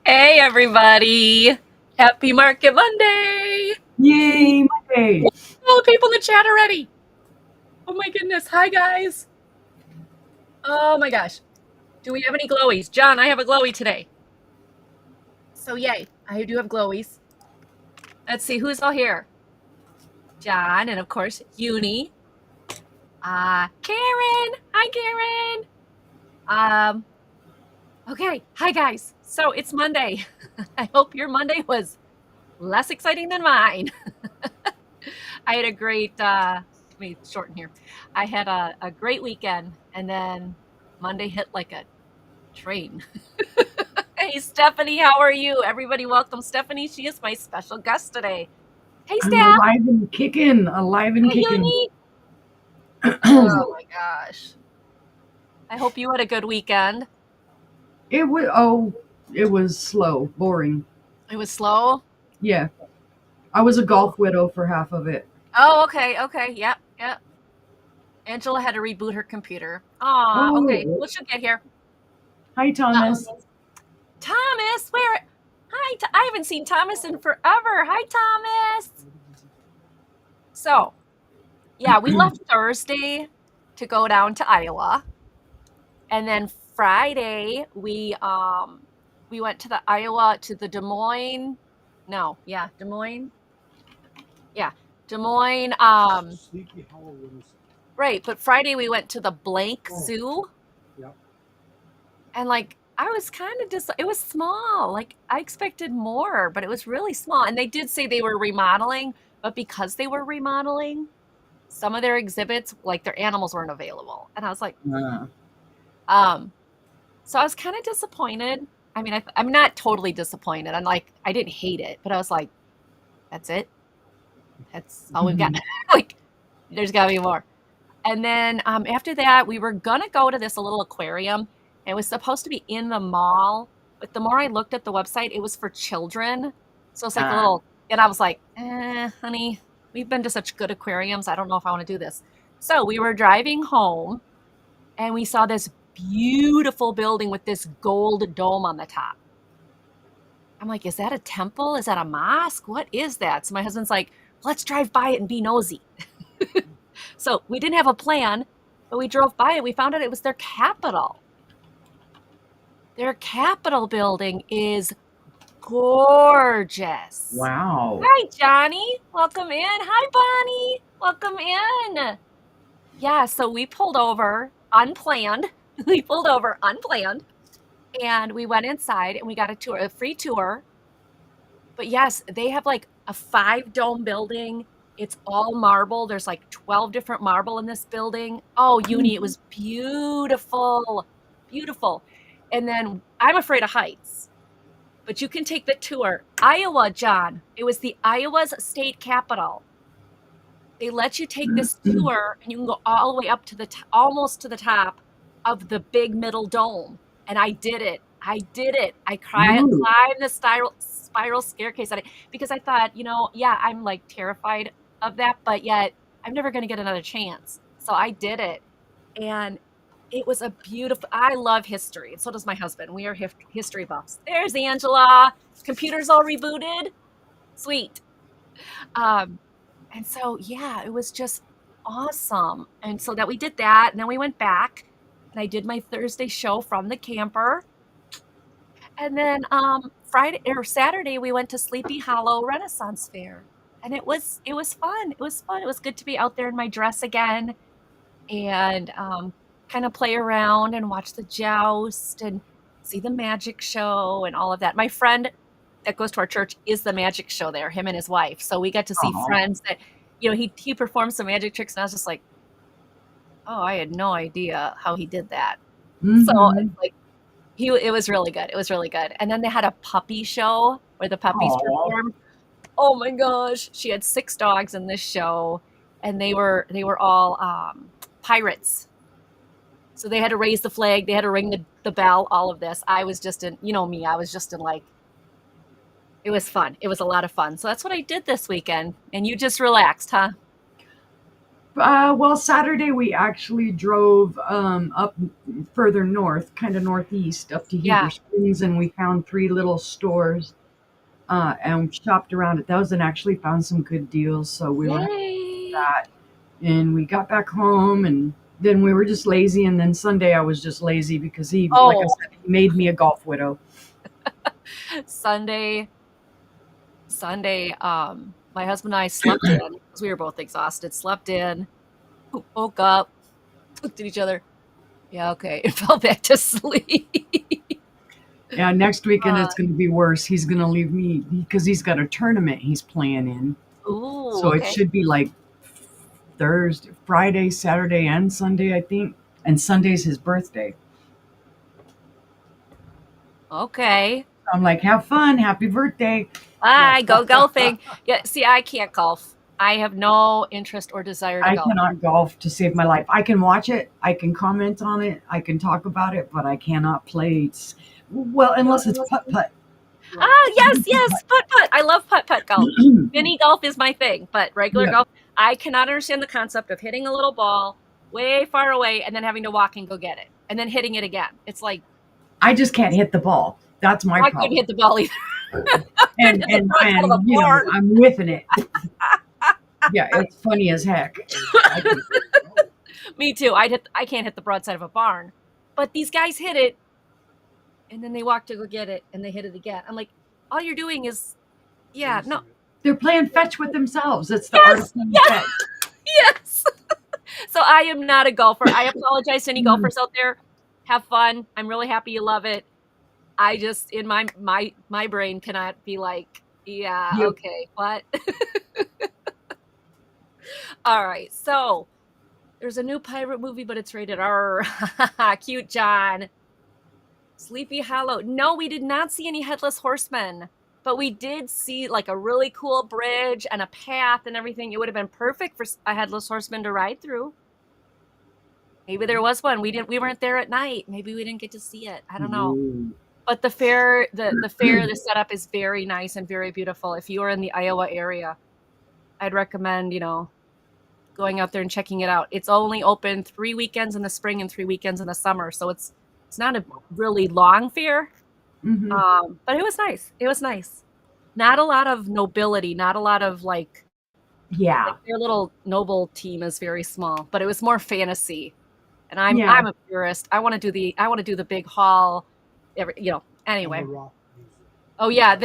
Hey everybody! Happy Market Monday! Yay, Monday. All the people in the chat already. Oh my goodness. Hi guys. Oh my gosh. Do we have any glowies? John, I have a glowy today. So yay. I do have glowies. Let's see who's all here. John and of course Uni. Karen. Hi Karen. Okay. Hi guys. So it's Monday. I hope your Monday was less exciting than mine. I had a great let me shorten here. I had a great weekend and then Monday hit like a train. Hey Stephanie, how are you? Everybody welcome Stephanie. She is my special guest today. Hey I'm Steph. alive and kicking, alive and Hi kicking. Uni. Oh my gosh. I hope you had a good weekend. It was slow, boring. It was slow. Yeah, I was a golf widow for half of it. Oh, okay, okay. Yep, yep. Angela had to reboot her computer. Okay. Oh, Well, she'll get here. hi Uh-oh. Thomas. Thomas, where? Hi, I haven't seen Thomas in forever. Hi, Thomas. So, yeah, we left Thursday to go down to Iowa. And then Friday we went to the Iowa to the Des Moines. No, yeah, Des Moines. Yeah, Des Moines. Sleepy Hollow was. Right, but Friday we went to the Blank Zoo. Yep. And like I was kind of just it was small. Like I expected more, but it was really small. And they did say they were remodeling, but because they were remodeling, some of their exhibits, like their animals weren't available. And I was like, Uh, um, so I was kind of disappointed. I mean, I'm not totally disappointed. I'm like, I didn't hate it, but I was like, that's it. That's all we've got. Like, there's got to be more. And then after that, we were gonna go to this little aquarium. And it was supposed to be in the mall, but the more I looked at the website, it was for children. So it's like a uh, little, and I was like, honey, we've been to such good aquariums. I don't know if I want to do this. So we were driving home and we saw this beautiful building with this gold dome on the top. I'm like, is that a temple? Is that a mosque? What is that? So my husband's like, let's drive by it and be nosy. So we didn't have a plan, but we drove by it. We found out it was their capital. Their capital building is gorgeous. wow. Hi, Johnny. Welcome in. Hi, Bonnie. Welcome in. Yeah, so we pulled over unplanned. We pulled over unplanned and we went inside and we got a tour, a free tour. But yes, they have like a 5 dome building. It's all marble. There's like 12 different marble in this building. Oh, Uni, it was beautiful. Beautiful. And then I'm afraid of heights, but you can take the tour. Iowa, John. It was the Iowa's state capital. They let you take this tour and you can go all the way up to the almost to the top of the big middle dome. And I did it. I did it. I climbed Ooh, the spiral staircase on it because I thought, yeah, I'm like terrified of that, but yet I'm never going to get another chance. So I did it. And it was a beautiful, I love history. And so does my husband. We are history buffs. There's Angela. Computer's all rebooted. Sweet. Um, and so, yeah, it was just awesome. And so that we did that. And then we went back and I did my Thursday show from the camper. And then Friday or Saturday we went to Sleepy Hollow Renaissance Fair. And it was fun. It was fun. It was good to be out there in my dress again and kind of play around and watch the joust and see the magic show and all of that. My friend that goes to our church is the magic show there, him and his wife. So we got to see aw. friends that, he performed some magic tricks and I was just like, oh, I had no idea how he did that. So Mm-hmm. it's like it was really good. It was really good. And then they had a puppy show where the puppies Aw. performed. Oh my gosh. She had 6 dogs in this show and they were all pirates. So they had to raise the flag, they had to ring the bell, all of this. I was just in, me, I was just in like, it was fun. It was a lot of fun. So that's what I did this weekend. And you just relaxed, huh? Well, Saturday we actually drove up further north, kind of northeast, up to Heber Yeah. Springs, and we found three little stores and shopped around at those and actually found some good deals. So we were happy with Yay. that. And we got back home, and then we were just lazy. And then Sunday I was just lazy because he, like I Oh, said, he made me a golf widow. Sunday, my husband and I slept in because we were both exhausted, slept in, woke up, looked at each other. Yeah, okay, and fell back to sleep. Yeah, next weekend Uh, it's going to be worse. He's going to leave me because he's got a tournament he's playing in. ooh, So it okay. should be like Thursday, Friday, Saturday, and Sunday, I think. And Sunday's his birthday. Okay. I'm like, have fun, happy birthday. Bye, go golfing. Yeah, see, I can't golf. I have no interest or desire to I golf. cannot golf to save my life. I can watch it, I can comment on it, I can talk about it, but I cannot play. Well, unless it's putt putt. Ah, yes, yes, putt putt. I love putt putt golf. Mini golf is my thing, but regular Yeah, golf, I cannot understand the concept of hitting a little ball way far away and then having to walk and go get it and then hitting it again. It's like I just can't hit the ball. That's my I couldn't problem. hit the ball either. And Hit the and broadside of a and barn. I'm whiffing it. Yeah, it's funny as heck. I can go. Me too. I can't hit the broadside of a barn. But these guys hit it and then they walk to go get it and they hit it again. I'm like, all you're doing is yeah, no. Chasing it. They're playing fetch with themselves. It's the art of Yes, playing yes, fetch. yes. So I am not a golfer. I apologize to any Mm. golfers out there. Have fun. I'm really happy you love it. I just in my brain cannot be like, yeah, You, okay, what? All right. So there's a new pirate movie, but it's rated R. Cute John. Sleepy Hollow. No, we did not see any headless horsemen, but we did see like a really cool bridge and a path and everything. It would have been perfect for a headless horseman to ride through. Maybe there was one. We weren't there at night. Maybe we didn't get to see it. I don't know. Ooh. But the setup is very nice and very beautiful. If you are in the Iowa area, I'd recommend, going out there and checking it out. It's only open 3 weekends in the spring and 3 weekends in the summer, so it's not a really long fair. Mhm. But it was nice. It was nice. Not a lot of nobility, not a lot of like Yeah, their little noble team is very small, but it was more fantasy. And I'm yeah. a purist. I want to do the big hall. And Anyway. the rock music. Oh yeah,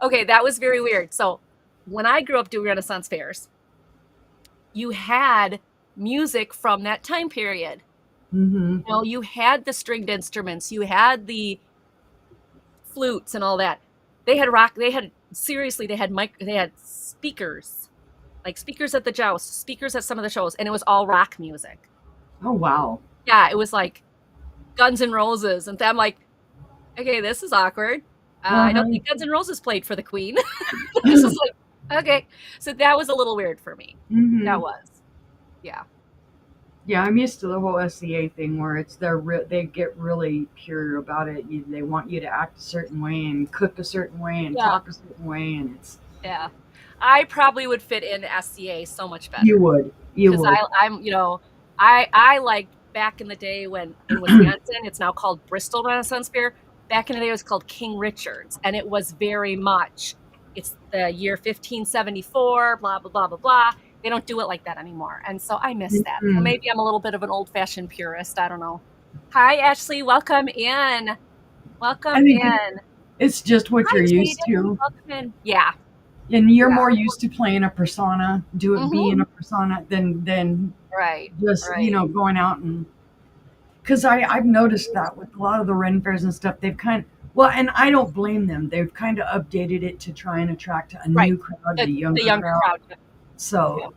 okay, that was very weird. So when I grew up doing Renaissance fairs, you had music from that time period. Hmm. You had the stringed instruments, you had the flutes and all that. They had rock. They had They had speakers, like speakers at the joust, speakers at some of the shows, and it was all rock music. Oh wow. Yeah, it was like Guns N' Roses, and I'm like, okay, this is awkward. I don't think Guns N' Roses played for the Queen. This is like, okay. So that was a little weird for me. Hmm. That was. Yeah. Yeah, I'm used to the whole SCA thing where they get really pure about it. They want you to act a certain way and cook a certain way and Yeah. talk a certain way, and Yeah. I probably would fit in SCA so much better. you would. Because I liked back in the day when in Wisconsin, it's now called Bristol Renaissance Fair. Back in the day, it was called King Richard's, and it was very much, it's the year 1574, blah, blah, blah, blah, blah. They don't do it like that anymore. And so I miss that. So maybe I'm a little bit of an old-fashioned purist. I don't know. Hi, Ashley. Welcome in. Welcome I think in. it's just what Hi, you're used Jaden. to. Welcome in. Yeah. And you're Yeah. more used to playing a persona, being a persona than Right. just, Right. going out and because I've noticed that with a lot of the Ren fairs and stuff, they've well, and I don't blame them. They've kind of updated it to try and attract a Right. new crowd, the The younger younger crowd. crowd. So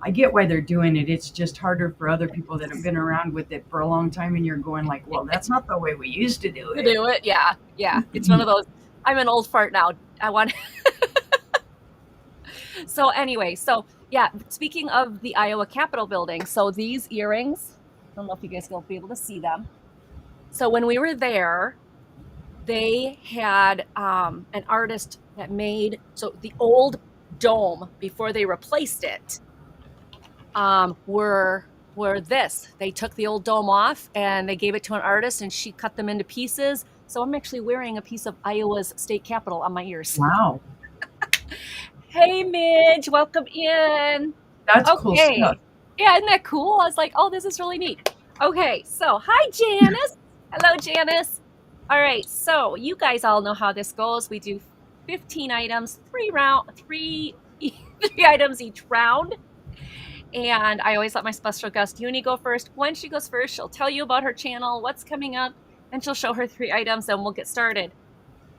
I get why they're doing it. It's just harder for other people that have been around with it for a long time, and you're going like, well, that's not the way we used to do To it. do it. Yeah. Yeah. It's one of those, I'm an old fart now. I want. So anyway, yeah, speaking of the Iowa Capitol building, so these earrings, I don't know if you guys will be able to see them. So when we were there, they had an artist that made, so the old dome before they replaced it, were this. They took the old dome off and they gave it to an artist and she cut them into pieces. So I'm actually wearing a piece of Iowa's state capitol on my ears. Wow. Hey, Midge, welcome in. That's cool stuff. Okay. Yeah, isn't that cool? I was like, oh, this is really neat. Okay, so hi, Janice. Hello, Janice. All right, so you guys all know how this goes. We do 15 items, three items each round. And I always let my special guest Uni go first. When she goes first, she'll tell you about her channel, what's coming up, and she'll show her 3 items, and we'll get started.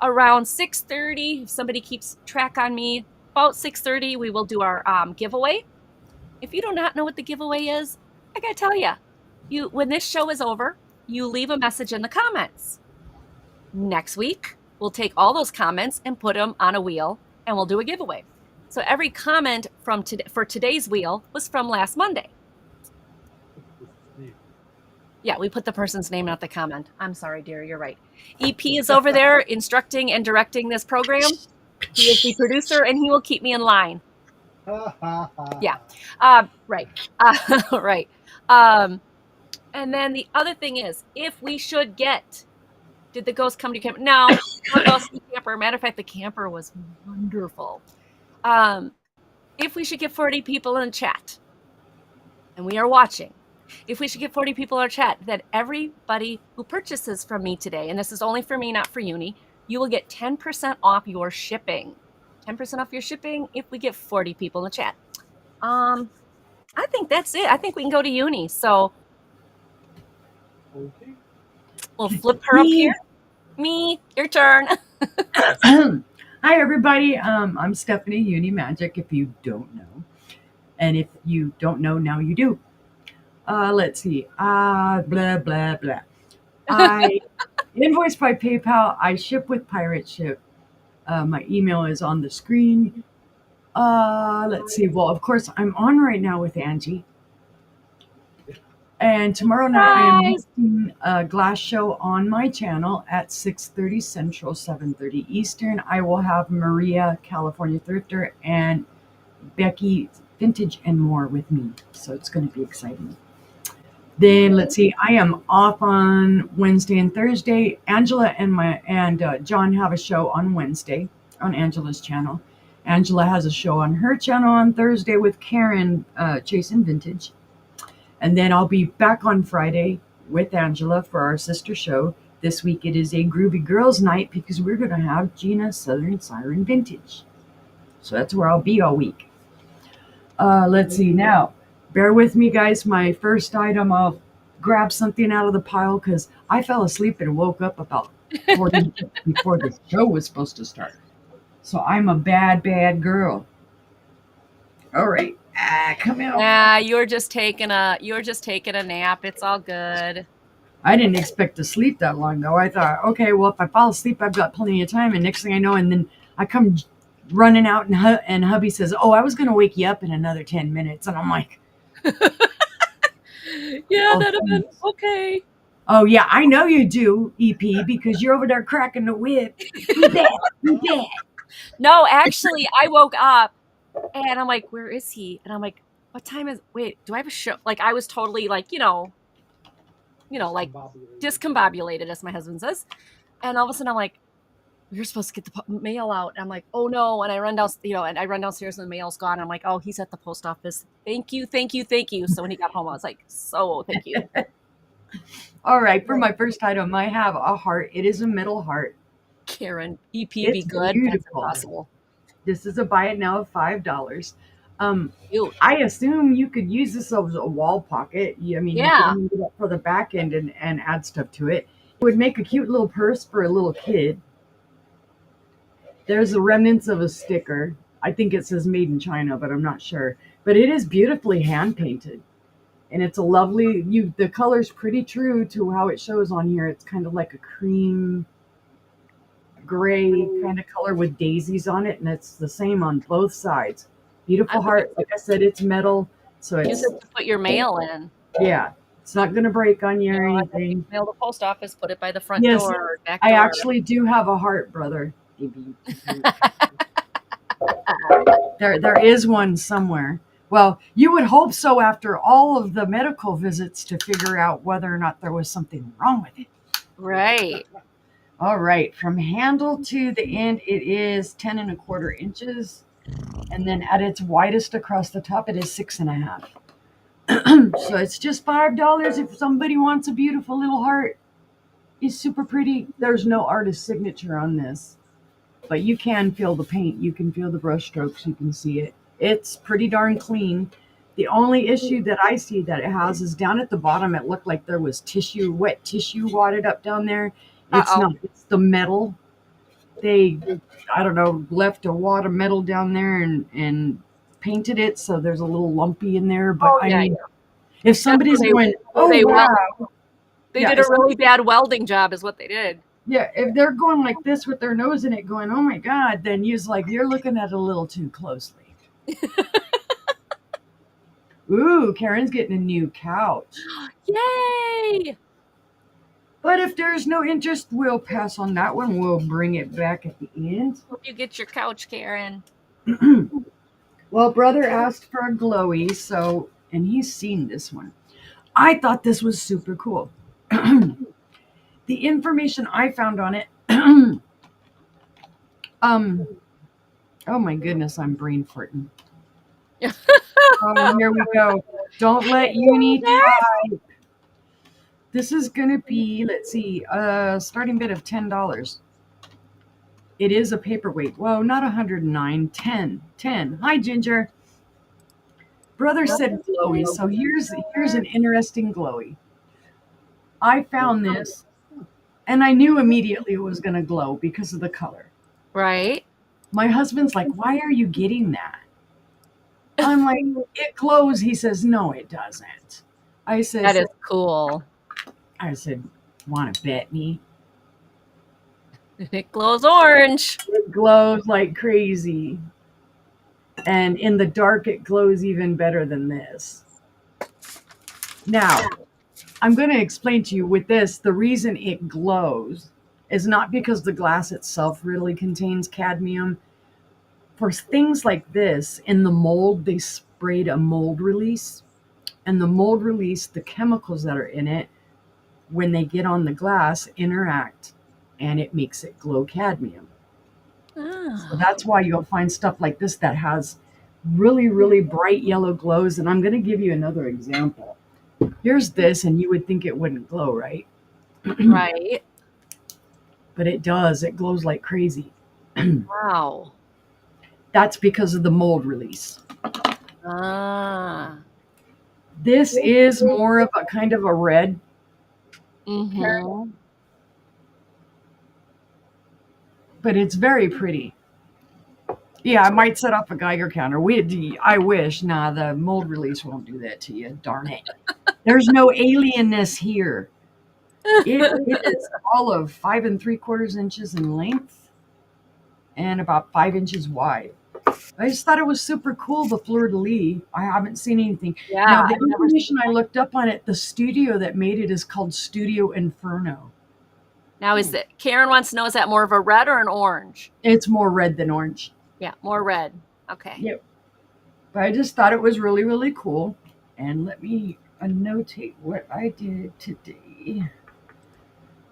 Around 6:30, if somebody keeps track on me, about 6:30, we will do our giveaway. If you do not know what the giveaway is, I gotta tell you, when this show is over, you leave a message in the comments. Next week, we'll take all those comments and put them on a wheel, and we'll do a giveaway. So every comment for today's wheel was from last Monday. Yeah, we put the person's name, not the comment. I'm sorry, dear, you're right. EP is over there instructing and directing this program. He is the producer, and he will keep me in line. Yeah, right, right. And then the other thing is, if we should get, did the ghost come to camp? No, no ghost to camper. Matter of fact, the camper was wonderful. If we should get 40 people in chat, and we are watching, if we should get 40 people in our chat, then everybody who purchases from me today, and this is only for me, not for Uni, you will get 10% off your shipping. 10% off your shipping if we get 40 people in the chat. I think that's it. I think we can go to Uni. So Okay. we'll flip her up here. Me, your turn. Hi, everybody. I'm Stephanie Unimagique, if you don't know. And if you don't know, now you do. Let's see. Blah, blah, blah. I invoice by PayPal. I ship with Pirate Ship. My email is on the screen. Let's see. Well, of course, I'm on right now with Angie. And tomorrow night I am hosting a glass show on my channel at 6:30 Central, 7:30 Eastern. I will have Maria, California Thrifter, and Becky Vintage and more with me. So it's going to be exciting. Then let's see. I am off on Wednesday and Thursday. Angela and John have a show on Wednesday on Angela's channel. Angela has a show on her channel on Thursday with Karen, Chasing Vintage. And then I'll be back on Friday with Angela for our sister show. This week it is a Groovy Girls Night because we're going to have Gina Southern Siren Vintage. So that's where I'll be all week. Let's see now. Bear with me, guys. My first item, I'll grab something out of the pile because I fell asleep and woke up about 40 minutes before the show was supposed to start. So I'm a bad, bad girl. All right. Come out. Yeah, you're just taking a nap. It's all good. I didn't expect to sleep that long, though. I thought, okay, well, if I fall asleep, I've got plenty of time. And next thing I know, and then I come running out, and hubby says, oh, I was going to wake you up in another 10 minutes. And I'm like, yeah, that'd have been okay. Oh, yeah, I know you do, EP, because you're over there cracking the whip. Be bad. No, actually, I woke up and I'm like, where is he? And I'm like, what time is, wait, do I have a show? Like, I was totally like, like discombobulated, as my husband says. And all of a sudden I'm like, you're supposed to get the mail out. And I'm like, oh no. And I run down, and I run downstairs and the mail's gone. And I'm like, oh, he's at the post office. Thank you. So when he got home, I was like, so thank you. All right. For my first item, I have a heart. It is a metal heart. Karen, EP be good. Beautiful. That's impossible. This is a buy it now of $5. I assume you could use this as a wall pocket. You could use it for the back end and add stuff to it. It would make a cute little purse for a little kid. There's the remnants of a sticker. I think it says made in China, but I'm not sure. But it is beautifully hand painted. And it's a lovely, the color's pretty true to how it shows on here. It's kind of like a cream gray kind of color with daisies on it. And it's the same on both sides. Beautiful heart. Like I said, it's metal. So it's, use it to put your mail in. Yeah. It's not going to break on you or anything. Mail the post office, put it by the front door or back door. I actually do have a heart, brother. There is one somewhere. Well, you would hope so after all of the medical visits to figure out whether or not there was something wrong with it. Right. All right, from handle to the end, it is 10 1/4 inches. And then at its widest across the top, it is 6 1/2. So it's just $5 if somebody wants a beautiful little heart. It's super pretty. There's no artist signature on this, but you can feel the paint. You can feel the brush strokes. You can see it. It's pretty darn clean. The only issue that I see that it has is down at the bottom. It looked like there was tissue, wet tissue wadded up down there. It's Uh-oh. not. It's the metal. They, I don't know, left a wad of metal down there and painted it, so there's a little lumpy in there. But Oh, I yeah, mean, yeah. if somebody's going, Where oh they weld. wow, They yeah, did a really bad welding job is what they did. yeah, if they're going like this with their nose in it, going, oh my god, then you're looking at it a little too closely. Ooh, Karen's getting a new couch. Yay! But if there's no interest, we'll pass on that one. We'll bring it back at the end. Hope you get your couch, Karen. Well, brother asked for a glowy, so, and he's seen this one. I thought this was super cool. The information I found on it, oh my goodness, I'm brain farting. Oh, here we go. Don't let Uni type. This is going to be, let's see, starting bid of $10. It is a paperweight. Whoa, not 109, 10, 10. Hi, Ginger. Brother said glowy, so here's an interesting glowy. I found this, and I knew immediately it was going to glow because of the color. Right? My husband's like, why are you getting that? I'm like, it glows. He says, no, it doesn't. I said, That is cool. I said, want to bet me? It glows orange. It glows like crazy. And in the dark, it glows even better than this. Now, I'm going to explain to you with this, the reason it glows is not because the glass itself really contains cadmium. For things like this, in the mold, they sprayed a mold release. And the mold release, the chemicals that are in it, when they get on the glass, interact, and it makes it glow cadmium. So that's why you'll find stuff like this that has really, really bright yellow glows. And I'm going to give you another example. Here's this, and you would think it wouldn't glow, right? Right. But it does. It glows like crazy. Wow. That's because of the mold release. Ah. This is more of a kind of a red. Mm-hmm. But it's very pretty. Yeah, I might set off a Geiger counter. I wish. Nah, the mold release won't do that to you. Darn it. There's no alienness here. It is all of 5 3/4 inches in length and about 5 inches wide. I just thought it was super cool, the fleur-de-lis. I haven't seen anything. Yeah. Now, the I've never information I looked up on it, the studio that made it is called Studio Inferno. Now, is it, Karen wants to know, is that more of a red or an orange? It's more red than orange. Yeah, more red. Okay. Yep. But I just thought it was really, really cool. And let me annotate what I did today.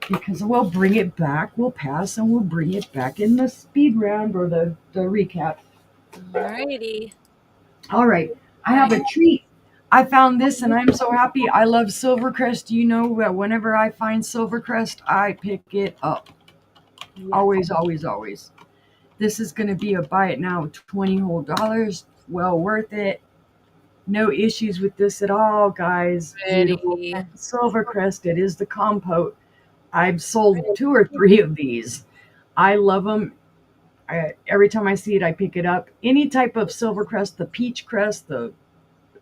Because we'll bring it back, we'll pass, and we'll bring it back in the speed round or the recap. Alrighty. All right. I have a treat. I found this and I'm so happy. I love Silvercrest. You know, whenever I find Silvercrest, I pick it up. Yeah. Always, always, always. This is going to be a buy it now, $20 whole. Well worth it. No issues with this at all, guys. Beautiful Silvercrest. It is the compote. I've sold 2 or 3 of these. I love them. Every time I see it, I pick it up. Any type of Silvercrest, the Peach Crest, the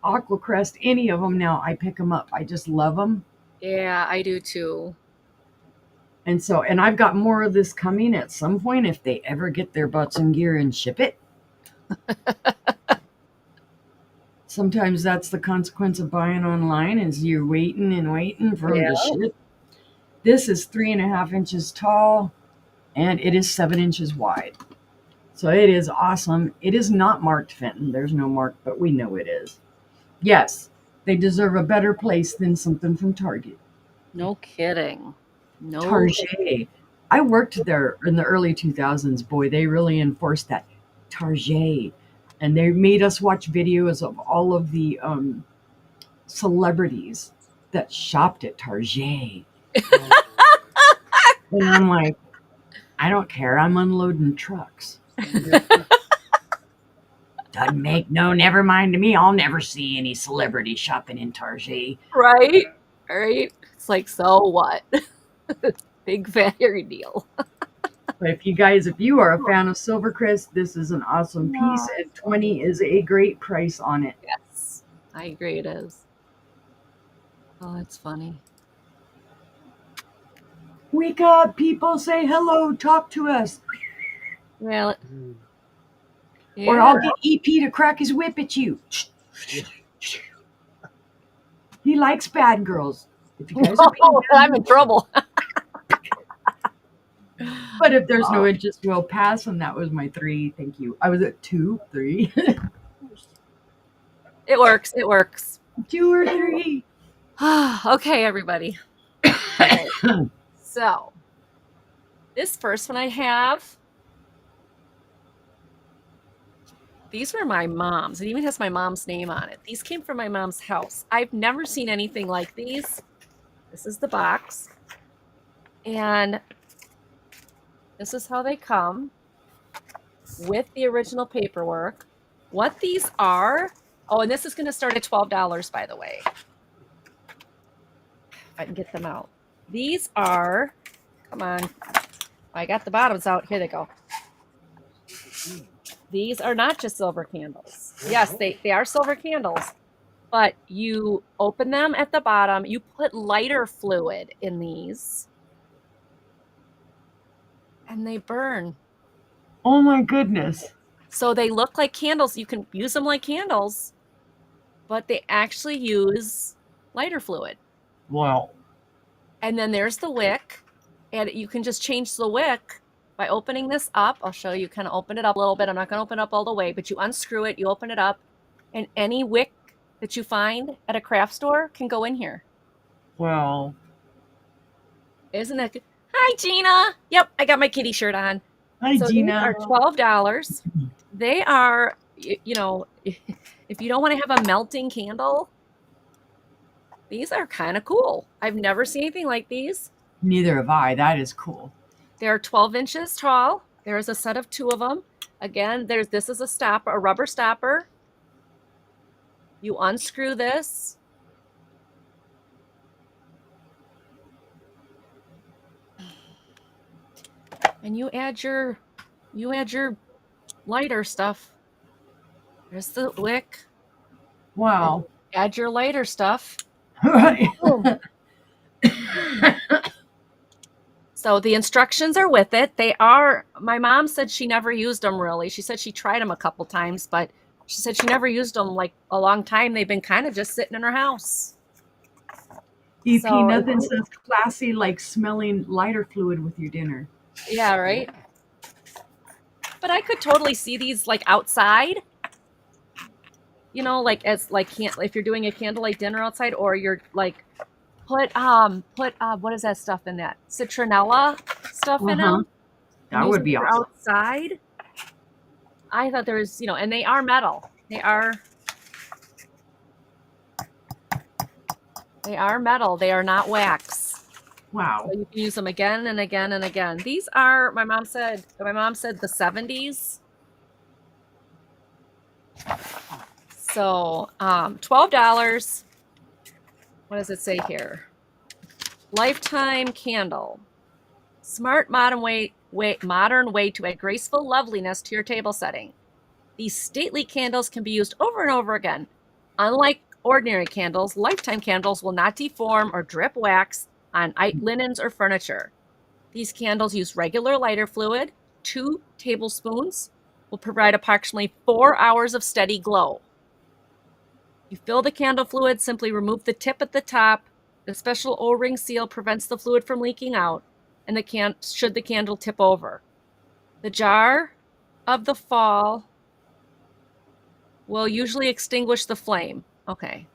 Aqua Crest, any of them now, I pick them up. I just love them. Yeah, I do too. And I've got more of this coming at some point if they ever get their butts in gear and ship it. Sometimes that's the consequence of buying online is you're waiting and waiting for them to ship. This is 3.5 inches tall and it is 7 inches wide. So it is awesome. It is not marked Fenton. There's no mark, but we know it is. Yes, they deserve a better place than something from Target. No kidding. No. Target. I worked there in the early 2000s. Boy, they really enforced that. Target. And they made us watch videos of all of the celebrities that shopped at Target. And I'm like, I don't care. I'm unloading trucks. Doesn't make no never mind to me. I'll never see any celebrity shopping in Target. Right? Right? It's like, so what? Big fat hairy deal. But if you are a fan of Silvercrest, this is an awesome piece, and 20 is a great price on it. Yes. I agree it is. Oh, that's funny. Wake up, people, say hello, talk to us. Well, Or I'll get EP to crack his whip at you. He likes bad girls. If you guys are being I'm in trouble. But if there's no interest, we'll pass. And that was my 3. Thank you. I was at 2, 3. It works. It works. 2 or 3. Okay, everybody. So, this first one I have, these were my mom's. It even has my mom's name on it. These came from my mom's house. I've never seen anything like these. This is the box. And this is how they come with the original paperwork. What these are, oh, and this is going to start at $12, by the way. If I can get them out. These are, come on. I got the bottoms out. Here they go. These are not just silver candles. Yes, they are silver candles, but you open them at the bottom. You put lighter fluid in these, and they burn. Oh my goodness. So they look like candles. You can use them like candles, but they actually use lighter fluid. Wow. And then there's the wick, and you can just change the wick by opening this up. I'll show you, kind of open it up a little bit. I'm not going to open it up all the way, but you unscrew it, you open it up, and any wick that you find at a craft store can go in here. Wow. Isn't that good? Hi, Gina. Yep, I got my kitty shirt on. Hi, so Gina. These are $12. They are, you know, if you don't want to have a melting candle, these are kind of cool. I've never seen anything like these. Neither have I. That is cool. They're 12 inches tall. There's a set of 2 of them. Again, this is a stopper, a rubber stopper. You unscrew this. And you add your lighter stuff. There's the wick. Wow. Add your lighter stuff. Right. So the instructions are with it. They are, my mom said she never used them really. She said she tried them a couple times, but she said she never used them like a long time. They've been kind of just sitting in her house. EP, so, nothing says classy like smelling lighter fluid with your dinner. Yeah, right? But I could totally see these like outside. You know, like as like if you're doing a candlelight dinner outside, or you're like put what is that stuff in that? Citronella stuff in them. That would be awesome. Outside. I thought there was, you know, and they are metal. They are metal. They are not wax. Wow. So you can use them again and again and again. These are, my mom said the 70s. So, $12. What does it say here? Lifetime candle. Smart modern way to add graceful loveliness to your table setting. These stately candles can be used over and over again. Unlike ordinary candles, lifetime candles will not deform or drip wax on linens or furniture. These candles use regular lighter fluid. 2 tablespoons will provide approximately 4 hours of steady glow. You fill the candle fluid, simply remove the tip at the top. The special O-ring seal prevents the fluid from leaking out, and should the candle tip over. The jar of the fall will usually extinguish the flame. Okay.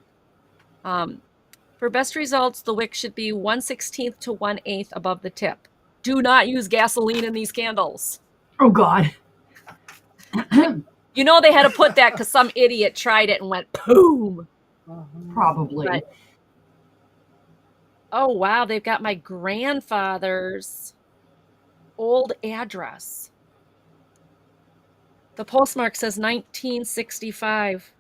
For best results, the wick should be 1/16 to 1/8 above the tip. Do not use gasoline in these candles. Oh God. You know they had to put that because some idiot tried it and went boom. Probably. But, oh wow, they've got my grandfather's old address. The postmark says 1965.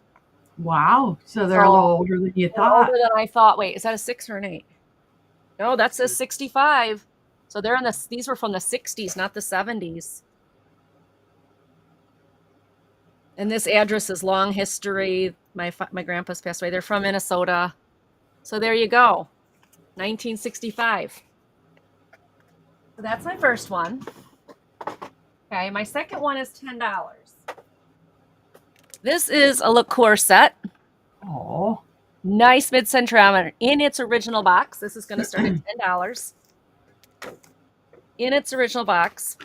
Wow. So they're a little older than you thought. Older than I thought. Wait, is that a 6 or an 8? No, that says 65. So they're in the. These were from the 60s, not the 70s. And this address is long history. My grandpa's passed away. They're from Minnesota. So there you go. 1965. So that's my first one. Okay, my second one is $10. This is a liqueur set. Oh. Nice mid-century omelet in its original box. This is going to start at $10. In its original box.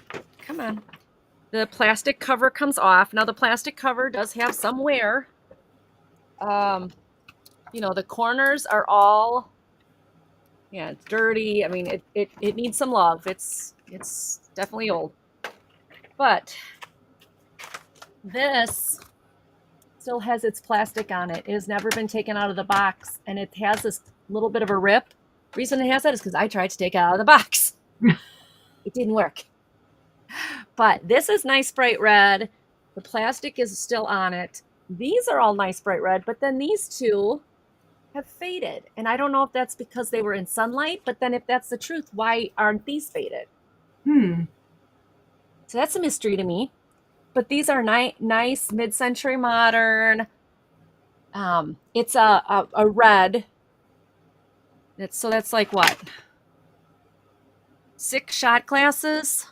Come on. The plastic cover comes off. Now the plastic cover does have some wear. You know, the corners are all, yeah, it's dirty. I mean, it needs some love. It's definitely old. But this still has its plastic on it. It has never been taken out of the box, and it has this little bit of a rip. The reason it has that is because I tried to take it out of the box. It didn't work. But this is nice bright red. The plastic is still on it. These are all nice bright red, but then these two have faded. And I don't know if that's because they were in sunlight, but then if that's the truth, why aren't these faded? So that's a mystery to me. But these are nice mid-century modern. It's a red. So that's like what? 6 shot glasses?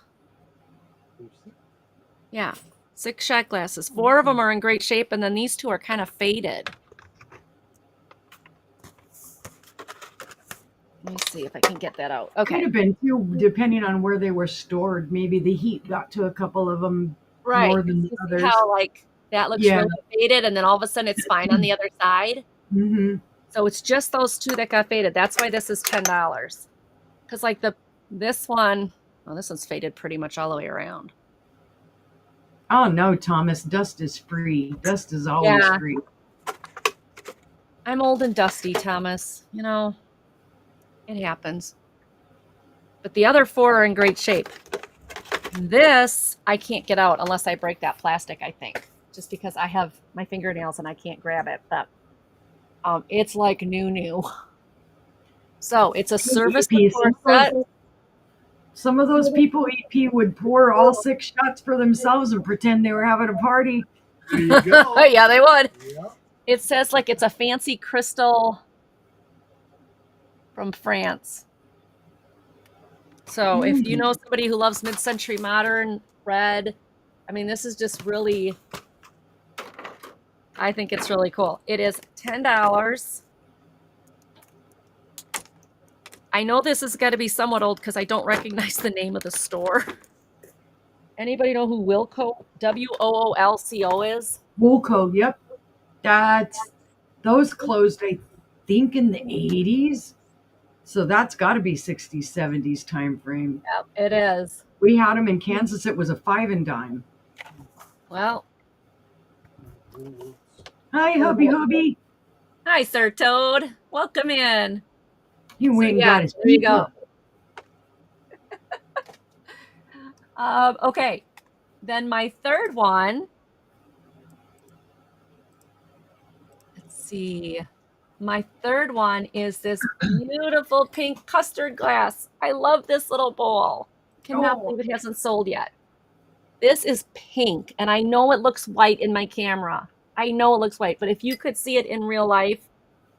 Yeah, 6 shot glasses. 4 of them are in great shape, and then these 2 are kind of faded. Let me see if I can get that out. Okay. Could have been too, depending on where they were stored. Maybe the heat got to a couple of them more than the others. How like that looks really faded, and then all of a sudden it's fine on the other side. So it's just those 2 that got faded. That's why this is $10. Because like this one, well, this one's faded pretty much all the way around. Oh no, Thomas, dust is free. Dust is always free. I'm old and dusty, Thomas. You know, it happens. But the other 4 are in great shape. This I can't get out unless I break that plastic, I think. Just because I have my fingernails and I can't grab it. But it's like new. So it's a service set. Some of those people, EP, would pour all 6 shots for themselves and pretend they were having a party. There you go. Yeah, they would. Yep. It says like it's a fancy crystal from France. So if you know somebody who loves mid-century modern red, I mean, this is just really, I think it's really cool. It is $10. I know this has got to be somewhat old because I don't recognize the name of the store. Anybody know who Wilco, Woolco is? Woolco, yep. Those closed, I think, in the 80s. So that's got to be 60s, 70s time frame. Yep, it is. We had them in Kansas. It was a 5 and dime. Well. Hi, hubby. Hi, Sir Toad. Welcome in. You went and got his there you go. Okay. Then my third one. Let's see. My third one is this beautiful pink custard glass. I love this little bowl. Cannot believe it hasn't sold yet. This is pink, and I know it looks white in my camera. I know it looks white, but if you could see it in real life,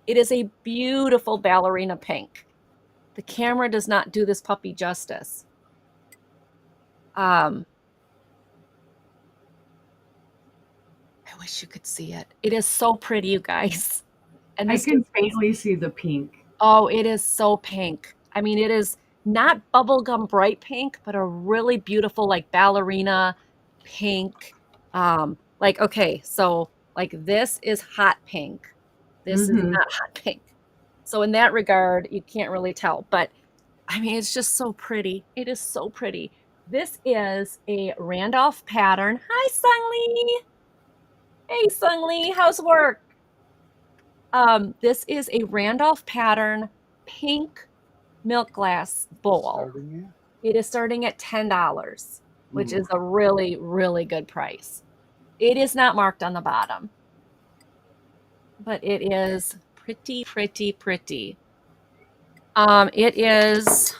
it is a beautiful ballerina pink. The camera does not do this puppy justice. I wish you could see it. It is so pretty, you guys. And I can faintly see the pink. Oh, it is so pink. I mean, it is not bubblegum bright pink, but a really beautiful like ballerina pink. Like, okay, so like this is hot pink. This is Mm-hmm. not hot pink. So in that regard, you can't really tell. But I mean, it's just so pretty. It is so pretty. This is a Randolph pattern. Hi, Sungli. Hey, Sungli, how's work? This is a Randolph pattern pink milk glass bowl. Starting at? It is starting at $10, which Ooh. is a really, really good price. It is not marked on the bottom, but it is pretty, pretty, pretty. It is,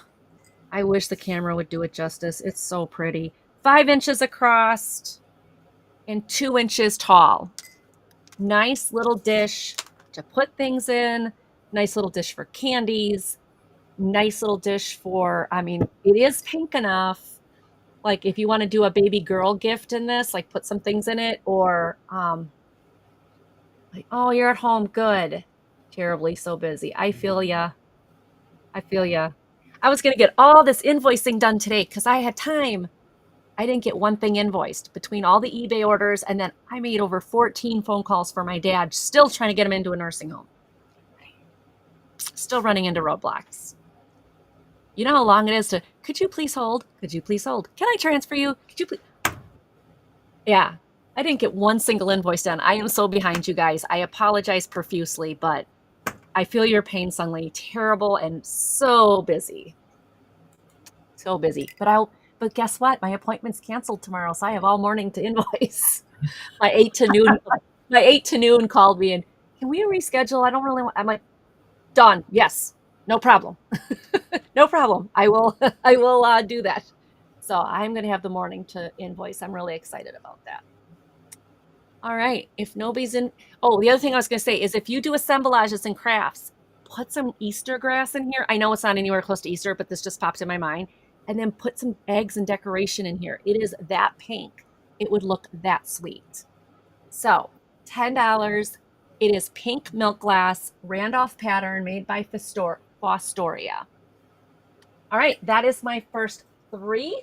I wish the camera would do it justice. It's so pretty. 5 inches across and 2 inches tall. Nice little dish to put things in. Nice little dish for candies. Nice little dish for, I mean, it is pink enough. Like if you want to do a baby girl gift in this, like put some things in it, or like, oh, you're at home, good. Terribly so busy. I feel ya. I feel ya. I was gonna get all this invoicing done today because I had time. I didn't get one thing invoiced between all the eBay orders, and then I made over 14 phone calls for my dad, still trying to get him into a nursing home. Still running into roadblocks. You know how long it is to, could you please hold? Could you please hold? Can I transfer you? Could you please? Yeah, I didn't get one single invoice done. I am so behind, you guys. I apologize profusely, but I feel your pain, Sungli. Terrible and so busy. So busy. But guess what? My appointment's canceled tomorrow, so I have all morning to invoice. My 8 to noon called me and, can we reschedule? I don't really want, I'm like, done. Yes. No problem. No problem. I will I will do that. So I'm going to have the morning to invoice. I'm really excited about that. All right. If nobody's in, oh, the other thing I was going to say is if you do assemblages and crafts, put some Easter grass in here. I know it's not anywhere close to Easter, but this just popped in my mind. And then put some eggs and decoration in here. It is that pink. It would look that sweet. So $10. It is pink milk glass, Randolph pattern made by Fostoria. All right, that is my first 3.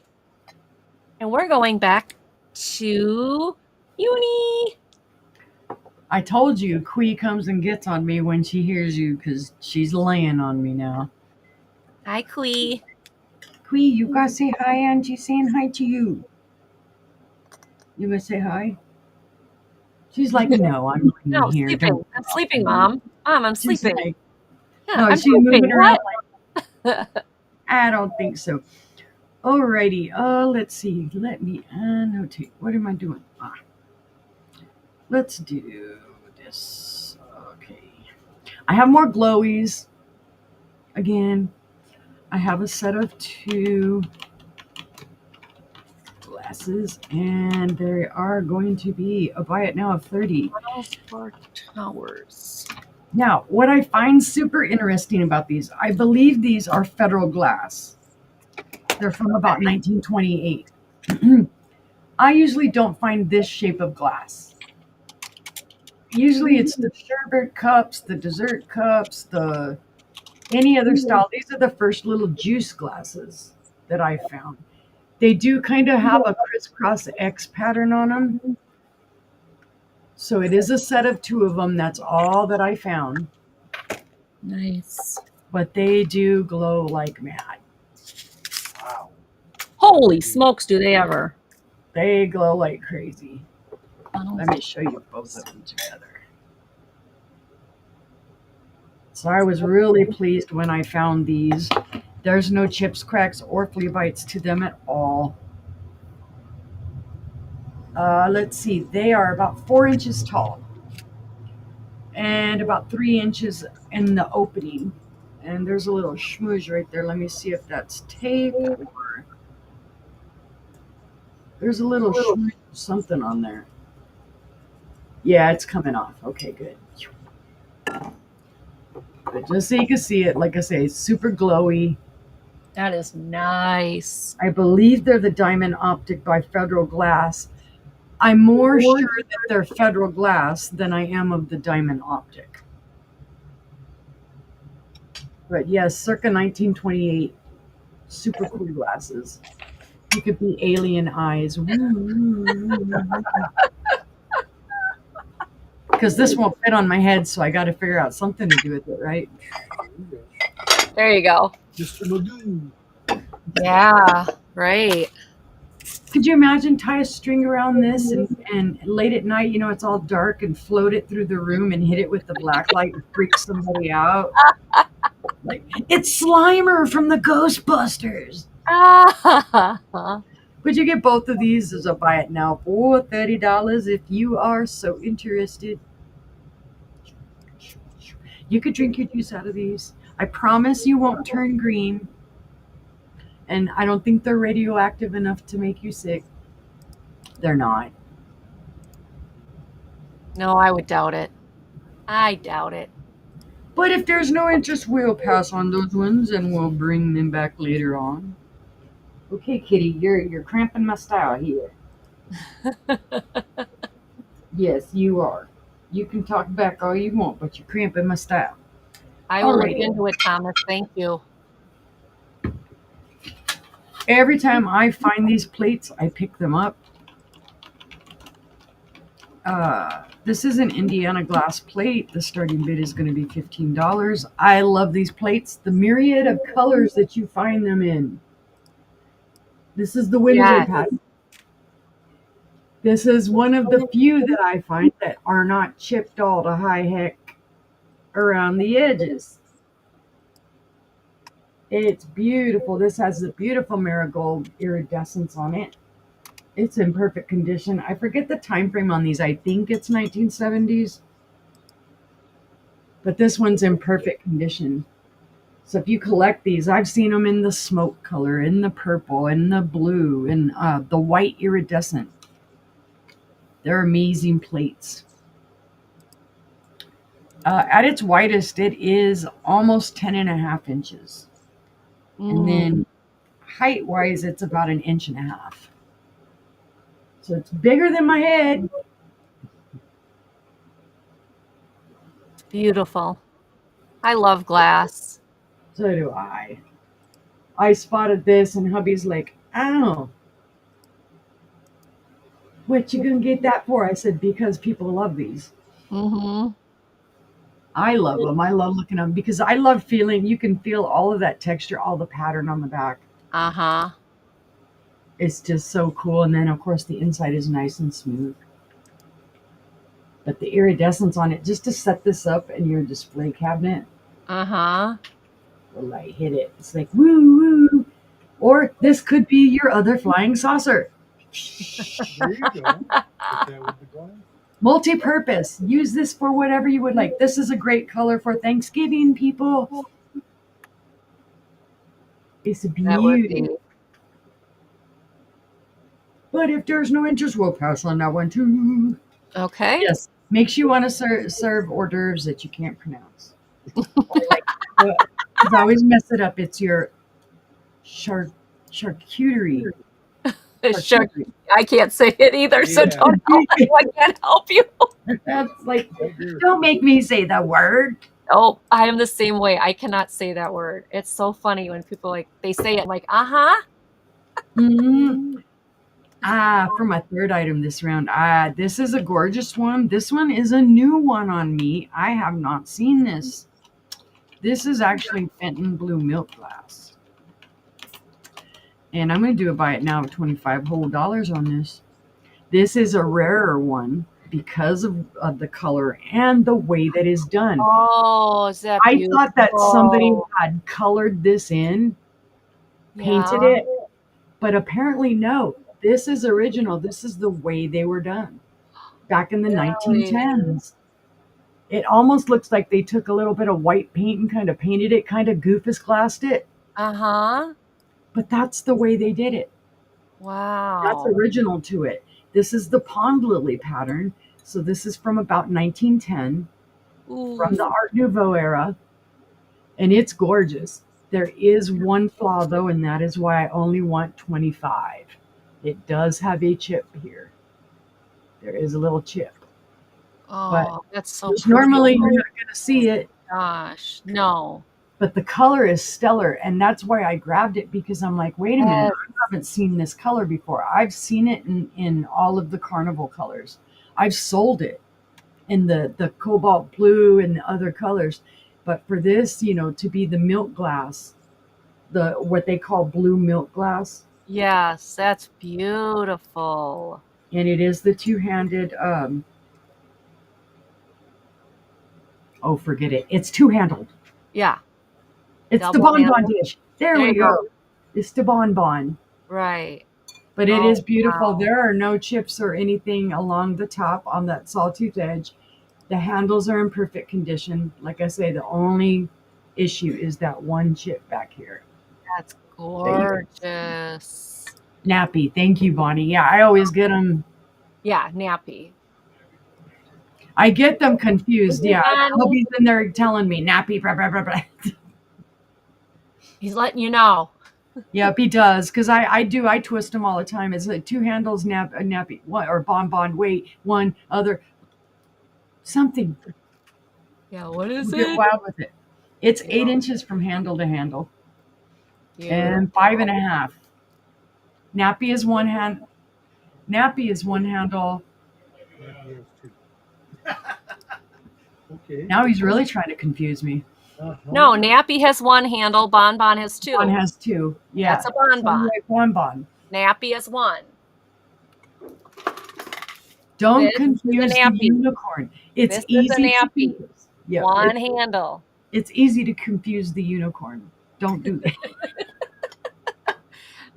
And we're going back to Uni. I told you, Quee comes and gets on me when she hears you because she's laying on me now. Hi, Quee. Quee, you gotta say hi, Angie. Saying hi to you. You gonna say hi? She's like, no, I'm No, laying here. sleeping. Don't I'm talk sleeping, to me." Mom. Mom, I'm She's sleeping. like, Yeah, no, I'm she's moving sleeping. around What? like, I don't think so. Alrighty, let's see. Let me annotate. What am I doing? Let's do this. Okay. I have more glowies. Again, I have a set of 2 glasses, and they are going to be a buy it now of 30. For towers. Now, what I find super interesting about these, I believe these are Federal glass. They're from about 1928. I usually don't find this shape of glass. Usually it's the sherbet cups, the dessert cups, the any other style. These are the first little juice glasses that I found. They do kind of have a crisscross X pattern on them. So it is a set of 2 of them. That's all that I found. Nice. But they do glow like mad. Wow. Holy smokes, do they ever. They glow like crazy. Let me show you both of them together. So I was really pleased when I found these. There's no chips, cracks, or flea bites to them at all. Let's see, they are about 4 inches tall and about 3 inches in the opening. And there's a little schmooze right there. Let me see if that's tape or there's a little schmooze, something on there. Yeah, it's coming off. Okay, good. But just so you can see it, like I say, it's super glowy. That is nice. I believe they're the Diamond Optic by Federal Glass. I'm more sure that they're Federal Glass than I am of the Diamond Optic. But yes, circa 1928, super cool glasses. You could be alien eyes. Because this won't fit on my head, so I got to figure out something to do with it, right? There you go. There you go. Mr. Magoo. Yeah, right. Could you imagine tie a string around this and late at night, it's all dark and float it through the room and hit it with the black light and freak somebody out? Like, it's Slimer from the Ghostbusters. Ah, Would you get both of these as a buy it now for $30 if you are so interested? You could drink your juice out of these. I promise you won't turn green. And I don't think they're radioactive enough to make you sick. They're not. no, I would doubt it. I doubt it. But if there's no interest, we'll pass on those ones and we'll bring them back later on. Okay, kitty, you're cramping my style here. Yes, you are. You can talk back all you want, but you're cramping my style. I will look Alrighty. into it, Thomas. Thank you. Every time I find these plates, I pick them up. This is an Indiana glass plate. The starting bid is going to be $15. I love these plates. The myriad of colors that you find them in. This is the Windsor Yes. pattern. This is one of the few that I find that are not chipped all to high heck around the edges. It's beautiful. This has a beautiful marigold iridescence on it. It's in perfect condition. I forget the time frame on these. I think it's 1970s. But this one's in perfect condition. So if you collect these, I've seen them in the smoke color, in the purple, in the blue, in the white iridescent. They're amazing plates. At its widest, it is almost 10.5 inches. And then height-wise, it's about 1.5 inches. So it's bigger than my head. Beautiful. I love glass. So do I. I spotted this, and hubby's like, "Ow, what you gonna get that for?" I said, "Because people love these." Mm-hmm. I love them. I love looking at them because I love feeling, you can feel all of that texture, all the pattern on the back. Uh-huh. It's just so cool. And then, of course, the inside is nice and smooth. But the iridescence on it, just to set this up in your display cabinet, Uh-huh. the light hit it. It's like, woo, woo. Or this could be your other flying saucer. There you go. Put that with the glass. Multi-purpose. Use this for whatever you would like. This is a great color for Thanksgiving, people. It's a That would beauty. be. But if there's no interest, we'll pass on that one too. Okay. Yes, makes you want to serve hors d'oeuvres that you can't pronounce. Like, I always mess it up. It's your charcuterie. Charcuterie. I can't say it either, so Yeah. don't help me. I can't help you. That's like, Oh, dear. don't make me say the word. Oh, I am the same way. I cannot say that word. It's so funny when people they say it. I'm like, uh-huh. Mhm. For my third item this round, this is a gorgeous one. This one is a new one on me. I have not seen this. This is actually Fenton Blue Milk Glass. And I'm going to do a buy it now of $25 whole on this. This is a rarer one because of the color and the way that it's done. Oh, is that I beautiful? thought that somebody had colored this in, painted Yeah. it, but apparently no. This is original. This is the way they were done back in the 1910s. It almost looks like they took a little bit of white paint and kind of painted it, kind of goofus glassed it. Uh-huh. But that's the way they did it. Wow. That's original to it. This is the pond lily pattern. So this is from about 1910, from the Art Nouveau era. And it's gorgeous. There is one flaw though, and that is why I only want 25. It does have a chip here. There is a little chip. Oh, that's so Which pretty. normally you're not going to see it. Gosh, no. but the color is stellar, and that's why I grabbed it, because I'm like, wait a minute, Yes. I haven't seen this color before. I've seen it in all of the carnival colors. I've sold it in the cobalt blue and the other colors, but for this, to be the milk glass, the what they call blue milk glass, Yes, that's beautiful. and it is the two-handed. Oh, forget it. It's two-handled. Yeah, It's the double bonbon handle. dish. There There we you go. go. It's the bonbon. Right. But it Oh, is beautiful. wow. There are no chips or anything along the top on that sawtooth edge. The handles are in perfect condition. Like I say, the only issue is that one chip back here. That's That you gorgeous. Nappy. Thank you, Bonnie. Yeah, I always get them. Yeah, nappy. I get them confused. Isn't Yeah, Bonnie? hubby's in there telling me nappy. Blah, blah, blah, blah. He's letting you know. Yep, he does. Because I twist them all the time. It's like two handles, nappy, one or bonbon. Wait, one other something. Yeah, what is We'll get it? wild with it. It's Yeah. 8 inches from handle to handle, and Beautiful. 5.5. Nappy is one hand. Nappy is one handle. Nappy has two. Okay. Now he's really trying to confuse me. No, nappy has one handle, bonbon has two. One has two. Yeah. That's a bonbon. Like bonbon. Nappy is one. Don't This is a confuse the nappy. unicorn. It's This is a easy to nappy. confuse. Yeah, One handle. it's easy to confuse the unicorn. Don't do that.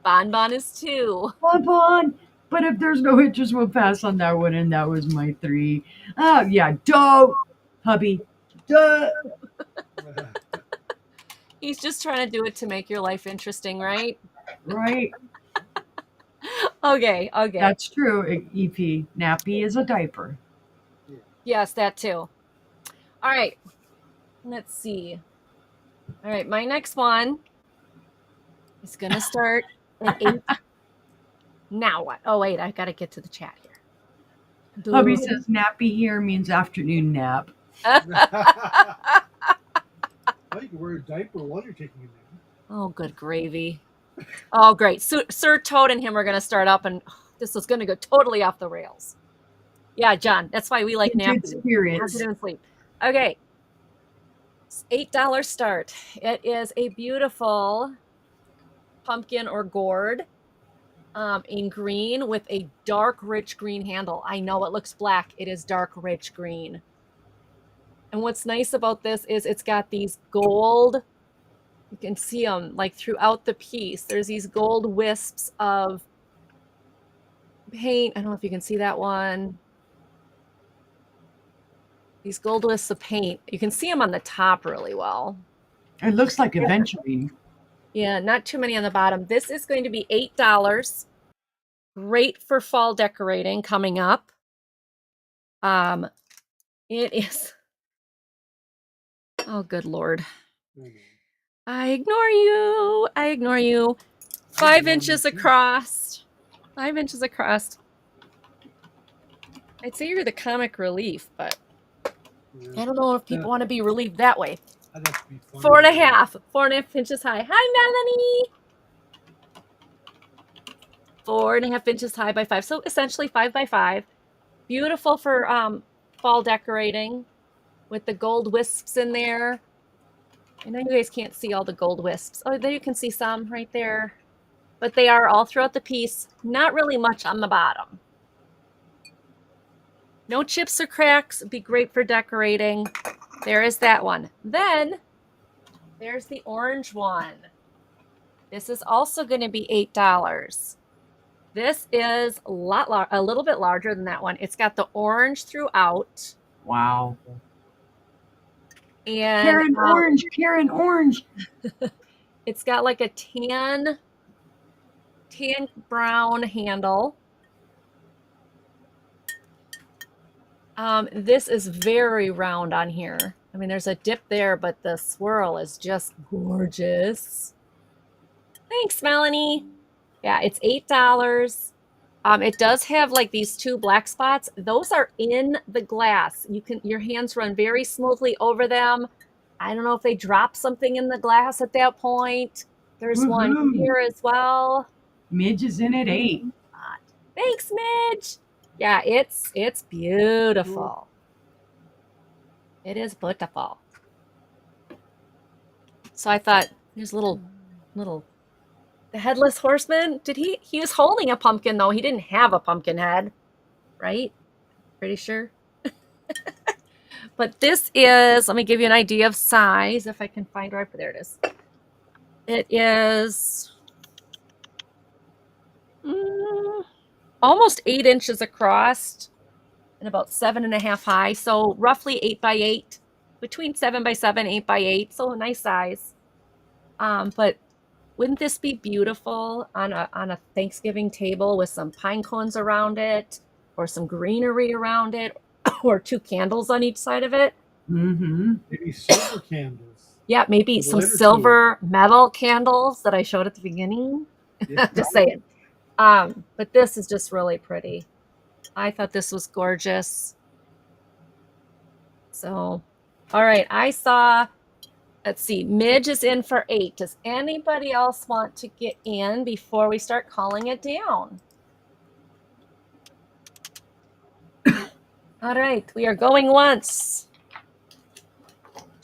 Bonbon is two. Bonbon. But if there's no interest, we'll pass on that one, and that was my 3. Oh yeah, don't, hubby. Duh. He's just trying to do it to make your life interesting, right? Right. Okay. That's true. EP. Nappy is a diaper. Yes, that too. All right. Let's see. All right, my next one is going to start at 8. Now what? Oh, wait, I got to get to the chat here. Hubby says nappy here means afternoon nap. Well, you can wear a diaper while you're taking a nap. Oh, good gravy. Oh, great. Sir Toad and him are going to start up, and this is going to go totally off the rails. Yeah, John, that's why we like napping. Good spirits. Positive sleep. Okay. $8 start. It is a beautiful pumpkin or gourd in green with a dark, rich green handle. I know it looks black. It is dark, rich green. And what's nice about this is it's got these gold, you can see them like throughout the piece. There's these gold wisps of paint. I don't know if you can see that one. These gold wisps of paint. You can see them on the top really well. It looks like Aventurine. Yeah, not too many on the bottom. This is going to be $8. Great for fall decorating coming up. It is. Oh, good Lord. I ignore you. 5 inches across. 5 inches across. I'd say you're the comic relief, but I don't know if people want to be relieved that way. I'd have to be funny. 4.5. 4.5 inches high. Hi, Melanie. 4.5 inches high by 5. So essentially 5 by 5. Beautiful for fall decorating with the gold wisps in there. I know you guys can't see all the gold wisps. Oh, there you can see some right there. But they are all throughout the piece. Not really much on the bottom. No chips or cracks. It'd be great for decorating. There is that one. Then there's the orange one. This is also going to be $8. This is a little bit larger than that one. It's got the orange throughout. Wow. And Karen Orange. It's got like a tan brown handle. This is very round on here. I mean, there's a dip there, but the swirl is just gorgeous. Thanks, Melanie. Yeah, it's $8. It does have like these 2 black spots. Those are in the glass. Your hands run very smoothly over them. I don't know if they dropped something in the glass at that point. There's one Woohoo! here as well. Midge is in at 8. Thanks, Midge. Yeah, it's beautiful. It is beautiful. So I thought, there's little the headless horseman. He was holding a pumpkin though. He didn't have a pumpkin head, right? Pretty sure. But this is, let me give you an idea of size if I can find right there it is. It is almost 8 inches across and about 7.5 high. So roughly 8 by 8, between 7 by 7, 8 by 8. So a nice size. But wouldn't this be beautiful on a Thanksgiving table with some pine cones around it, or some greenery around it, or 2 candles on each side of it? Mm-hmm. Maybe silver candles. Yeah, maybe With some lighter silver metal candles that I showed at the beginning. Yeah. Just saying. But this is just really pretty. I thought this was gorgeous. So, all right, I saw, let's see, Midge is in for 8. Does anybody else want to get in before we start calling it down? All right, we are going once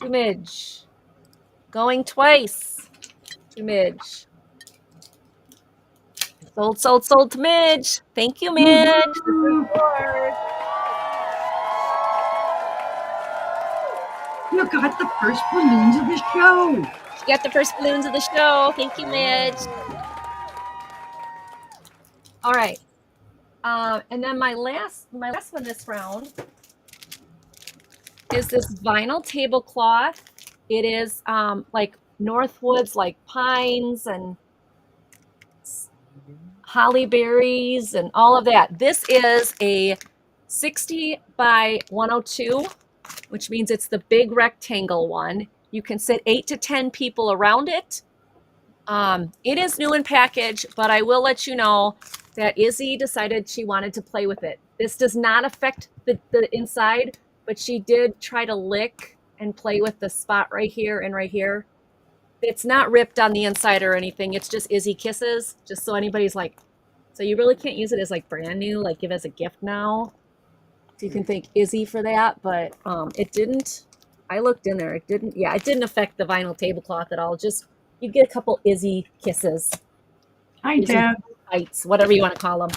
to Midge. Going twice to Midge. Sold to Midge. Thank you, Midge. This is yours. You got the first balloons of the show. You got the first balloons of the show. Thank you, Midge. All right. And then my last one this round is this vinyl tablecloth. It is like Northwoods, like pines and holly berries and all of that. This is a 60 by 102, which means it's the big rectangle one. You can sit 8 to 10 people around it. It is new in package, but I will let you know that Izzy decided she wanted to play with it. This does not affect the inside, but she did try to lick and play with the spot right here and right here. It's not ripped on the inside or anything. It's just Izzy kisses, just so anybody's like, so you really can't use it as like brand new, like give as a gift now. So you can thank Izzy for that, but it didn't. I looked in there. It didn't. Yeah, it didn't affect the vinyl tablecloth at all. Just you get a couple Izzy kisses. Hi, Izzy Deb. bites, whatever you want to call them.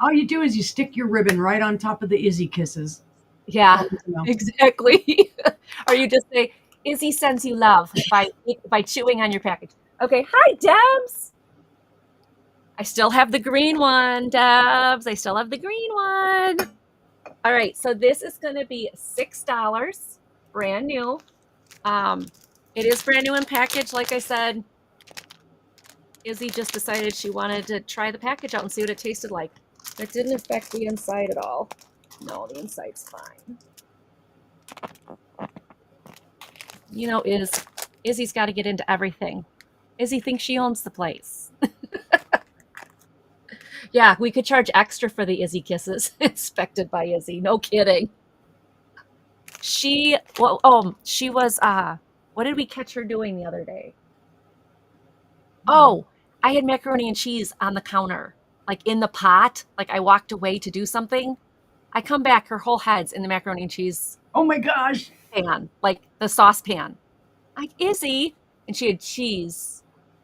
All you do is you stick your ribbon right on top of the Izzy kisses. Yeah, You know. exactly. Or you just say, Izzy sends you love by chewing on your package. Okay, hi, Debs. I still have the green one, Debs. I still have the green one. All right, so this is going to be $6, brand new. It is brand new in package, like I said. Izzy just decided she wanted to try the package out and see what it tasted like. It didn't affect the inside at all. No, the inside's fine. You know, Izzy's got to get into everything. Izzy thinks she owns the place. Yeah, we could charge extra for the Izzy kisses. Inspected by Izzy. No kidding. She was what did we catch her doing the other day? Oh, I had macaroni and cheese on the counter, like in the pot. Like I walked away to do something. I come back, her whole head's in the macaroni and cheese Oh my gosh. pan, like the saucepan. Like, Izzy, and she had cheese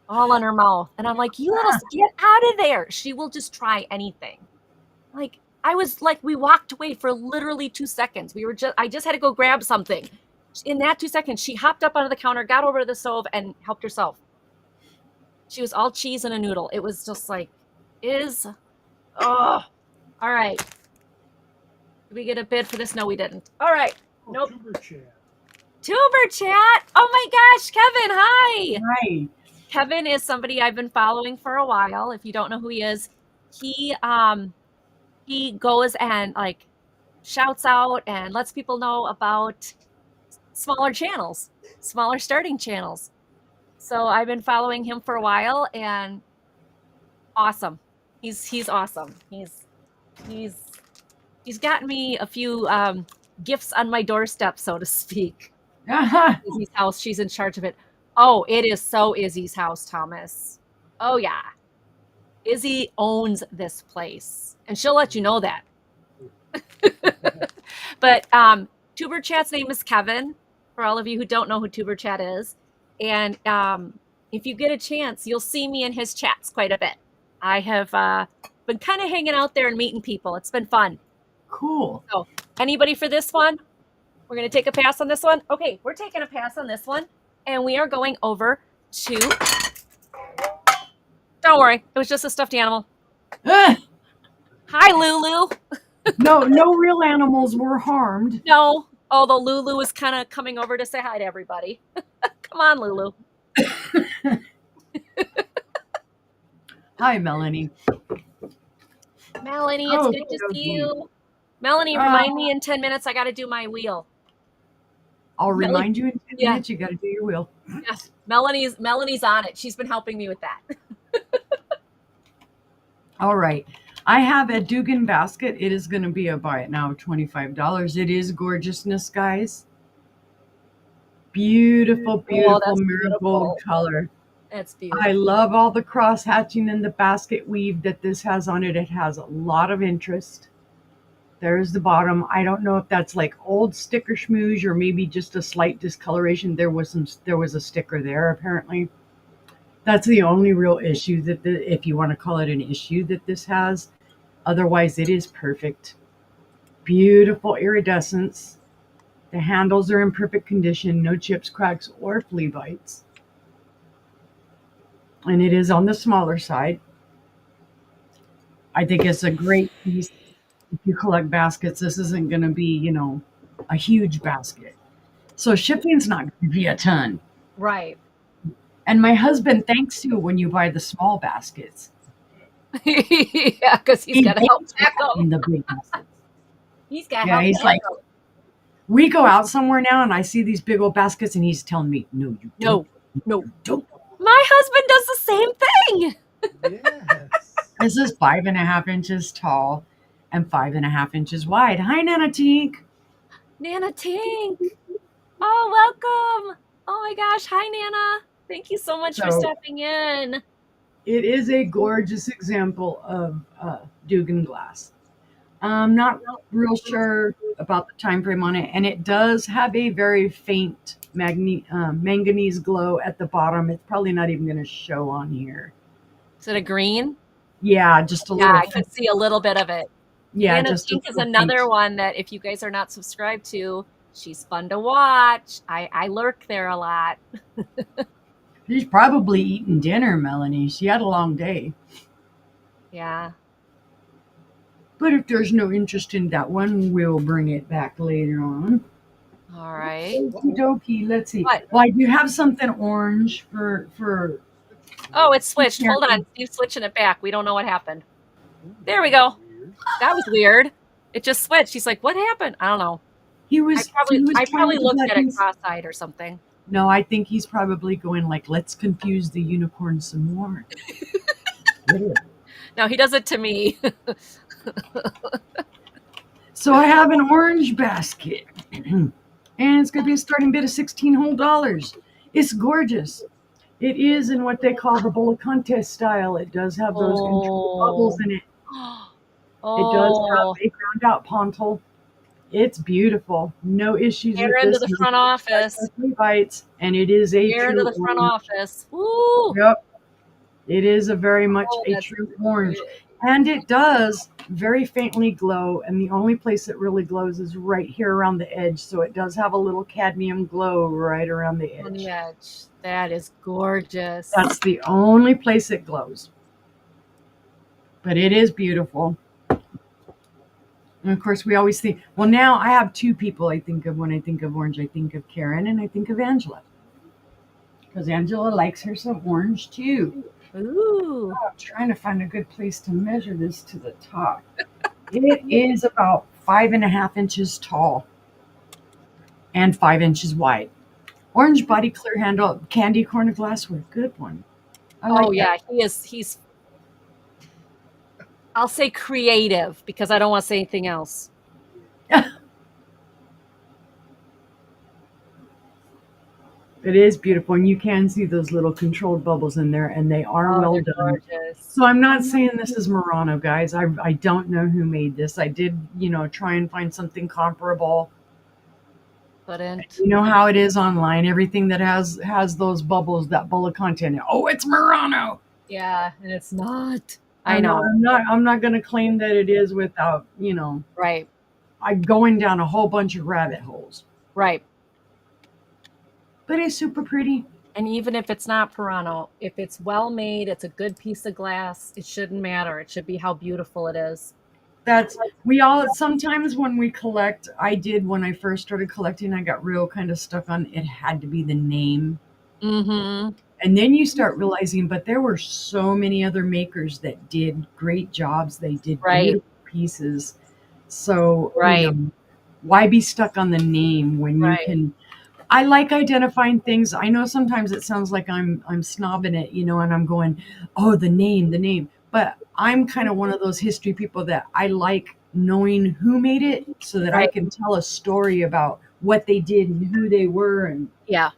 all on her mouth. And I'm like, you little, get out of there. She will just try anything. Like, I was like, we walked away for literally 2 seconds. I just had to go grab something. In that 2 seconds, she hopped up onto the counter, got over to the stove, and helped herself. She was all cheese and a noodle. It was just like, all right. Did we get a bid for this? No, we didn't. All right. Nope. Tuber chat. Tuber chat. Oh my gosh, Kevin, hi. Hi. Kevin is somebody I've been following for a while. If you don't know who he is, he goes and like shouts out and lets people know about smaller channels, smaller starting channels. So I've been following him for a while and awesome. He's awesome. He's gotten me a few gifts on my doorstep, so to speak. Izzy's house. She's in charge of it. Oh, it is so Izzy's house, Thomas. Oh, yeah. Izzy owns this place, and she'll let you know that. But Tuber Chat's name is Kevin, for all of you who don't know who Tuber Chat is. And if you get a chance, you'll see me in his chats quite a bit. I have been kind of hanging out there and meeting people. It's been fun. Cool. So, anybody for this one? We're going to take a pass on this one. Okay, we're taking a pass on this one, and we are going over to. Don't worry, it was just a stuffed animal. Ah, Hi, Lulu. no real animals were harmed. No, although Lulu is kind of coming over to say hi to everybody. Come on, Lulu. Hi, Melanie. Melanie, it's good to see you. Melanie, remind me in 10 minutes I got to do my wheel. I'll remind you in 10 Yeah. minutes you got to do your wheel. Yeah. Melanie's on it. She's been helping me with that. All right. I have a Dugan basket. It is going to be a buy it now, $25. It is gorgeousness, guys. Beautiful, beautiful that's marigold beautiful. color. That's beautiful. I love all the cross hatching and the basket weave that this has on it. It has a lot of interest. There's the bottom. I don't know if that's like old sticker schmooze or maybe just a slight discoloration. There was a sticker there apparently. That's the only real issue that if you want to call it an issue that this has. Otherwise, it is perfect. Beautiful iridescence. The handles are in perfect condition. No chips, cracks, or flea bites. And it is on the smaller side. I think it's a great piece. If you collect baskets, this isn't going to be, a huge basket. So shipping's not going to be a ton. Right. And my husband thanks you when you buy the small baskets. Yeah, because he's got to help pack in them. the big baskets. He's got to Yeah, help he's pack like, them. we go out somewhere now and I see these big old baskets and he's telling me, no, you don't. No. You don't. My husband does the same thing. Yes. This is 5.5 inches tall and 5.5 inches wide. Hi, Nana Tink. Nana Tink. Oh, welcome. Oh my gosh. Hi, Nana. Thank you so much for stepping in. It is a gorgeous example of Dugan glass. I'm not real sure about the time frame on it, and it does have a very faint manganese glow at the bottom. It's probably not even going to show on here. Is it a green? Yeah, just a little. Yeah, I could see a little bit of it. Yeah, Nana Tink is another one that if you guys are not subscribed to, she's fun to watch. I lurk there a lot. She's probably eating dinner, Melanie. She had a long day. Yeah. But if there's no interest in that one, we'll bring it back later on. All right. Okie dokie. Let's see. What? Well, I do have something orange for. Oh, it switched. Hold on. Steve's switching it back. We don't know what happened. There we go. That was weird. It just switched. He's like, what happened? I don't know. I probably looked at it cross-eyed or something. No, I think he's probably going like, let's confuse the unicorn some more. No, he does it to me. So I have an orange basket. And it's going to be a starting bid of $16 whole. It's gorgeous. It is in what they call the bowl contest style. It does have those controlled bubbles in it. It does have a ground out pontal. It's beautiful. No issues with into this. The front office. Bites, and it is a true into the front office. Woo! Yep. It is a very much a true orange. And it does very faintly glow, and the only place it really glows is right here around the edge. So it does have a little cadmium glow right around the edge. On the edge. That is gorgeous. That's the only place it glows. But it is beautiful. And of course, we always think, well, now I have two people I think of when I think of orange. I think of Karen and I think of Angela. Because Angela likes her some orange too. Ooh. I'm trying to find a good place to measure this to the top. It is about 5.5 inches tall and 5 inches wide. Orange body, clear handle, candy corner glassware. Good one. Yeah, he's I'll say creative because I don't want to say anything else. It is beautiful, and you can see those little controlled bubbles in there, and they are Oh, well they're done. gorgeous. So I'm not saying this is Murano, guys. I don't know who made this. I did, try and find something comparable. Couldn't. You know how it is online. Everything that has those bubbles, that bullet content. Oh, it's Murano. Yeah, and it's not. I know. I'm not going to claim that it is without, Right. I going down a whole bunch of rabbit holes. Right. But it's super pretty. And even if it's not Purano, if it's well made, it's a good piece of glass, it shouldn't matter. It should be how beautiful it is. That's we all sometimes when we collect, I did when I first started collecting, I got real kind of stuck on it had to be the name. Mm-hmm. And then you start realizing, but there were so many other makers that did great jobs. They did Right. beautiful pieces. So, Right. why be stuck on the name when you Right. can I like identifying things. I know sometimes it sounds like I'm snobbing it, and I'm going, "Oh, the name, the name." But I'm kind of one of those history people that I like knowing who made it so that I Right. can tell a story about what they did and who they were and Yeah.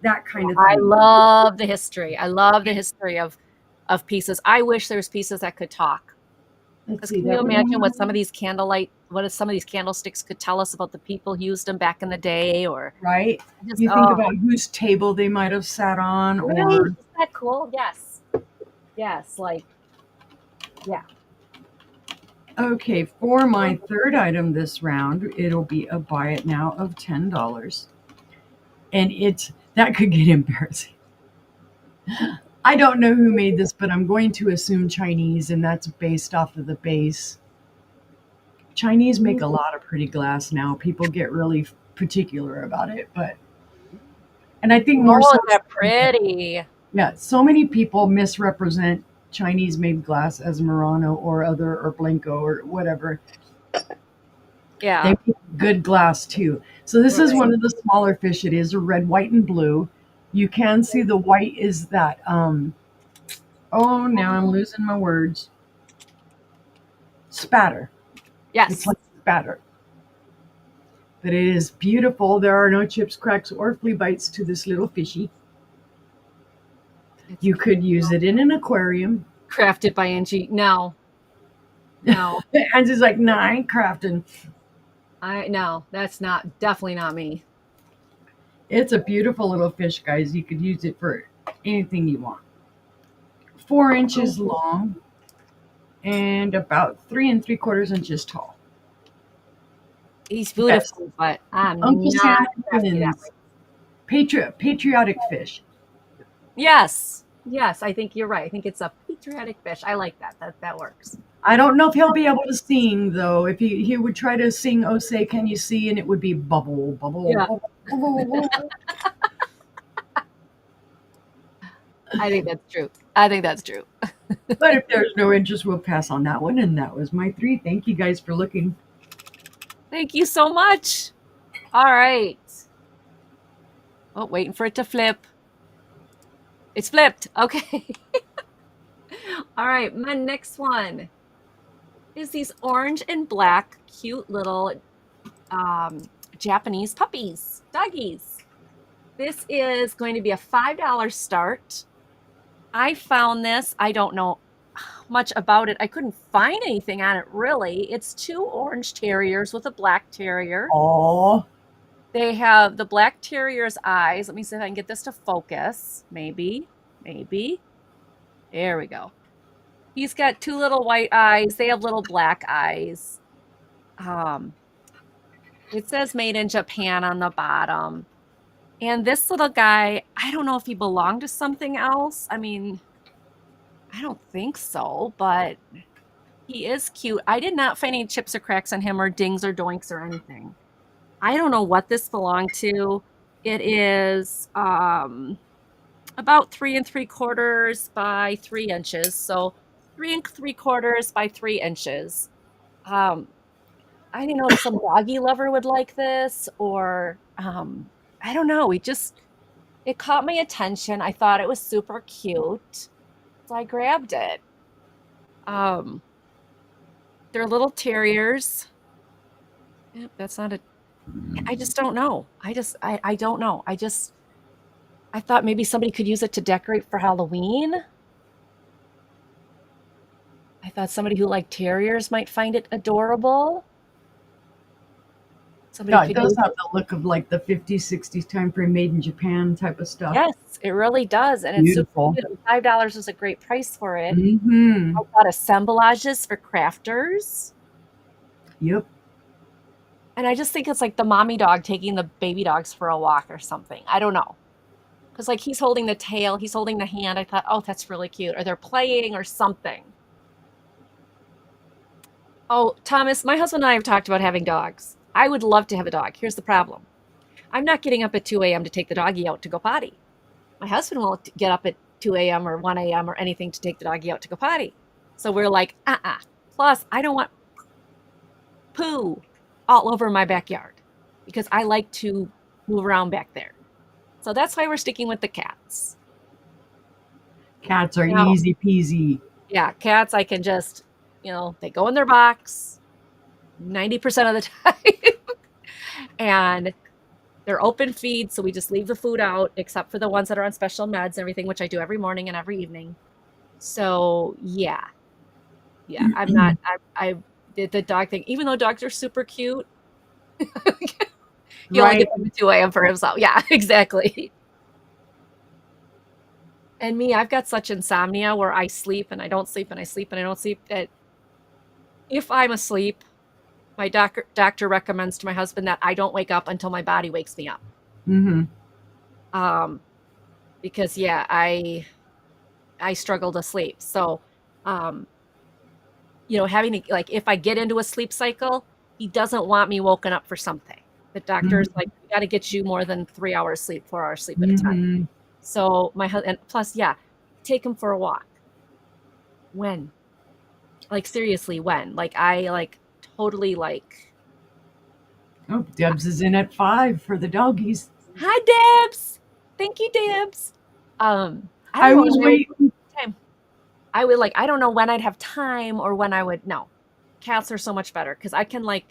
that kind of I thing. love the history. I love the history of pieces. I wish there's pieces that could talk. Let's Because see, can you that would imagine what some of these what if some of these candlesticks could tell us about the people who used them back in the day or right? just You think about whose table they might have sat on right. or Isn't that cool? Yes. Yes. Like, yeah. okay, for my third item this round, it'll be a buy it now of $10. And that could get embarrassing. I don't know who made this, but I'm going to assume Chinese, and that's based off of the base. Chinese make a lot of pretty glass now. People get really particular about it, and I think more Oh, so, is that pretty? yeah, so many people misrepresent Chinese made glass as Murano or Blanco or whatever. They Yeah. make good glass too. So this is Right. one of the smaller fish. It is a red, white, and blue. You can see the white is that oh, now I'm losing my words. Spatter. It's Yes. like spatter. But it is beautiful. There are no chips, cracks, or flea bites to this little fishy. It's You could use it in an aquarium. crafted by Angie. No. No. And it's like, nah, I ain't crafting. No, that's not definitely not me. It's a beautiful little fish, guys. You could use it for anything you want. 4 inches long and about 3 3/4 inches tall. He's Yes. beautiful, but I'm Uncle not Sam crafty that way. Higgins, patriotic fish. Yes. Yes, I think you're right. I think it's a patriotic fish. I like that. That works. I don't know if he'll be able to sing though. If he would try to sing "Oh Say Can You See," and it would be bubble bubble Yeah. bubble bubble. Bubble. I think that's true. I think that's true. But if there's no interest, we'll pass on that one. And that was my three. Thank you guys for looking. Thank you so much. All right. Oh, waiting for it to flip. It's flipped. Okay. All right. My next one is these orange and black cute little Japanese puppies, doggies. This is going to be a $5 start. I found this. I don't know much about it. I couldn't find anything on it really. It's two orange terriers with a black terrier. Oh, They have the black terrier's eyes. Let me see if I can get this to focus. Maybe. There we go. He's got two little white eyes. They have little black eyes. It says made in Japan on the bottom. And this little guy, I don't know if he belonged to something else. I mean, I don't think so, but he is cute. I did not find any chips or cracks on him or dings or doinks or anything. I don't know what this belonged to. It is about 3 3/4 by 3 inches. So 3 3/4 by 3 inches. I didn't know if some doggy lover would like this or I don't know. It caught my attention. I thought it was super cute. So I grabbed it. Um, they're little terriers. Yep, that's not a I just don't know. I don't know. I thought maybe somebody could use it to decorate for Halloween. I thought somebody who liked terriers might find it adorable. Somebody Yeah, it could does use have it. the look of like the 50s, 60s time frame made in Japan type of stuff. Yes, it really does, and it's super Beautiful. cute. $5 is a great price for it. Mm-hmm. I've got assemblages for crafters, Yep. and I just think it's like the mommy dog taking the baby dogs for a walk or something. I don't know. Because like he's holding the tail, he's holding the hand. I thought, oh, that's really cute. Or they're playing or something. Oh, Thomas, my husband and I have talked about having dogs. I would love to have a dog. Here's the problem. I'm not getting up at 2 a.m. to take the doggy out to go potty. My husband won't get up at 2 a.m. or 1 a.m. or anything to take the doggy out to go potty. So we're like, Plus, I don't want poo all over my backyard because I like to move around back there. So that's why we're sticking with the cats. Cats are Now, easy peasy. yeah, cats, I can just, they go in their box 90% of the time. And they're open feed, so we just leave the food out, except for the ones that are on special meds and everything, which I do every morning and every evening. So yeah, I'm not. I did the dog thing, even though dogs are super cute. He only Right. gets up at 2 a.m. for himself. Yeah, exactly. And me, I've got such insomnia where I sleep and I don't sleep and I sleep and I don't sleep that if I'm asleep, my doctor recommends to my husband that I don't wake up until my body wakes me up. Mm-hmm. Because yeah, I struggle to sleep. So, um, having to, like, if I get into a sleep cycle, he doesn't want me woken up for something. The doctor's Mm-hmm. like, we got to get you more than 3 hours sleep, 4 hours sleep at a time. Mm-hmm. So my husband, plus, yeah, take him for a walk. When? Like seriously, when? Like I like totally like, Oh, Debs is in at 5 for the doggies. hi Debs. Thank you, Debs. I I don't know was when I would waiting. have time. I would like, I don't know when I'd have time or when I would no. Cats are so much better because I can like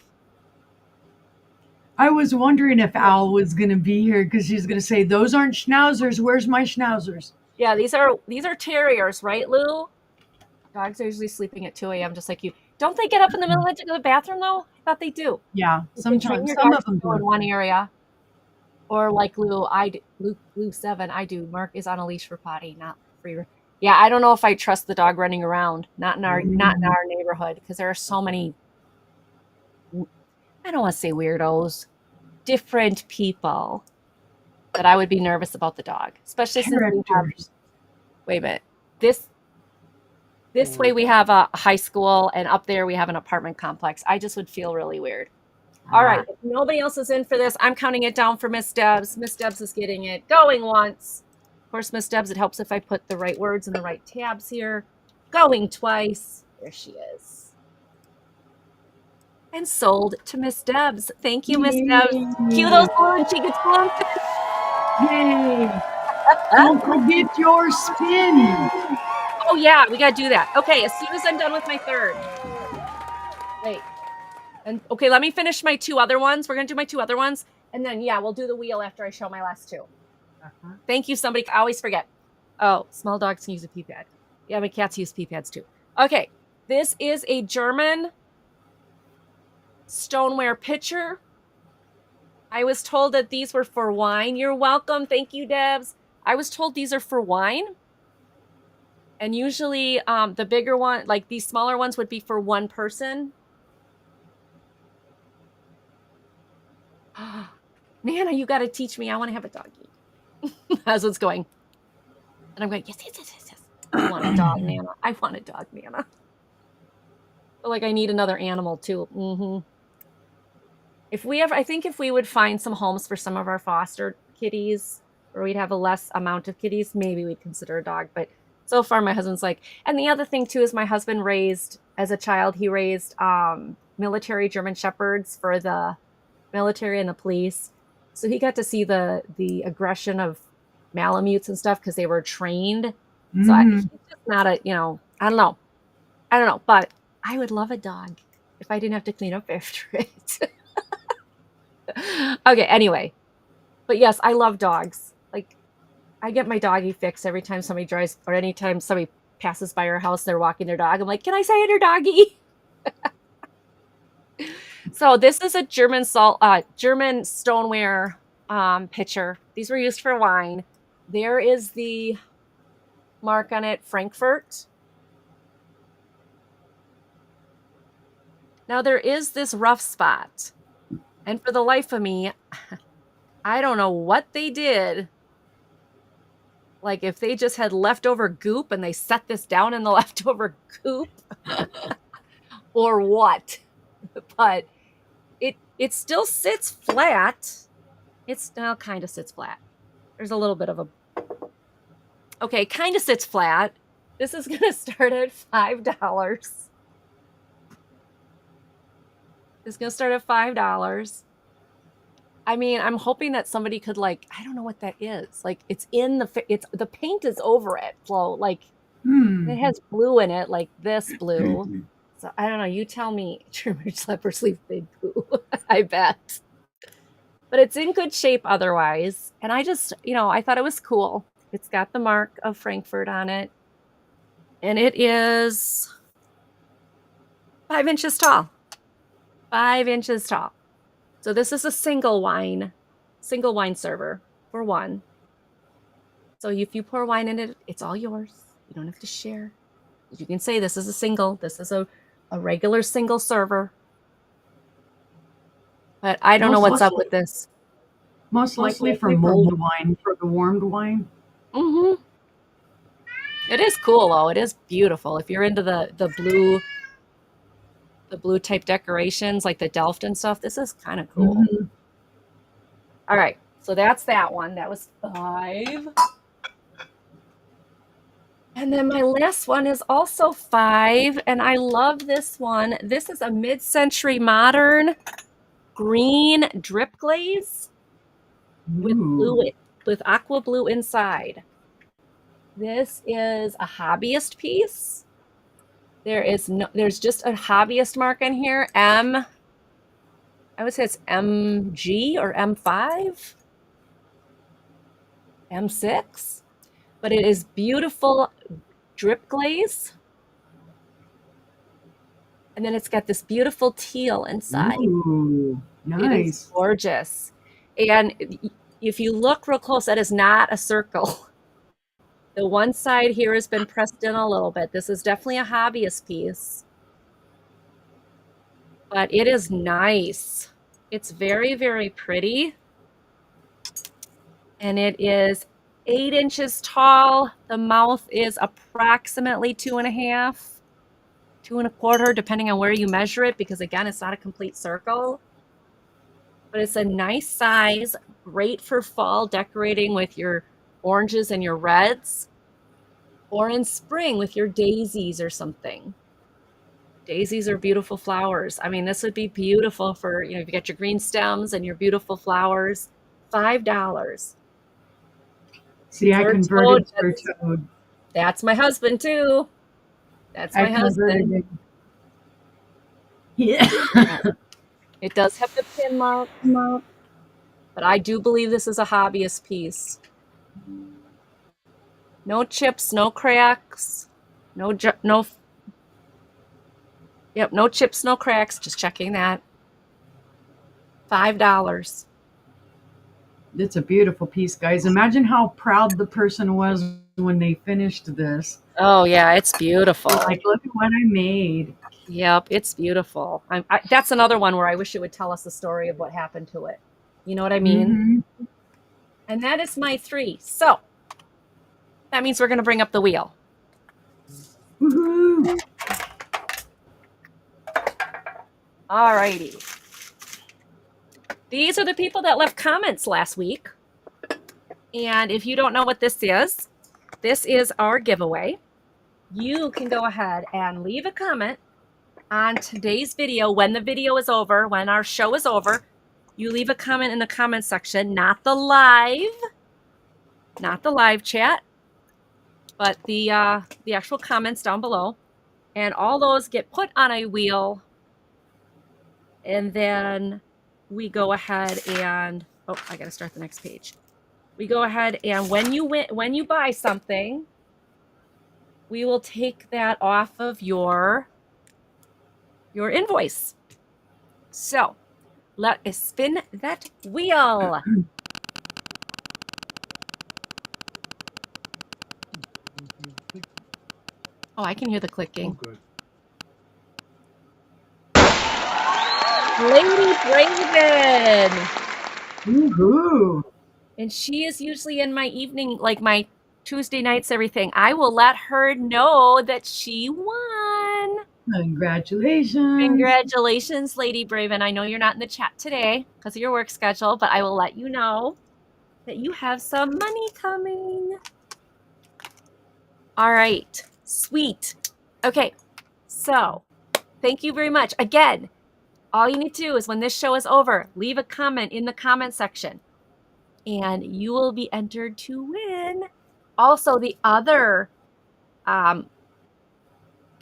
I was wondering if Al was going to be here because she's going to say, "Those aren't schnauzers. Where's my schnauzers?" yeah, these are terriers, right, Lou? Dogs are usually sleeping at 2 a.m. just like you. Don't they get up in the middle of the night to go to the bathroom though? I thought they do. Yeah, You can train sometimes. your Some dogs of to them go in do. one area. Or like Lou, Lou 7, I do. Mark is on a leash for potty, not free. Yeah, I don't know if I trust the dog running around. Not in our neighborhood because there are so many. I don't want to say weirdos, different people that I would be nervous about the dog, especially since we have. Characters. Wait a minute. This way Or we have a high school, and up there we have an apartment complex. I just would feel really weird. All right, Ah, if nobody else is in for this, I'm counting it down for Miss Debs. Miss Debs is getting it going once. Of course, Miss Debs, it helps if I put the right words in the right tabs here. Going twice. There she is. And sold to Miss Debs. Thank you, Miss Debs. Cue those yay! balloons. She gets balloons. Yay! Don't forget your spin. Oh, yeah, we got to do that. Okay, as soon as I'm done with my third. Wait. And okay, let me finish my two other ones. We're going to do my two other ones. And then, yeah, we'll do the wheel after I show my last two. Thank you, somebody. I always forget. Oh, small dogs can use a pee pad. Yeah, my cats use pee pads too. Okay, this is a German stoneware pitcher. I was told that these were for wine. You're welcome. Thank you, Debs. I was told these are for wine. And usually the bigger one, like these smaller ones, would be for one person. Nana, you got to teach me. I want to have a doggy. That's what's going. And I'm going, yes, yes, yes, yes, yes. I want a dog, Nana. I want a dog, Nana. But like I need another animal too. I think if we would find some homes for some of our foster kitties, or we'd have a less amount of kitties, maybe we'd consider a dog. But so far, my husband's like, and the other thing too is my husband raised, as a child, he raised military German Shepherds for the military and the police. So he got to see the aggression of Malamutes and stuff because they were trained. So he's just not a, I don't know. But I would love a dog if I didn't have to clean up after it. Okay, anyway. But yes, I love dogs. Like, I get my doggy fix every time somebody drives or anytime somebody passes by our house, they're walking their dog. I'm like, can I say it, your doggy? So this is a German stoneware pitcher. These were used for wine. There is the mark on it, Frankfurt. Now there is this rough spot. And for the life of me, I don't know what they did. Like if they just had leftover goop and they set this down in the leftover goop or what. But it still sits flat. It still kind of sits flat. There's a little bit of a... Okay, kind of sits flat. This is going to start at $5. This is going to start at $5. I mean, I'm hoping that somebody could like, I don't know what that is. Like it's the paint is over it, Flo. Like it has blue in it, like this blue. So I don't know. You tell me. Trimmers, leopard sleeve, big blue. I bet. But it's in good shape otherwise. And I just, I thought it was cool. It's got the mark of Frankfurt on it. And it is 5 inches tall. 5 inches tall. So this is a single wine server for one. So if you pour wine in it, it's all yours. You don't have to share. You can say this is a single. This is a regular single server. But I don't know what's up with this. Most likely for mulled wine, for the warmed wine. Mm-hmm. It is cool though. It is beautiful. If you're into the blue type decorations like the Delft and stuff, this is kind of cool. Mm-hmm. All right. So that's that one. That was 5. And then my last one is also 5, and I love this one. This is a mid-century modern green drip glaze with aqua blue inside. This is a hobbyist piece. There's just a hobbyist mark in here. I would say it's MG or M5, M6. But it is beautiful drip glaze. And then it's got this beautiful teal inside. Ooh, nice. It is gorgeous. And if you look real close, that is not a circle. The one side here has been pressed in a little bit. This is definitely a hobbyist piece. But it is nice. It's very, very pretty. And it is 8 inches tall. The mouth is approximately 2.5, 2.25, depending on where you measure it, because again, it's not a complete circle. But it's a nice size, great for fall decorating with your oranges and your reds, or in spring with your daisies or something. Daisies are beautiful flowers. I mean, this would be beautiful for, if you got your green stems and your beautiful flowers. $5. See, I converted for toad. That's my husband too. That's my husband. Yeah. It does have the pin mark, but I do believe this is a hobbyist piece. No chips, no cracks, no chips, no cracks. Just checking that. $5. It's a beautiful piece, guys. Imagine how proud the person was when they finished this. Oh, yeah, it's beautiful. Like, look at what I made. Yep, it's beautiful. That's another one where I wish it would tell us the story of what happened to it. You know what I mean? Mm-hmm. And that is my 3. So that means we're going to bring up the wheel. Woohoo! All righty. These are the people that left comments last week. And if you don't know what this is our giveaway. You can go ahead and leave a comment on today's video. When the video is over, when our show is over, you leave a comment in the comment section, not the live chat, but the actual comments down below. And all those get put on a wheel. And then we go ahead and, I got to start the next page. we go ahead and when you buy something, we will take that off of your invoice. So let us spin that wheel. Oh, I can hear the Oh, clicking. good. Lady Braven. Woohoo! And she is usually in my evening, like my Tuesday nights, everything. I will let her know that she won. Congratulations. Congratulations, Lady Braven. I know you're not in the chat today because of your work schedule, but I will let you know that you have some money coming. All right, sweet. Okay, so thank you very much. Again, all you need to do is when this show is over, leave a comment in the comment section and you will be entered to win. Also, the other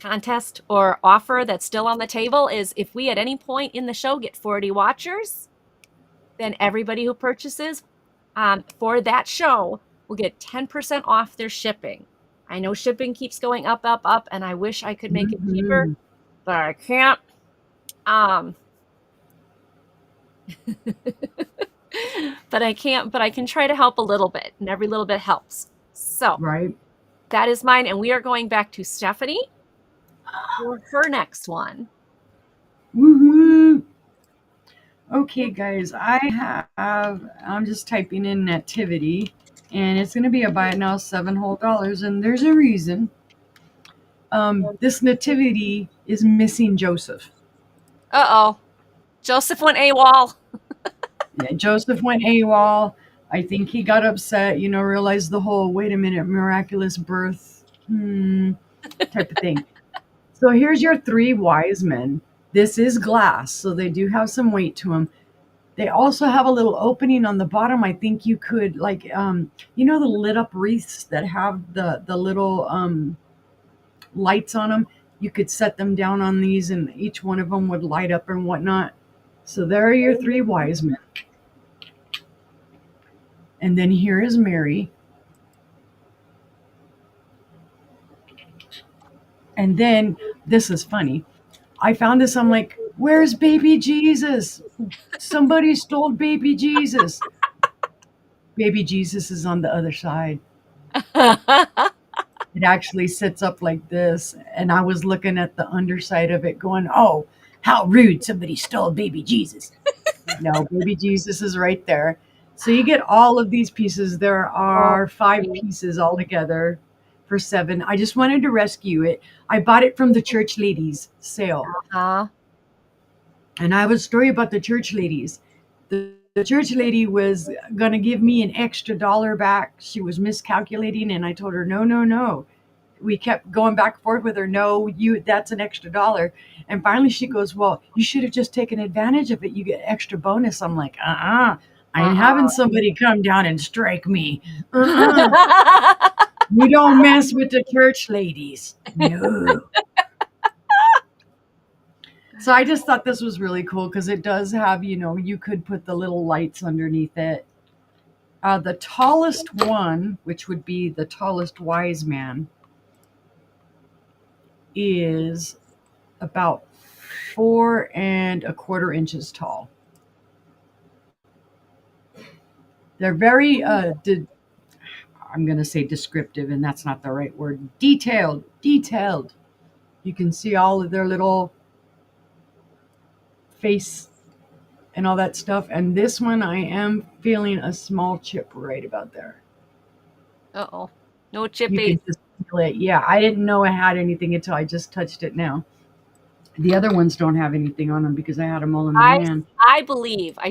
contest or offer that's still on the table is if we at any point in the show get 40 watchers, then everybody who purchases for that show will get 10% off their shipping. I know shipping keeps going up, up, up, and I wish I could make it cheaper, Mhm. but I can't. But I can't, but I can try to help a little bit, and every little bit helps. So Right. that is mine, and we are going back to Stephanie for her next one. Woohoo! Okay, guys, I'm just typing in nativity, and it's going to be a buy it now $7 whole, and there's a reason. This nativity is missing Joseph. Uh-oh. Joseph went AWOL. Yeah, Joseph went AWOL. I think he got upset, realized the whole wait a minute, miraculous birth type of thing. So here's your three wise men. This is glass, so they do have some weight to them. They also have a little opening on the bottom. I think you could the lit up wreaths that have the little lights on them. You could set them down on these, and each one of them would light up and whatnot. So there are your three wise men. And then here is Mary. And then this is funny. I found this. I'm like, where's baby Jesus? Somebody stole baby Jesus. Baby Jesus is on the other side. It actually sits up like this. And I was looking at the underside of it going, oh, how rude. Somebody stole baby Jesus. No, baby Jesus is right there. So you get all of these pieces. There are 5 pieces altogether for 7. I just wanted to rescue it. I bought it from the church ladies sale. Uh-huh. And I have a story about the church ladies. The church lady was going to give me an extra dollar back. She was miscalculating, and I told her, no, no, no. We kept going back and forth with her. No, that's an extra dollar. And finally she goes, well, you should have just taken advantage of it. You get extra bonus. I'm like, I ain't having somebody come down and strike me. You don't mess with the church ladies. No. So I just thought this was really cool because it does have, you could put the little lights underneath it. The tallest one, which would be the tallest wise man, is about 4¼ inches tall. They're very, I'm going to say descriptive, and that's not the right word. Detailed. You can see all of their little face and all that stuff. And this one, I am feeling a small chip right about there. Uh-oh. No You chippy. can just feel it. Yeah, I didn't know I had anything until I just touched it now. The other ones don't have anything on them because I had them all in my hand. I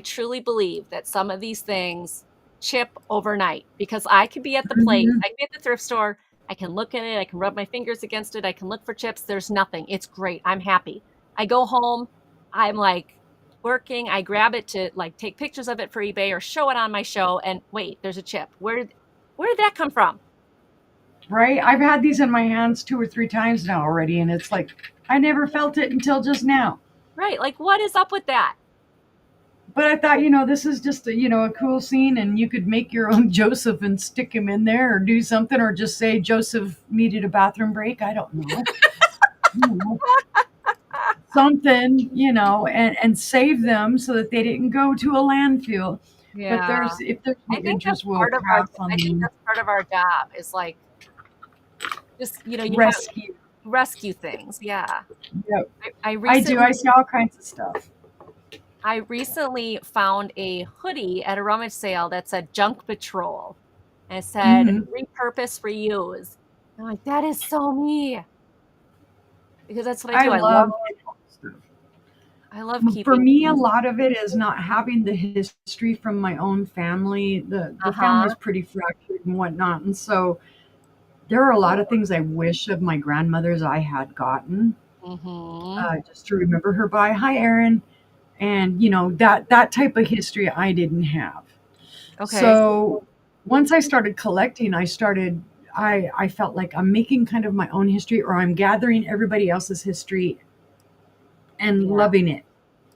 truly believe that some of these things chip overnight because I could be at the place, I can be at the thrift store, I can look at it, I can rub my fingers against it, I can look for chips. There's nothing. It's great. I'm happy. I go home, I'm like working, I grab it to like take pictures of it for eBay or show it on my show, and wait, there's a chip. Where did that come from? Right? I've had these in my hands 2 or 3 times now already, and it's like I never felt it until just now. Right. Like, what is up with that? But I thought, this is just a cool scene, and you could make your own Joseph and stick him in there, or do something, or just say Joseph needed a bathroom break. I don't know. You know, something, and save them so that they didn't go to a landfill. But Yeah. if there's I no think that's interest, we'll part of our pass on I think the that's part of our job is, like, just, you have rescue. rescue things, yeah. Yep. I I do. I recently see all kinds of stuff. I recently found a hoodie at a rummage sale that said Junk Patrol, and it said, Hmm. "Repurpose, reuse." I'm like, "That is so me," because that's what I I do. love stuff. I love For keeping me, a things. lot of it is not having the history from my own family. The Uh-huh. family's pretty fractured and whatnot, and so there are a lot of things I wish of my grandmother's I had gotten, Mhm. just to remember her by. Hi, Erin. And that type of history I didn't have. Okay. So once I started collecting, I felt like I'm making kind of my own history, or I'm gathering everybody else's history and Yeah. loving it.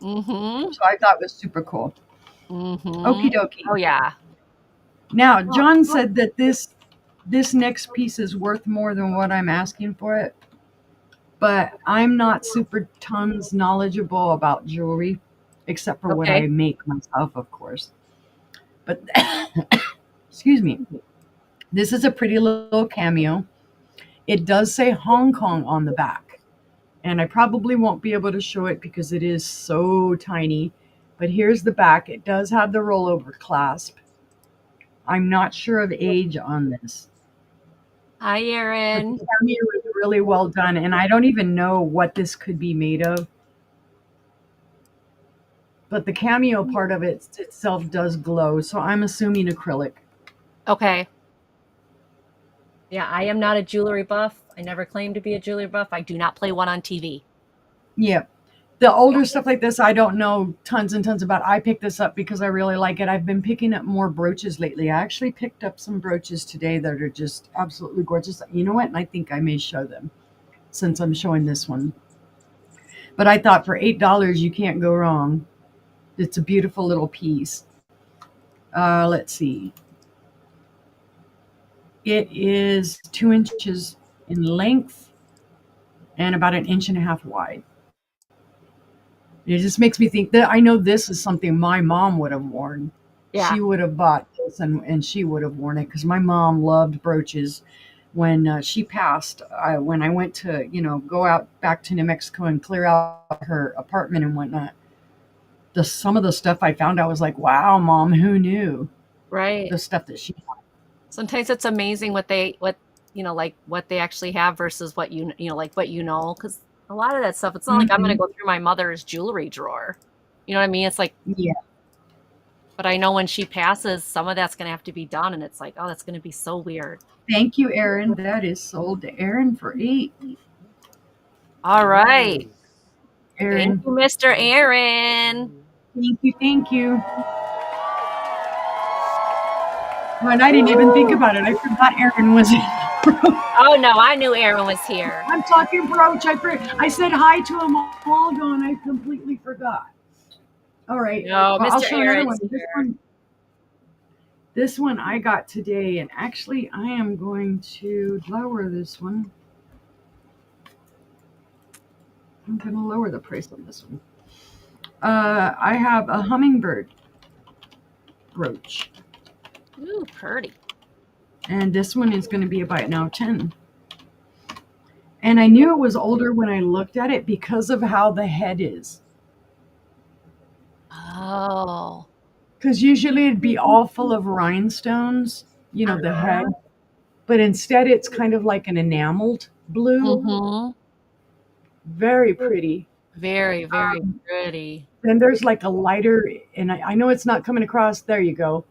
Mhm. So I thought it was super cool. Mhm. Okie dokie. Oh, yeah. Now, Well, John said that this next piece is worth more than what I'm asking for it, but I'm not super tons knowledgeable about jewelry, except for what okay. I make myself, of course. But excuse me. This is a pretty little cameo. It does say Hong Kong on the back, and I probably won't be able to show it because it is so tiny. But here's the back. It does have the rollover clasp. I'm not sure of age on this, Hi, but the Erin. cameo is really well done, and I don't even know what this could be made of. But the cameo part of it itself does glow, so I'm assuming acrylic. Okay. Yeah, I am not a jewelry buff. I never claimed to be a jewelry buff. I do not play one on TV. Yeah. The older stuff like this, I don't know tons and tons about. I picked this up because I really like it. I've been picking up more brooches lately. I actually picked up some brooches today that are just absolutely gorgeous. You know what? And I think I may show them since I'm showing this one. But I thought for $8, you can't go wrong. It's a beautiful little piece. Let's see. It is 2 inches in length and about an inch and a half wide. It just makes me think that I know this is something my mom would have worn. Yeah. She would have bought this, and she would have worn it because my mom loved brooches. When she passed, when I went to go out back to New Mexico and clear out her apartment and whatnot, some of the stuff I found, I was like, "Wow, mom, who knew Right. the stuff that she had?" Sometimes it's amazing like what they actually have versus what like what because a lot of that stuff, it's not like I'm gonna Hmm. go through my mother's jewelry drawer. You know what I mean? It's like, Yeah. but I know when she passes, some of that's gonna have to be done, and it's like, oh, that's gonna be so weird. Thank you, Erin. That is sold to Erin for 8. All right. Nice. Thank Erin, you, Mr. Thank Aaron. you. thank you, thank you. And I didn't even think Woo! about it. I forgot Erin was. Oh no, I knew Aaron was here. I'm talking brooch. I said hi to him a while ago, and I completely forgot. All right, No, well, I'll Mr. show another one. Aaron's here. This one I got today, and actually I am going to lower this one. I'm going to lower the price on this one. I have a hummingbird brooch, Ooh, pretty. and this one is going to be about now 10. And I knew it was older when I looked at it because of how the head is. Oh. Because usually it'd be all full of rhinestones, the head. Uh-huh. But instead it's kind of like an enameled blue. Mm-hmm. Very pretty. Very, very pretty. Then there's like a lighter, and I know it's not coming across. There you go.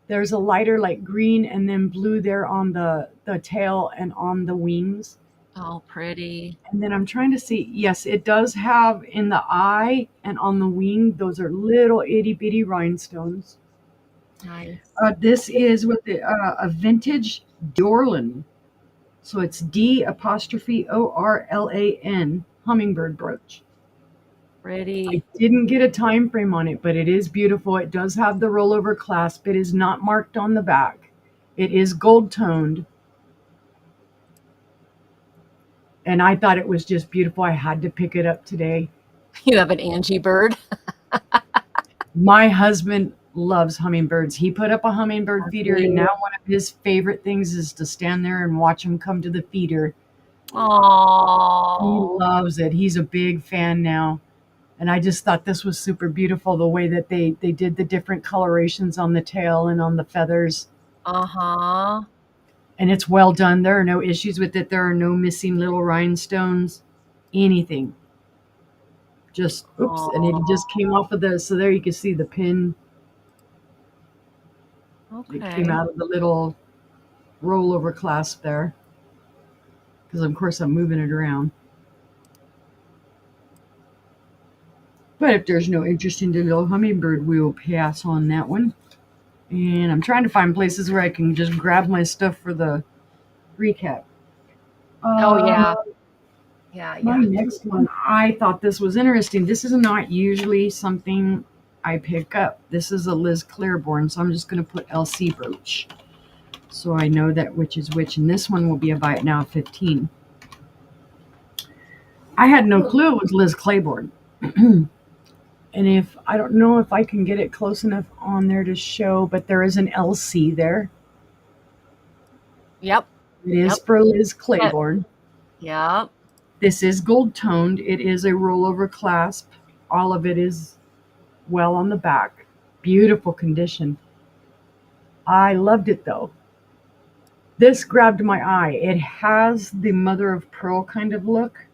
There's a lighter like green and then blue there on the tail and on the wings. Oh, pretty. And then I'm trying to see. Yes, it does have in the eye and on the wing. Those are little itty bitty rhinestones. Nice. This is with a vintage Dorlan. So it's D apostrophe ORLAN hummingbird brooch. pretty. didn't get a time frame on it, but it is beautiful. It does have the rollover clasp. It is not marked on the back. It is gold toned. And I thought it was just beautiful. I had to pick it up today. You have an Angie bird. My husband loves hummingbirds. He put up a hummingbird feeder, and now one of his favorite things is to stand there and watch them come to the feeder. He Oh, loves it. He's a big fan now. And I just thought this was super beautiful, the way that they did the different colorations on the tail and on the feathers. uh-huh. And it's well done. There are no issues with it. There are no missing little rhinestones, anything. Just, oops, and it just Oh, came off of the, so there you can see the pin. It came okay. out of the little rollover clasp there. Because, of course, I'm moving it around. But if there's no interest in the little hummingbird, we will pass on that one. And I'm trying to find places where I can just grab my stuff for the recap. Oh, Um, yeah. Yeah, my yeah. next one, I thought this was interesting. This is not usually something I pick up. This is a Liz Claiborne, so I'm just going to put LC brooch, so I know that which is which. And this one will be a buy it now 15. I had no clue it was Liz Claiborne. And if I don't know if I can get it close enough on there to show, but there is an LC there. Yep, It is yep, for Liz yep, Claiborne. yep. This is gold toned. It is a rollover clasp. All of it is well on the back. Beautiful condition. I loved it though. This grabbed my eye. It has the mother of pearl kind of look.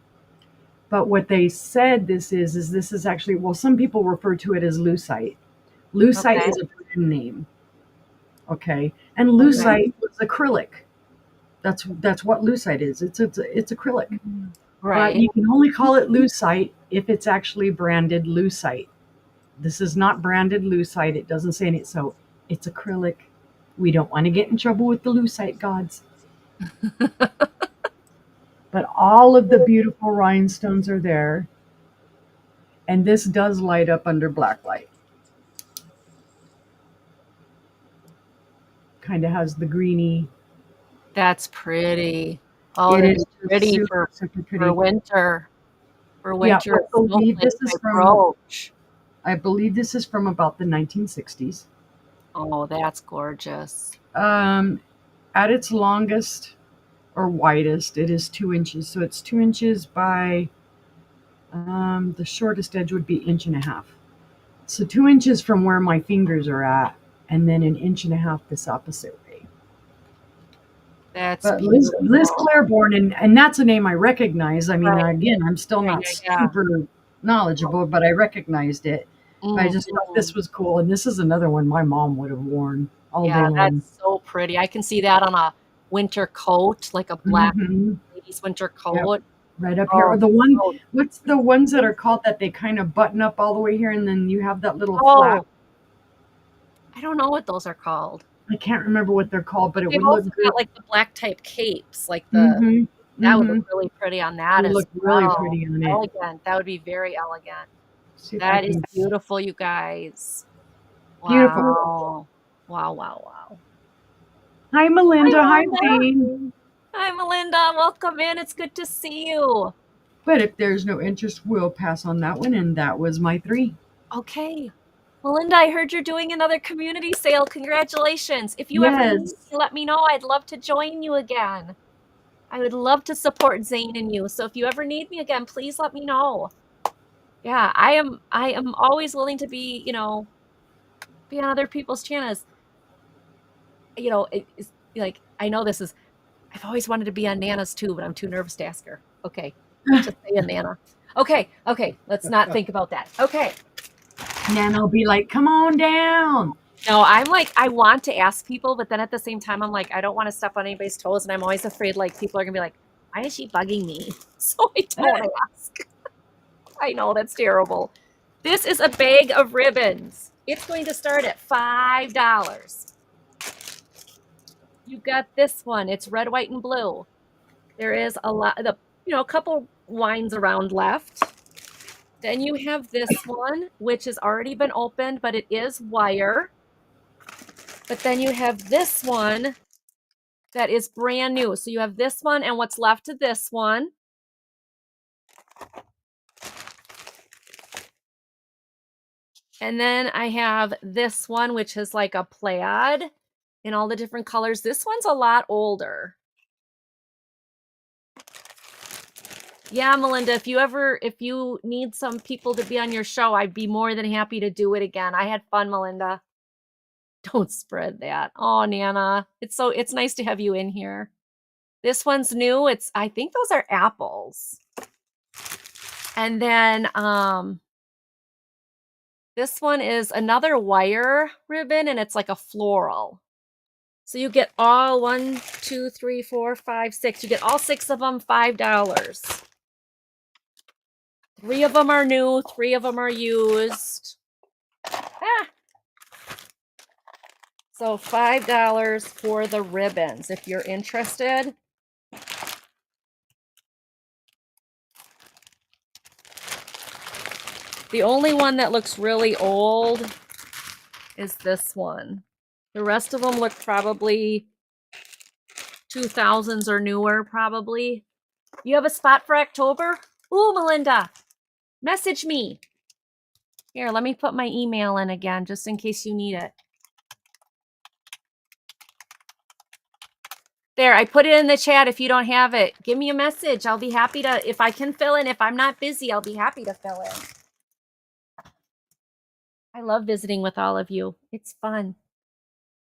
But what they said this is this is actually, well, some people refer to it as lucite. Lucite Okay, is a brand name. Okay. And okay. lucite was acrylic. That's what lucite is. It's acrylic. But Right. you can only call it lucite if it's actually branded lucite. This is not branded lucite. It doesn't say it. So it's acrylic. We don't want to get in trouble with the lucite gods. But all of the beautiful rhinestones are there. And this does light up under black light. Kind of has the greeny. That's pretty. Oh, It that'd is be just pretty super, super for pretty. winter. For Yeah, winter I believe snowflake this is type from brooch. about the 1960s. Oh, that's gorgeous. Um, at its longest or widest, it is 2 inches. So it's 2 inches by the shortest edge would be inch and a half. So 2 inches from where my fingers are at, and then an inch and a half this opposite way. That's But Liz beautiful. Claiborne, and that's a name I recognize. I mean, Right. again, I'm still Yeah, not yeah, yeah. super knowledgeable, but I recognized it. I just thought Mhm. this was cool, and this is another one my mom would have worn all day Yeah, long. that's so pretty. I can see that on a winter coat, like a black Hmm. lady's winter Yep, coat. right up here. Oh, Or the one, so what's the ones that are called that they kind of button up all the way here, and then you have that little flap. oh, I don't know what those are called. I can't remember what they're called, but it They've would look also good. got, like, the black type capes, like the Hmm. that would look Hmm. really pretty on It that would as look really well. pretty on it. Elegant. That would be very elegant. See if I That is can. beautiful, you guys. Beautiful. Wow. Wow, wow, wow. Hi, Hi, Melinda. Hi, Melinda. Zane. Hi, Melinda. Welcome in. It's good to see you. But if there's no interest, we'll pass on that one. And that was my three. Okay. Melinda, I heard you're doing another community sale. Congratulations. If you ever need me, Yes. let me know. I'd love to join you again. I would love to support Zane and you. So if you ever need me again, please let me know. Yeah, I am always willing to be on other people's channels. It's like I know this is I've always wanted to be on Nana's too, but I'm too nervous to ask her. Okay, let's just say a Nana. Okay, let's not think about that. Okay. Nana will be like, come on down. No, I'm like, I want to ask people, but then at the same time, I'm like, I don't want to step on anybody's toes, and I'm always afraid like people are gonna be like, why is she bugging me? So I don't ask. I know that's terrible. This is a bag of ribbons. It's going to start at $5. You got this one. It's red, white, and blue. There is a couple lines around left. Then you have this one, which has already been opened, but it is wire. But then you have this one that is brand new. So you have this one and what's left of this one. And then I have this one, which is like a plaid in all the different colors. This one's a lot older. Yeah, Melinda, if you need some people to be on your show, I'd be more than happy to do it again. I had fun, Melinda. Don't spread that. Oh, Nana, it's nice to have you in here. This one's new. I think those are apples. And then this one is another wire ribbon, and it's like a floral. So you get all 1, 2, 3, 4, 5, 6. You get all 6 of them, $5. 3 of them are new, 3 of them are used. So $5 for the ribbons if you're interested. The only one that looks really old is this one. The rest of them look probably 2000s or newer, probably. You have a spot for October? Ooh, Melinda, message me. Here, let me put my email in again, just in case you need it. There, I put it in the chat if you don't have it. Give me a message. I'll be happy to, if I can fill in. If I'm not busy, I'll be happy to fill in. I love visiting with all of you. It's fun.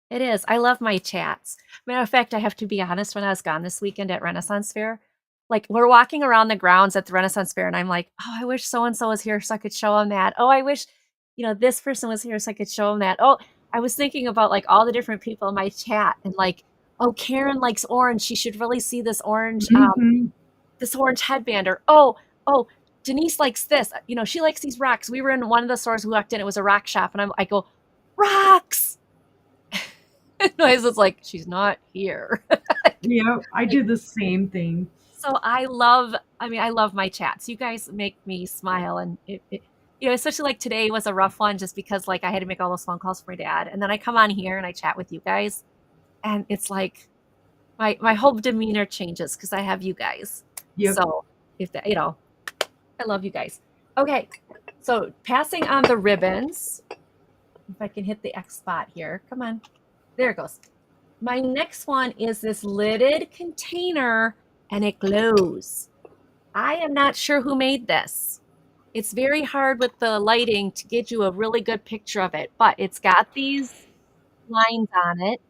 It is. I love my chats. Matter of fact, I have to be honest, when I was gone this weekend at Renaissance Fair, like we're walking around the grounds at the Renaissance Fair and I'm like, oh, I wish so-and-so was here so I could show them that. Oh, I wish, this person was here so I could show them that. Oh, I was thinking about like all the different people in my chat and like, oh, Karen likes orange. She should really see this orange, this orange headband. Or, oh, Denise likes this. She likes these rocks. We were in one of the stores we walked in. It was a rock shop. And I go, rocks. Noise is like, she's not here. Yeah, I do the same thing. So I love my chats. You guys make me smile. And especially like today was a rough one just because like I had to make all those phone calls for my dad. And then I come on here and I chat with you guys. And it's like my whole demeanor changes because I have you guys. Yep. So if that, I love you guys. Okay. So passing on the ribbons. If I can hit the X spot here. Come on. There it goes. My next one is this lidded container and it glows. I am not sure who made this. It's very hard with the lighting to get you a really good picture of it, but it's got these lines on it.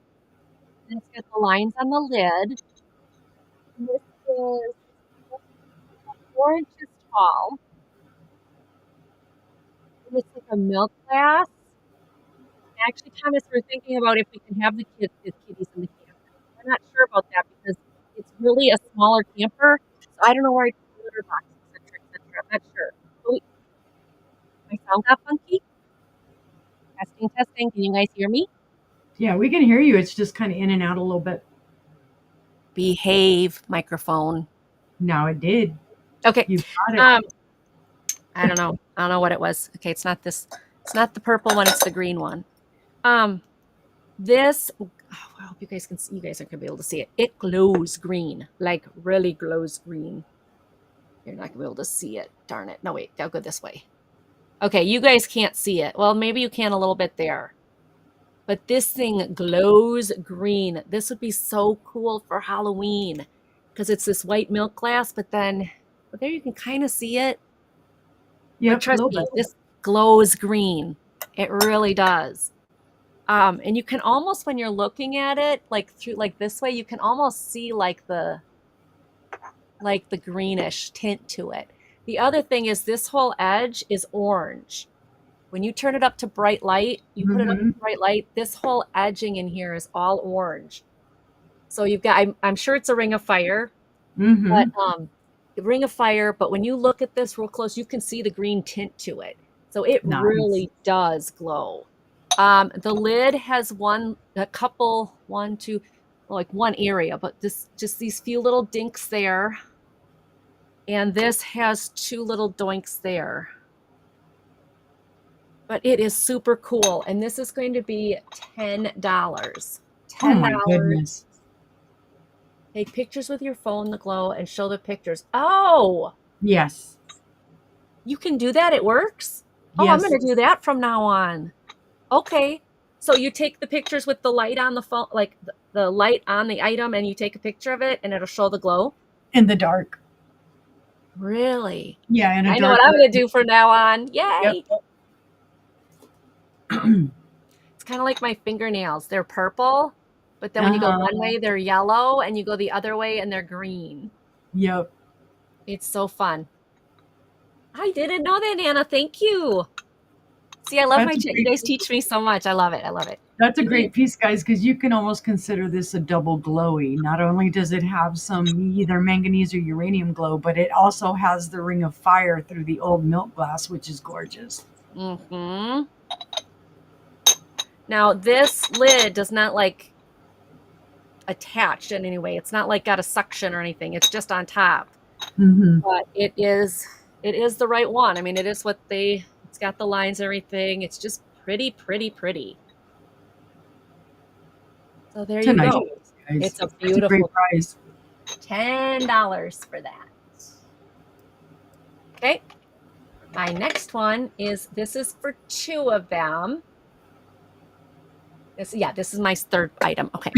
And it's got the lines on the lid. And this is 4 inches tall. And it's like a milk glass. Actually, Thomas, we're thinking about if we can have the kitties in the camper. We're not sure about that because it's really a smaller camper. So I don't know where I put the litter box, et cetera. I'm not sure. So my sound got funky? Testing. Can you guys hear me? Yeah, we can hear you. It's just kind of in and out a little bit. Behave, microphone. Now it did. Okay. You got it. I don't know. I don't know what it was. Okay, it's not this. It's not the purple one. It's the green one. This, I hope you guys can see, you guys aren't gonna be able to see it. It glows green, like really glows green. You're not gonna be able to see it. Darn it. No, wait, I'll go this way. Okay, you guys can't see it. Well, maybe you can a little bit there. But this thing glows green. This would be so cool for Halloween because it's this white milk glass, but there you can kind of see it. Yeah, trust me, this glows green. It really does. And you can almost, when you're looking at it, like through like this way, you can almost see like the greenish tint to it. The other thing is this whole edge is orange. When you turn it up to bright light, you put it up to bright light, this whole edging in here is all orange. So you've got, I'm sure it's a ring of fire, but ring of fire, but when you look at this real close, you can see the green tint to it. So it really does glow. The lid has one area, but just these few little dinks there. And this has 2 little doinks there. But it is super cool. And this is going to be $10. Oh my $10. goodness. Take pictures with your phone, the glow, and show the pictures. Oh, Yes. you can do that? It works? Oh, I'm Yes. going to do that from now on. Okay. So you take the pictures with the light on the phone, like the light on the item, and you take a picture of it, and it'll show the glow? In the dark. Really? Yeah, in a I know dark. what I'm going to do from now on. Yep. Yay. It's kind of like my fingernails. They're purple, but then when you go one way, they're yellow, and you go the other way, and they're green. Yep. It's so fun. I didn't know that, Anna. Thank you. See, I love my chat. You guys teach me so much. I love it. I love it. That's a great piece, guys, because you can almost consider this a double glowy. Not only does it have some either manganese or uranium glow, but it also has the ring of fire through the old milk glass, which is gorgeous. Mm-hmm. Now, this lid does not like attach in any way. It's not like got a suction or anything. It's just on top. Mm-hmm. But it is the right one. I mean, it is what it's got the lines and everything. It's just pretty, pretty, pretty. So there you go. Piece, it's a beautiful. It's a great price. $10 for that. Okay. My next one is, this is for 2 of them. This is my third item. Okay.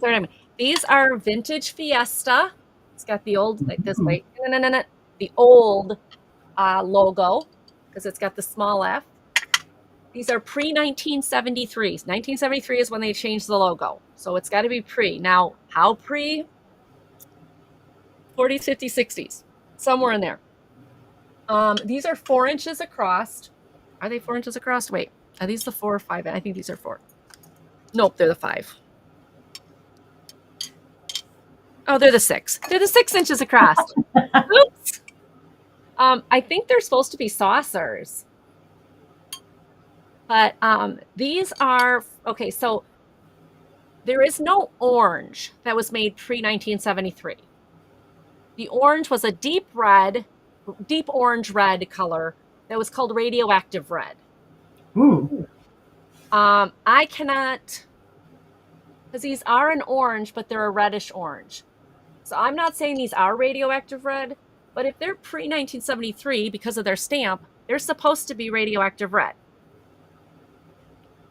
Third item. These are vintage Fiesta. It's got the old, like this way. No. The old logo, because it's got the small F. These are pre-1973s. 1973 is when they changed the logo. So it's got to be pre. Now, how pre? 40s, 50s, 60s. Somewhere in there. These are 4 inches across. Are they 4 inches across? Wait. Are these the 4 or 5? I think these are 4. Nope, they're the 5. Oh, they're the 6. They're the 6 inches across. Oops. I think they're supposed to be saucers. But these are, okay, so there is no orange that was made pre-1973. The orange was a deep orange red color that was called radioactive red. Ooh. I cannot, because these are an orange, but they're a reddish orange. So I'm not saying these are radioactive red, but if they're pre-1973 because of their stamp, they're supposed to be radioactive red.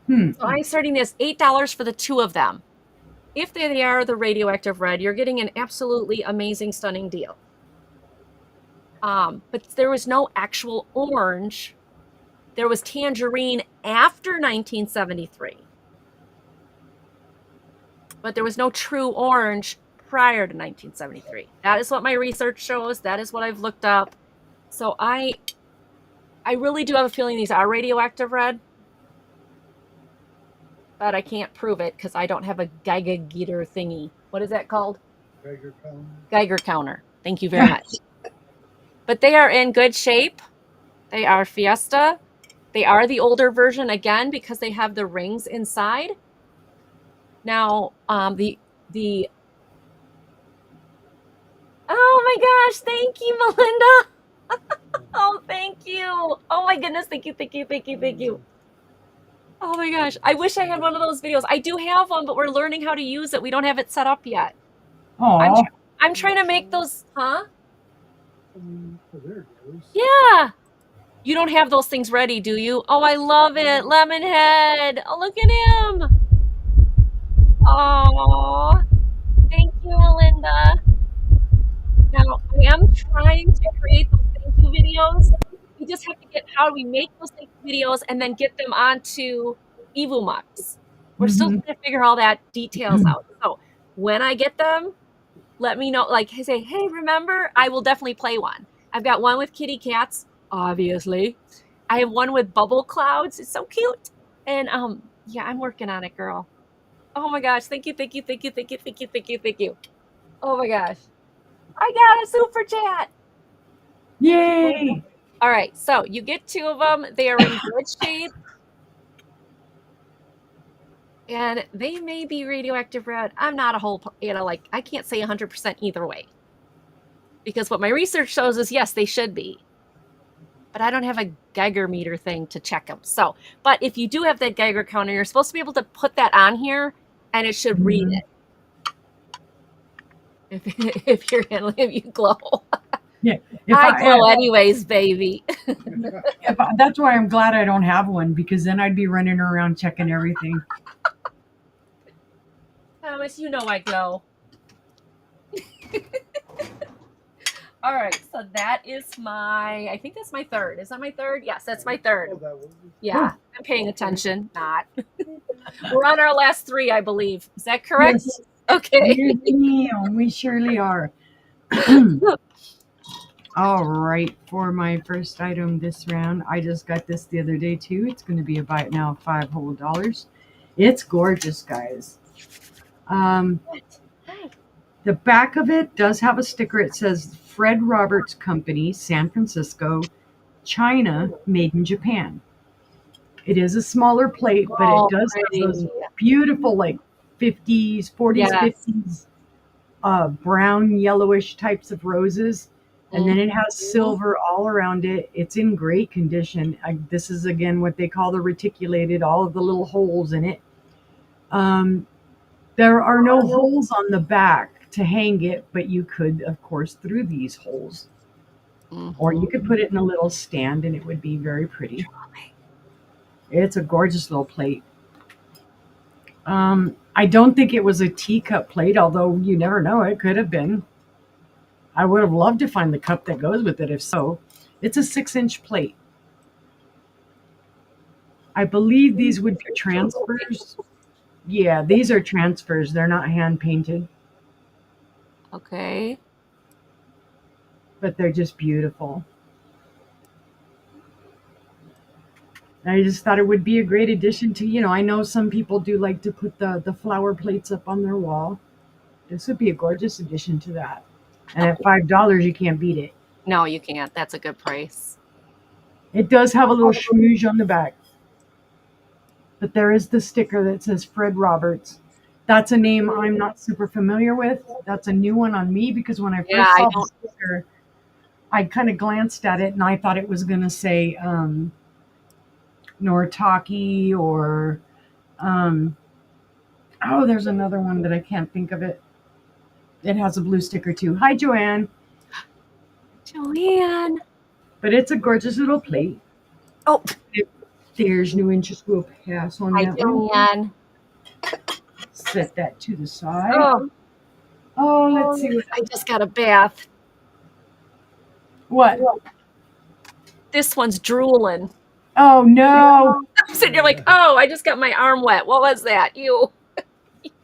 So I'm starting this $8 for the 2 of them. If they are the radioactive red, you're getting an absolutely amazing, stunning deal. But there was no actual orange. There was tangerine after 1973. But there was no true orange prior to 1973. That is what my research shows. That is what I've looked up. So I really do have a feeling these are radioactive red. But I can't prove it because I don't have a Geiger thingy. What is that called? Geiger counter. Geiger counter. Thank you very much. But they are in good shape. They are Fiesta. They are the older version again because they have the rings inside. Now, oh my gosh, thank you, Melinda. Oh, thank you. Oh my goodness, thank you. Oh my gosh, I wish I had one of those videos. I do have one, but we're learning how to use it. We don't have it set up yet. Oh. I'm trying to make those, huh? Oh, there it goes. Yeah. You don't have those things ready, do you? Oh, I love it. Lemonhead. Oh, look at him. Oh, thank you, Melinda. Now, I am trying to create those thank you videos. We just have to get how do we make those thank you videos and then get them onto EvuMux. We're still trying to figure all that details out. So when I get them, let me know. Like, say, hey, remember? I will definitely play one. I've got one with kitty cats, obviously. I have one with bubble clouds. It's so cute. And yeah, I'm working on it, girl. Oh my gosh. Thank you. Oh my gosh. I got a super chat. Yay. All right. So you get 2 of them. They are in good shape. And they may be radioactive red. I'm not a whole, I can't say 100% either way. Because what my research shows is, yes, they should be. but I don't have a Geiger meter thing to check them. So, but if you do have that Geiger counter, you're supposed to be able to put that on here and it should read Mhm. it. If you glow. Yeah. I glow anyways, baby. That's why I'm glad I don't have one, because then I'd be running around checking everything. Thomas, you know I glow. All right, so that is I think that's my third. Is that my third? Yes, that's my third. Oh, that was Yeah, I'm paying attention. Not. We're on our last three, I believe. Is that correct? Yes. Okay. Yes, ma'am, we surely are. All right, for my first item this round, I just got this the other day too. It's going to be a buy it now of $5 whole. It's gorgeous, guys. The back of it does have a sticker. It says Fred Roberts Company, San Francisco, China, made in Japan. It is a smaller plate, but it Oh, does have those pretty. beautiful, like 50s, 40s, Yes. 50s, brown, yellowish types of roses. And then it has silver all around it. It's in great condition. This is, again, what they call the reticulated, all of the little holes in it. There are no holes on the back to hang it, but you could, of course, through these holes. Or you could put it in a little stand and it would be very pretty. It's a gorgeous little plate. I don't think it was a teacup plate, although you never know, it could have been. I would have loved to find the cup that goes with it if so. It's a 6-inch plate. I believe these would be transfers. Yeah, these are transfers. They're not hand painted, Okay. but they're just beautiful. I just thought it would be a great addition to, I know some people do like to put the flower plates up on their wall. This would be a gorgeous addition to that. And at $5, you can't beat it. No, you can't. That's a good price. It does have a little schmooze on the back. But there is the sticker that says Fred Roberts. That's a name I'm not super familiar with. That's a new one on me, because when I Yeah, first I saw the don't. sticker, I kind of glanced at it and I thought it was going to say Noritake or, there's another one that I can't think of it. It has a blue sticker too. Hi, Joanne. Joanne. But it's a gorgeous little plate. Oh, There's no inches will pass on hi, that one. Joanne. Set that to the side. Oh, Let's see what I just got a bath. What? This one's drooling. Oh no. I'm sitting here like, oh, I just got my arm wet. What was that? You.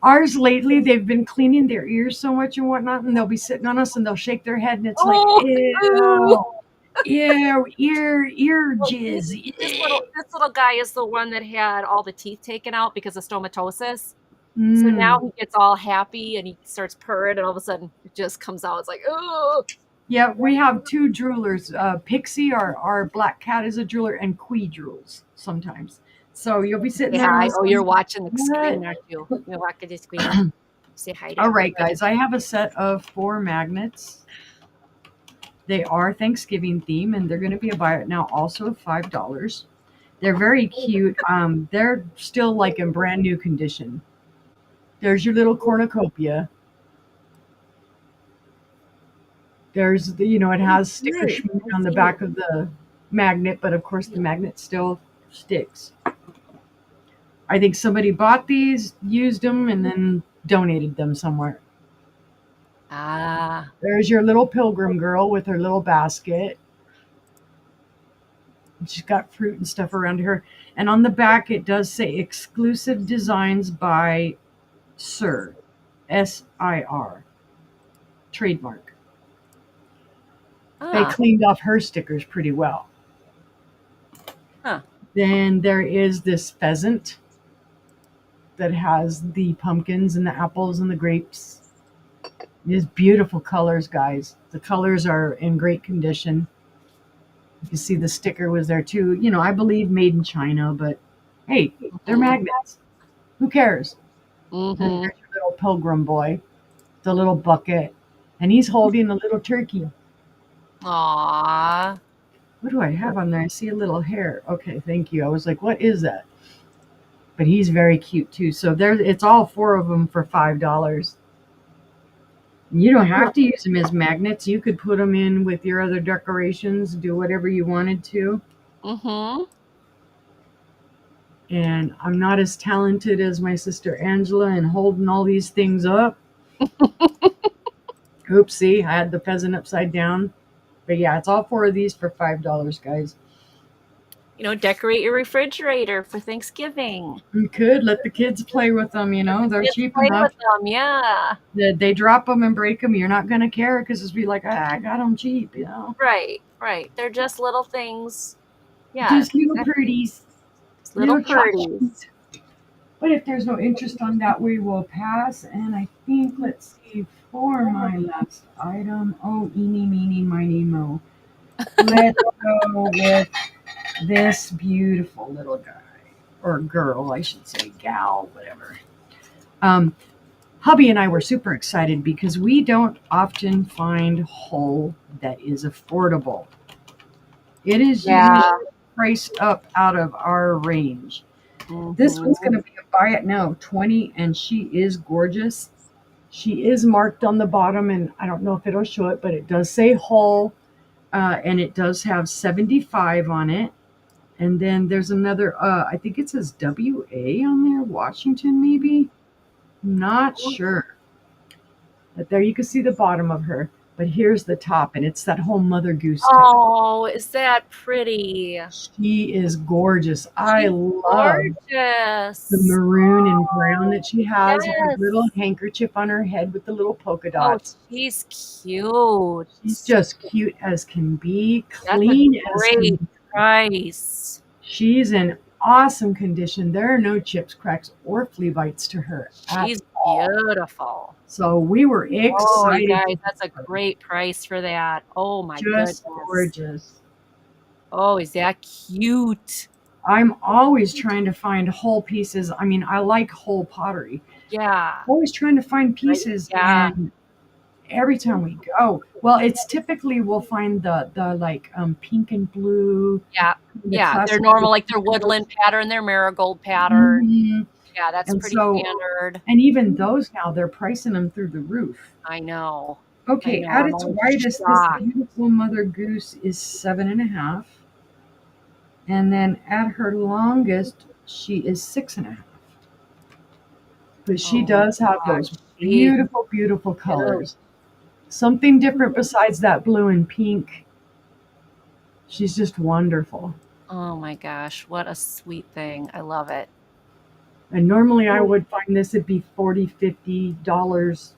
Ours lately, they've been cleaning their ears so much and whatnot, and they'll be sitting on us and they'll shake their head, and it's Oh, like, ear jizz. This little guy is the one that had all the teeth taken out because of stomatosis. So Mm. now he gets all happy and he starts purring, and all of a sudden it just comes out. It's like, oh. Yeah, we have two droolers. Pixie, our black cat, is a drooler, and Quee drools sometimes. So you'll be sitting Say there. hi. Oh, you're watching the What? screen, aren't you? You're watching the screen. Say hi to All right, everybody. guys, I have a set of 4 magnets. They are Thanksgiving theme, and they're going to be a buy it now also of $5. They're very cute. They're still like in brand new condition. There's your little cornucopia. There's it has sticker schmooze on the back of the magnet, but of course the magnet still sticks. I think somebody bought these, used them, and then donated them somewhere. Ah. There's your little pilgrim girl with her little basket. She's got fruit and stuff around her. And on the back, it does say exclusive designs by Sir, SIR, trademark. They cleaned off her stickers pretty well. Huh. Then there is this pheasant that has the pumpkins and the apples and the grapes. These beautiful colors, guys. The colors are in great condition. You can see the sticker was there too. I believe made in China, but hey, they're magnets. Who cares? And there's your little pilgrim boy, the little bucket, and he's holding a little turkey. Aww. What do I have on there? I see a little hair. Okay, thank you. I was like, what is that? But he's very cute too. So there, it's all four of them for $5. You don't have to use them as magnets. You could put them in with your other decorations, do whatever you wanted to. Mm-hmm. And I'm not as talented as my sister Angela in holding all these things up. Oopsie, I had the peasant upside down. But yeah, it's all four of these for $5, guys. Decorate your refrigerator for Thanksgiving. You could let the kids play with them, they're Kids cheap play enough. with them, yeah. They drop them and break them. You're not going to care because it's be like, I got them cheap. Right, right. They're just little things. Yeah, Just little exactly. pretties, Just little little purdies. tchotchkes. But if there's no interest on that, we will pass. And I think, let's see, for my last item, oh, eeny, meeny, miny, mo. Let's go with this beautiful little guy, or girl, I should say, gal, whatever. Hubby and I were super excited because we don't often find hull that is affordable. It is Yeah. usually priced up out of our range. This one's Mm-hmm. going to be a buy it now, 20, and she is gorgeous. She is marked on the bottom, and I don't know if it'll show it, but it does say Hull, and it does have 75 on it. And then there's another, I think it says WA on there, Washington maybe? Not sure. But there you can see the bottom of her. But here's the top, and it's that whole Mother Goose type. Oh, is that pretty? She is gorgeous. I She's love the gorgeous. maroon and brown that she has, and her Yes. little handkerchief on her head with the little polka Oh, dots. she's cute. She's just cute as can be, That's a clean as can great be. price. She's in awesome condition. There are no chips, cracks, or flea bites to her at She's all. beautiful. So we were Oh, you excited. guys, that's a great price for that. Oh my Just goodness. gorgeous. Oh, is that cute? I'm always trying to find whole pieces. I mean, I like whole pottery. Yeah. Always trying to find Right? pieces, Yeah. and every time we go, well, it's typically we'll find the like pink and blue, Yeah. the Yeah. They're classic normal, like their colors. woodland pattern, their marigold pattern. Mhm. Yeah, that's And pretty so, standard. and even those now, they're pricing them through the roof. I know. Okay, at I'm its always widest, this shocked. beautiful Mother Goose is 7.5. And then at her longest, she is 6.5. But she Oh my does have those gosh. She's beautiful, beautiful cute. colors. Something different besides that blue and pink. She's just wonderful. Oh my gosh, what a sweet thing. I love it. And normally I would find this would be $40, $50.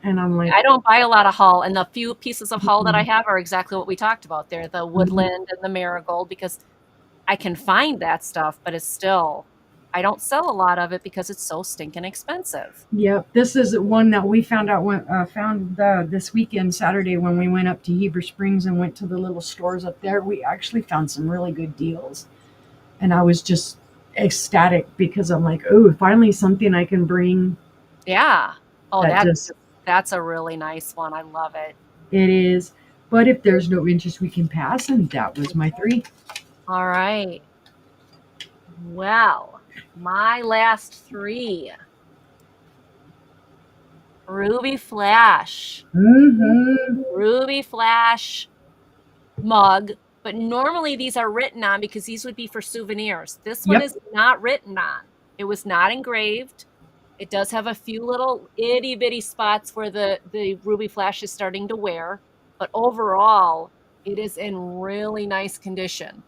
And I'm like, I don't buy a lot of hull, and the few pieces of hull that I mm-mm. have are exactly what we talked about there, the woodland and the marigold, because I can find that stuff, but it's still, I don't sell a lot of it because it's so stinking expensive. Yep, this is one that we found out when this weekend Saturday when we went up to Heber Springs and went to the little stores up there. We actually found some really good deals, and I was just ecstatic because I'm like, oh, finally something I can bring. Yeah. Oh, That just that's a really nice one. I love it. it is. But if there's no interest, we can pass, and that was my 3. All right. Well, my last 3. Ruby Flash. Mm-hmm. Ruby Flash mug, but normally these are written on because these would be for souvenirs. This one Yep. is not written on. It was not engraved. It does have a few little itty bitty spots where the Ruby Flash is starting to wear, but overall, it is in really nice condition.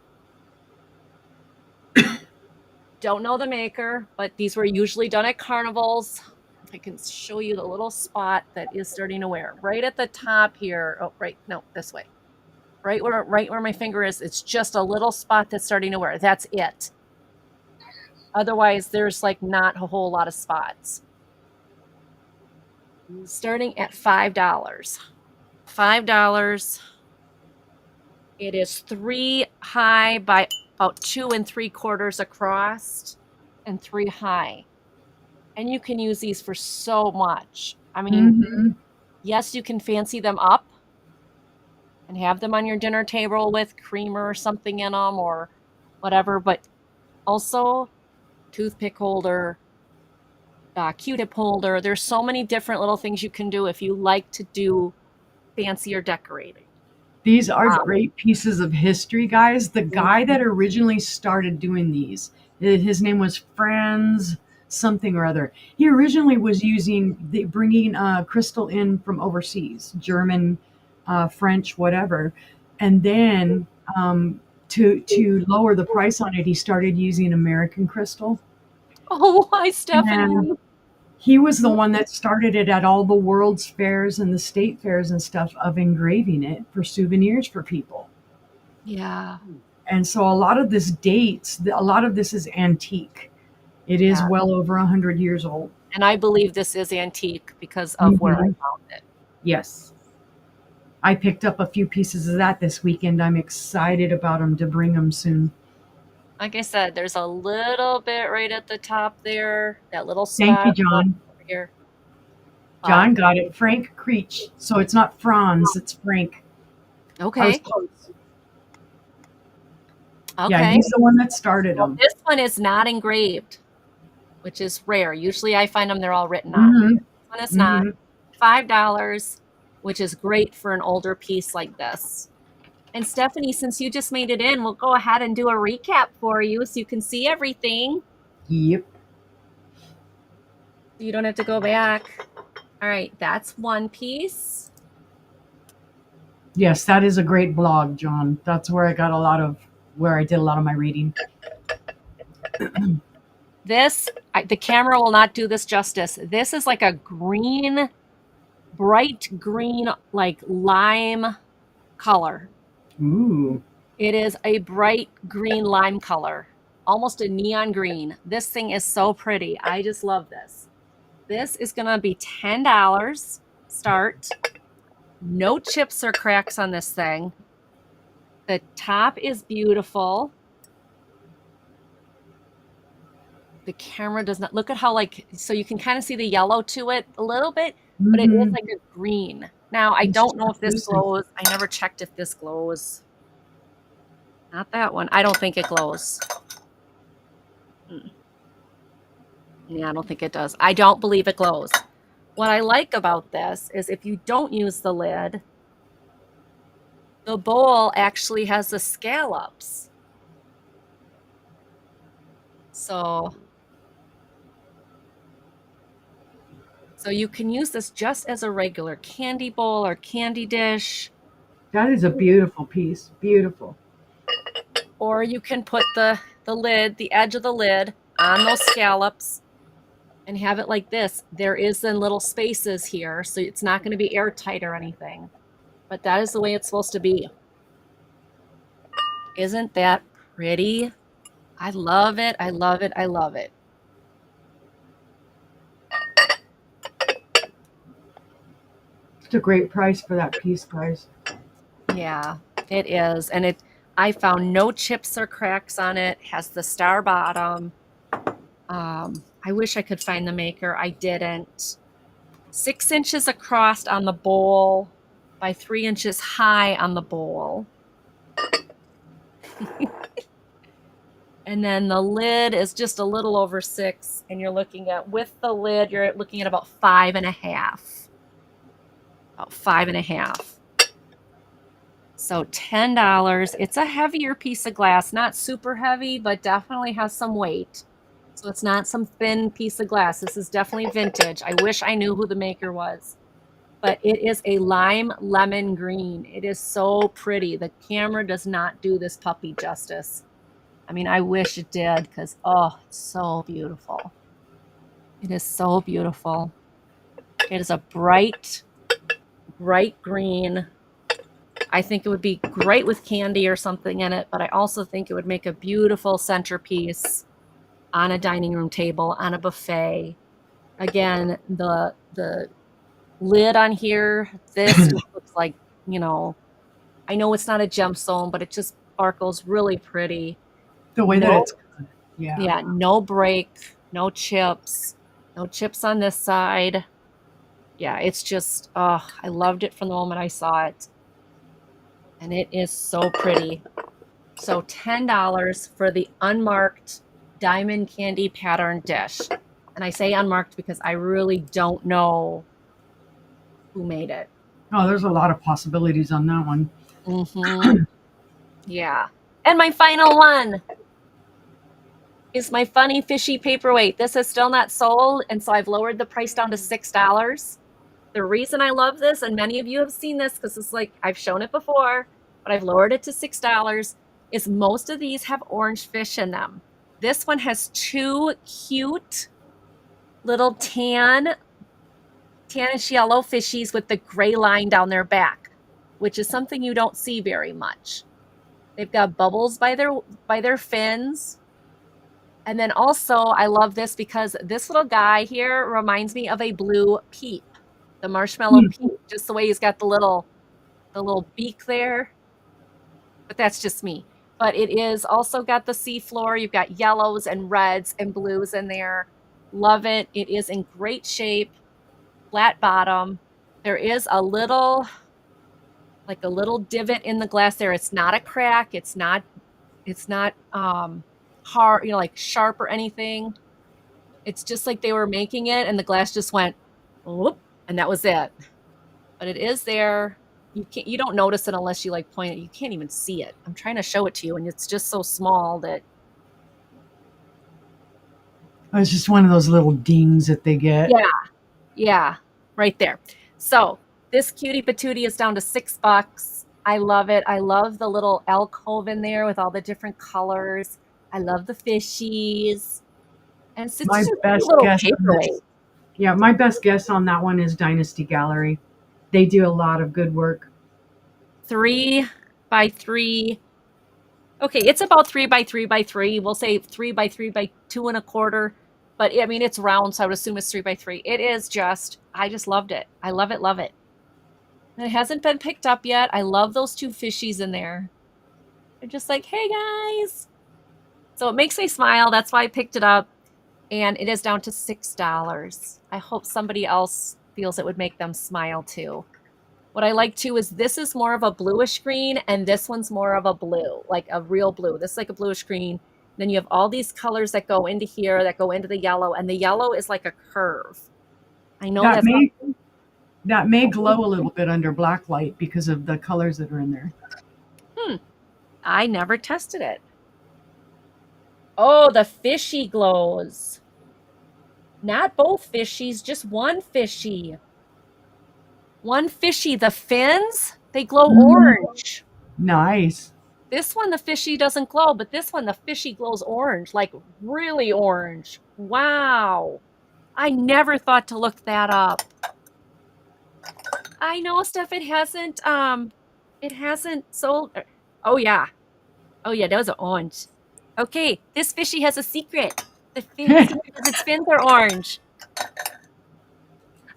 Don't know the maker, but these were usually done at carnivals. If I can show you the little spot that is starting to wear. Right at the top here. Oh, right. No, this way. Right where my finger is, it's just a little spot that's starting to wear. That's it. Otherwise, there's like not a whole lot of spots. Starting at $5. $5. It is 3 high by about 2 3/4 across and 3 high. And you can use these for so much. I mean, Mm-hmm. yes, you can fancy them up. and have them on your dinner table with creamer or something in them or whatever. But also toothpick holder, Q-tip holder. There's so many different little things you can do if you like to do fancier decorating. These are great pieces of history, guys. The guy that originally started doing these, his name was Franz something or other. He originally was bringing crystal in from overseas, German, French, whatever, and then to lower the price on it, he started using American crystal. Oh, hi, And Stephanie. he was the one that started it at all the world's fairs and the state fairs and stuff of engraving it for souvenirs for people. Yeah. And so a lot of this dates, a lot of this is antique. It is well over 100 years old. And I believe this is antique because of where I found it. Yes. I picked up a few pieces of that this weekend. I'm excited about them to bring them soon. Like I said, there's a little bit right at the top there, that little spot. Thank you, John. Over here. John got it. Frank Creech. So it's not Franz, it's Frank. Okay. I was close. Okay. Yeah, he's the one that started them. This one is not engraved, which is rare. Usually I find them, they're all written on. This one is not. $5, which is great for an older piece like this. And Stephanie, since you just made it in, we'll go ahead and do a recap for you so you can see everything. Yep. You don't have to go back. All right, that's one piece. Yes, that is a great blog, John. That's where I did a lot of my reading. The camera will not do this justice. This is like a green, bright green, like lime color. Ooh. It is a bright green lime color, almost a neon green. This thing is so pretty. I just love this. This is going to be $10 start. No chips or cracks on this thing. The top is beautiful. The camera does not, look at how so you can kind of see the yellow to it a little bit, but it is like a green. Now, I don't know if this glows. I never checked if this glows. Not that one. I don't think it glows. Yeah, I don't think it does. I don't believe it glows. What I like about this is if you don't use the lid, the bowl actually has the scallops. So you can use this just as a regular candy bowl or candy dish. That is a beautiful piece. Beautiful. Or you can put the lid, the edge of the lid on those scallops and have it like this. There is then little spaces here, so it's not going to be airtight or anything. But that is the way it's supposed to be. Isn't that pretty? I love it. I love it. I love it. It's a great price for that piece, guys. Yeah, it is. And I found no chips or cracks on it. Has the star bottom. I wish I could find the maker. I didn't. 6 inches across on the bowl by 3 inches high on the bowl. And then the lid is just a little over 6, and you're looking at, with the lid, you're looking at about 5.5. About 5.5. So $10. It's a heavier piece of glass, not super heavy, but definitely has some weight. So it's not some thin piece of glass. This is definitely vintage. I wish I knew who the maker was. But it is a lime lemon green. It is so pretty. The camera does not do this puppy justice. I mean, I wish it did because, oh, it's so beautiful. It is so beautiful. It is a bright, bright green. I think it would be great with candy or something in it, but I also think it would make a beautiful centerpiece on a dining room table, on a buffet. Again, the lid on here, this just looks like, I know it's not a gemstone, but it just sparkles really pretty. The way that it's cut. Yeah, no break, no chips on this side. Yeah, it's just, I loved it from the moment I saw it. And it is so pretty. So $10 for the unmarked diamond candy pattern dish. And I say unmarked because I really don't know who made it. Oh, there's a lot of possibilities on that one. Mm-hmm. Yeah. And my final one is my funny fishy paperweight. This is still not sold, and so I've lowered the price down to $6. The reason I love this, and many of you have seen this because it's like I've shown it before, but I've lowered it to $6, is most of these have orange fish in them. This one has two cute little tannish yellow fishies with the gray line down their back, which is something you don't see very much. They've got bubbles by their fins. And then also I love this because this little guy here reminds me of a blue peep, the marshmallow peep, just the way he's got the little beak there. But that's just me. But it is also got the seafloor. You've got yellows and reds and blues in there. Love it. It is in great shape. Flat bottom. There is a little divot in the glass there. It's not a crack. It's not hard, like sharp or anything. It's just like they were making it and the glass just went whoop, and that was it. But it is there. You don't notice it unless you like point it. You can't even see it. I'm trying to show it to you and it's just so small that It's just one of those little dings that they get. yeah, right there. So this cutie patootie is down to $6. I love it. I love the little alcove in there with all the different colors. I love the fishies. And it's My just a best little guess on paperweight. this, yeah, my best guess on that one is Dynasty Gallery. They do a lot of good work. 3x3. Okay, it's about 3x3x3. We'll say 3x3x2 1/4. But I mean, it's round, so I would assume it's 3x3. It is I just loved it. I love it, love it. And it hasn't been picked up yet. I love those two fishies in there. They're just like, hey guys. So it makes me smile. That's why I picked it up. And it is down to $6. I hope somebody else feels it would make them smile too. What I like too is this is more of a bluish green and this one's more of a blue, like a real blue. This is like a bluish green. Then you have all these colors that go into here, that go into the yellow, and the yellow is like a curve. I know That that's may glow a little bit under black light because of the colors that are in there. I never tested it. Oh, the fishy glows. Not both fishies, just one fishy. One fishy. The fins, they glow orange. Nice. This one, the fishy doesn't glow, but this one, the fishy glows orange, like really orange. Wow. I never thought to look that up. I know, Steph, it hasn't sold. Oh yeah, that was an orange. Okay, this fishy has a secret. The secret is its fins are orange.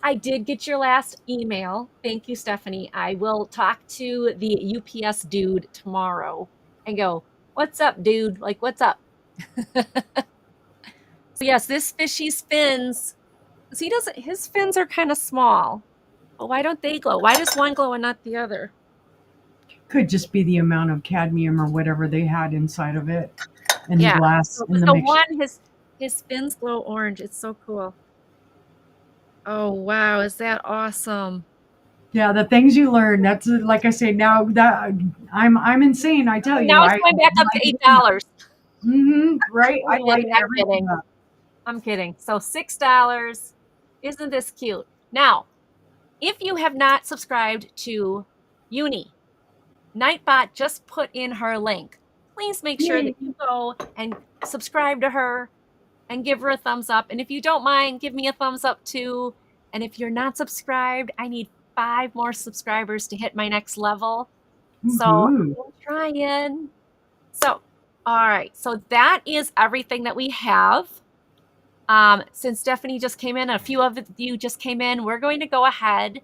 I did get your last email. Thank you, Stephanie. I will talk to the UPS dude tomorrow and go, what's up, dude? Like, what's up? So yes, this fishy's fins, his fins are kind of small. But why don't they glow? Why does one glow and not the other? Could just be the amount of cadmium or whatever they had inside of it and Yeah. the glass So in the the mixture. one, his fins glow orange. It's so cool. Oh wow, is that awesome? Yeah, the things you learn. That's like I say. Now that I'm insane, I tell you. Now it's going back up to $8. Right. I light I'm everything kidding. up. I'm kidding. So $6. Isn't this cute? Now, if you have not subscribed to Uni, Nightbot just put in her link. Please make sure that you go and subscribe to her and give her a thumbs up. And if you don't mind, give me a thumbs up too. And if you're not subscribed, I need 5 more subscribers to hit my next level. So Woohoo. I'm trying. So, all right. So that is everything that we have. Since Stephanie just came in, a few of you just came in, we're going to go ahead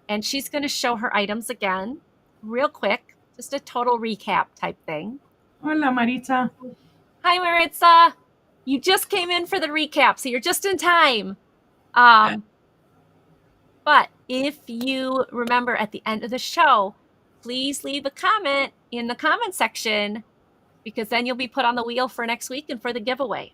and she's going to show her items again real quick. Just a total recap type thing. Hola, Maritza. Hi, Maritza. You just came in for the recap, so you're just in time. But if you remember at the end of the show, please leave a comment in the comment section because then you'll be put on the wheel for next week and for the giveaway.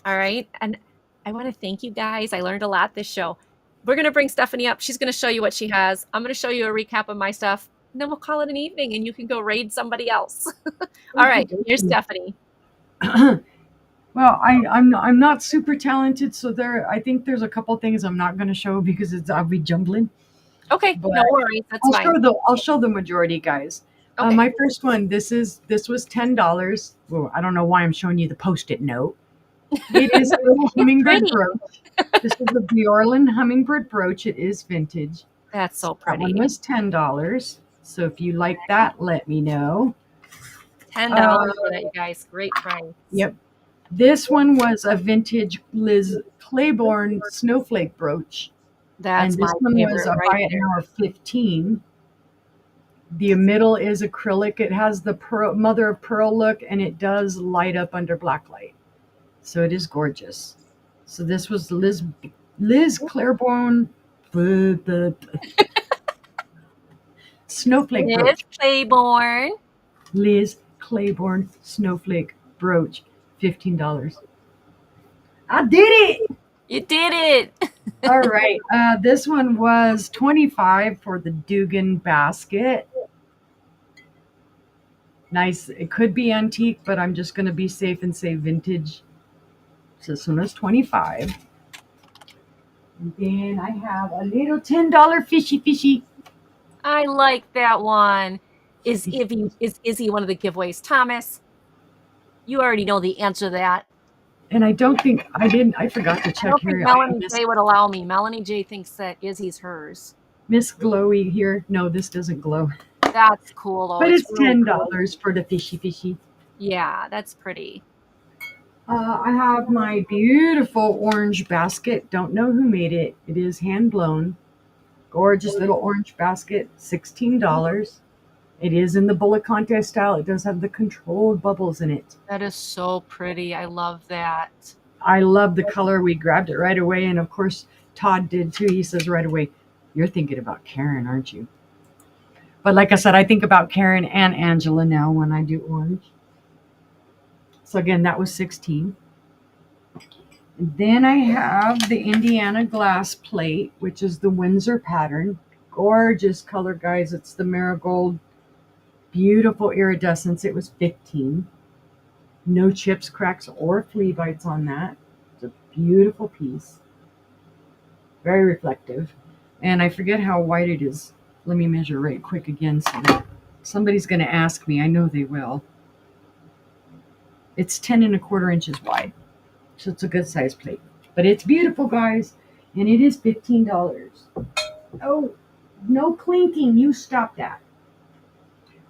All right. And I want to thank you guys. I learned a lot this show. We're going to bring Stephanie up. She's going to show you what she has. I'm going to show you a recap of my stuff. And then we'll call it an evening and you can go raid somebody else. All right. Here's Stephanie. Well, I'm not super talented, so I think there's a couple things I'm not going to show because I'll be jumbling. Okay, But no worries. That's fine. I'll show the majority, guys. Okay. My first one. This was $10. Well, I don't know why I'm showing you the Post-it note. It is a little hummingbird pretty. brooch. This is the Bjorlin hummingbird brooch. It is vintage. That's so That pretty. one was $10. So if you like that, let me know. $10 for that, you guys. Great price. Yep. This one was a vintage Liz Claiborne snowflake brooch. That's and this my one favorite was a right buy it there. now of 15. The middle is acrylic. It has the mother of pearl look, and it does light up under black light. So it is gorgeous. So this was Liz Claiborne snowflake Liz brooch. Claiborne. Liz Claiborne snowflake brooch, $15. I did it. You did it. All right. This one was $25 for the Dugan basket. Nice. It could be antique, but I'm just going to be safe and say vintage. So this one was $25. And then I have a little $10 fishy. I like that one. Is Izzy one of the giveaways? Thomas, you already know the answer to that. And I don't think I forgot to I check don't think here. Melanie J would allow me. Melanie J thinks that Izzy's hers. Miss Glowy here. No, this doesn't glow. That's cool though. But it's really $10 for the fishy. Yeah, that's pretty. I have my beautiful orange basket. Don't know who made it. It is hand blown. Gorgeous little orange basket, $16. It is in the bullet contest style. It does have the controlled bubbles in it. That is so pretty. I love that. I love the color. We grabbed it right away. And of course, Todd did too. He says right away, "You're thinking about Karen, aren't you?" But like I said, I think about Karen and Angela now when I do orange. So again, that was 16. And then I have the Indiana glass plate, which is the Windsor pattern. Gorgeous color, guys. It's the marigold. Beautiful iridescence. It was 15. No chips, cracks, or flea bites on that. It's a beautiful piece. Very reflective. And I forget how wide it is. Let me measure right quick again so that somebody's going to ask me. I know they will. It's 10 1/4 inches wide. So it's a good size plate. But it's beautiful, guys. And it is $15. Oh, no clinking. You stop that.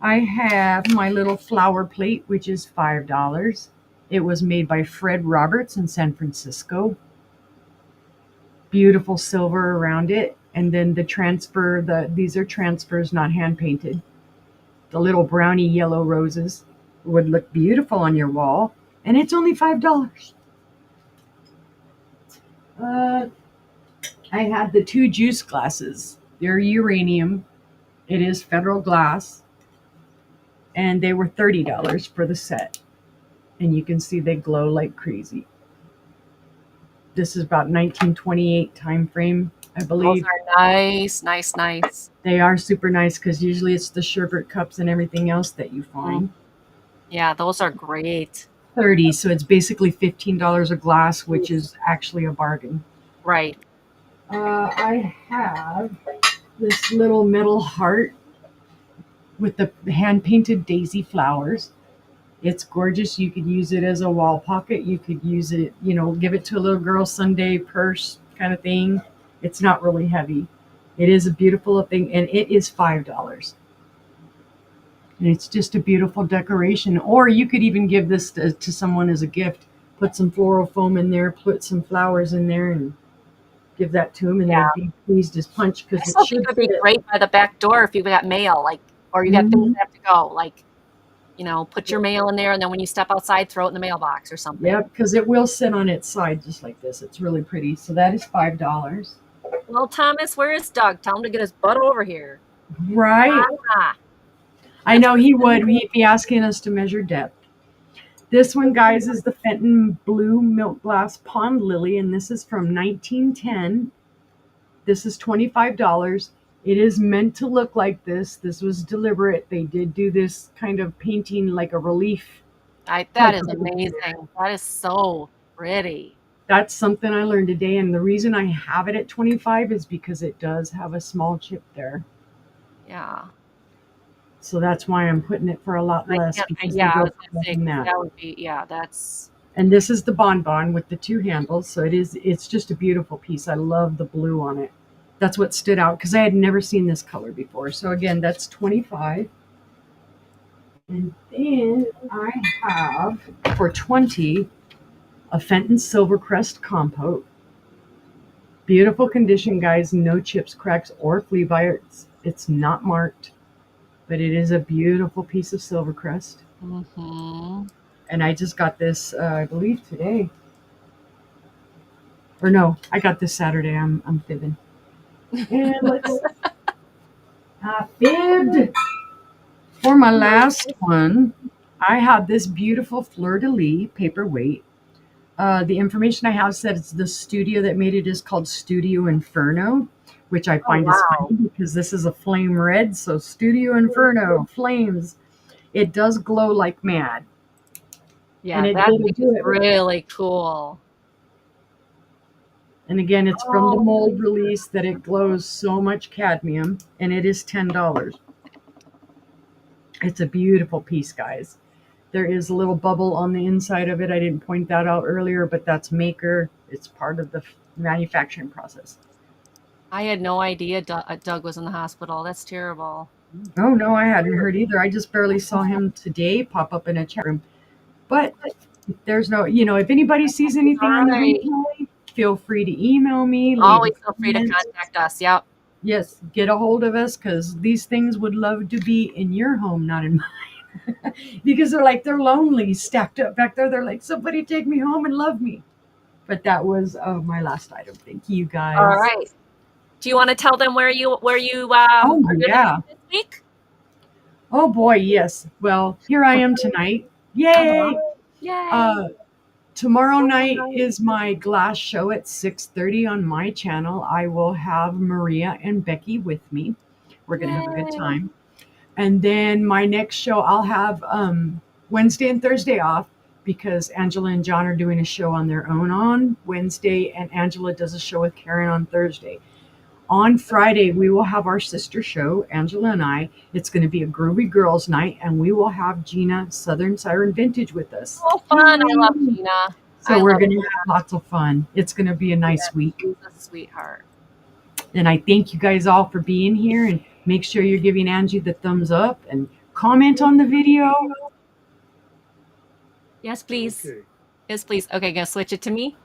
I have my little flower plate, which is $5. It was made by Fred Roberts in San Francisco. Beautiful silver around it. And then the transfer, these are transfers, not hand painted. The little brownie yellow roses would look beautiful on your wall. And it's only $5. I had the 2 juice glasses. They're uranium. It is federal glass. And they were $30 for the set. And you can see they glow like crazy. This is about 1928 time frame, I believe. Those are nice. They are super nice because usually it's the sherbet cups and everything else that you find. Yeah, those are great. $30, so it's basically $15 a glass, which is actually a bargain. Right. I have this little metal heart with the hand-painted daisy flowers. It's gorgeous. You could use it as a wall pocket. You could use it, give it to a little girl Sunday purse kind of thing. It's not really heavy. It is a beautiful thing, and it is $5. And it's just a beautiful decoration. Or you could even give this to someone as a gift. Put some floral foam in there, put some flowers in there, and give that to them, and they'd be pleased as punch because it should be great by the back door if you've got mail, or you got things that have to go, put your mail in there, and then when you step outside, throw it in the mailbox or something. Yeah, because it will sit on its side just like this. It's really pretty. So that is $5. Well, Thomas, where is Doug? Tell him to get his butt over here. Right. I know he would. He'd be asking us to measure depth. This one, guys, is the Fenton Blue Milk Glass Pond Lily, and this is from 1910. This is $25. It is meant to look like this. This was deliberate. They did do this kind of painting like a relief That type is of amazing. That is so pretty. That's something I learned today, and the reason I have it at 25 is because it does have a small chip there. Yeah. So that's why I'm putting it for a lot less because they Yeah, I go was for gonna more say, than 'cause that. that would be, yeah, that's, And this is the bonbon with the two handles, so it's just a beautiful piece. I love the blue on it. That's what stood out because I had never seen this color before. So again, that's 25. And then I have for 20 a Fenton Silvercrest compote. Beautiful condition, guys. No chips, cracks, or flea bites. It's not marked, but it is a beautiful piece of Silvercrest. mm-hmm. And I just got this, I believe, today. Or no, I got this Saturday. I'm fibbing. And let's fibbed. For my last one, I have this beautiful fleur de lis paperweight. The information I have said it's the studio that made it is called Studio Inferno, which I Oh, find is wow. funny because this is a flame red. So Studio Inferno, flames. It does glow like mad. And Yeah, it that did thing is do it. really cool. And again, it's from the Oh, mold release that it glows so much cadmium, and it is $10. It's a beautiful piece, guys. There is a little bubble on the inside of it. I didn't point that out earlier, but that's maker. It's part of the manufacturing process. I had no idea Doug was in the hospital. That's terrible. Oh no, I hadn't heard either. I just barely saw him today pop up in a chat room. But there's no, if anybody sees anything All on the right. replay, feel free to email me, leave a Always feel free to comment. contact us. Yep. Yes, get a hold of us because these things would love to be in your home, not in mine. Because they're lonely, stacked up back there. They're like, somebody take me home and love me. But that was my last item. Thank you, All guys. right. Do you want to tell them where you Oh are going to yeah. be this week? Oh boy, yes. Well, here I am tonight. Uh-huh. Yay! Yay. Uh, Tomorrow night is my glass show at 6:30 on my channel. I will have Maria and Becky with me. We're gonna have a good Yay. time. And then my next show, I'll have Wednesday and Thursday off because Angela and John are doing a show on their own on Wednesday, and Angela does a show with Karen on Thursday. On Friday, we will have our sister show, Angela and I. It's going to be a groovy girls' night, and we will have Gina Southern Siren Vintage with us. So fun. I love Gina. So we're going to have lots of fun. It's going to be a nice week. She's a sweetheart. And I thank you guys all for being here, and make sure you're giving Angie the thumbs up and comment on the video. Yes, please. Okay. Yes, please. Okay, gonna switch it to me.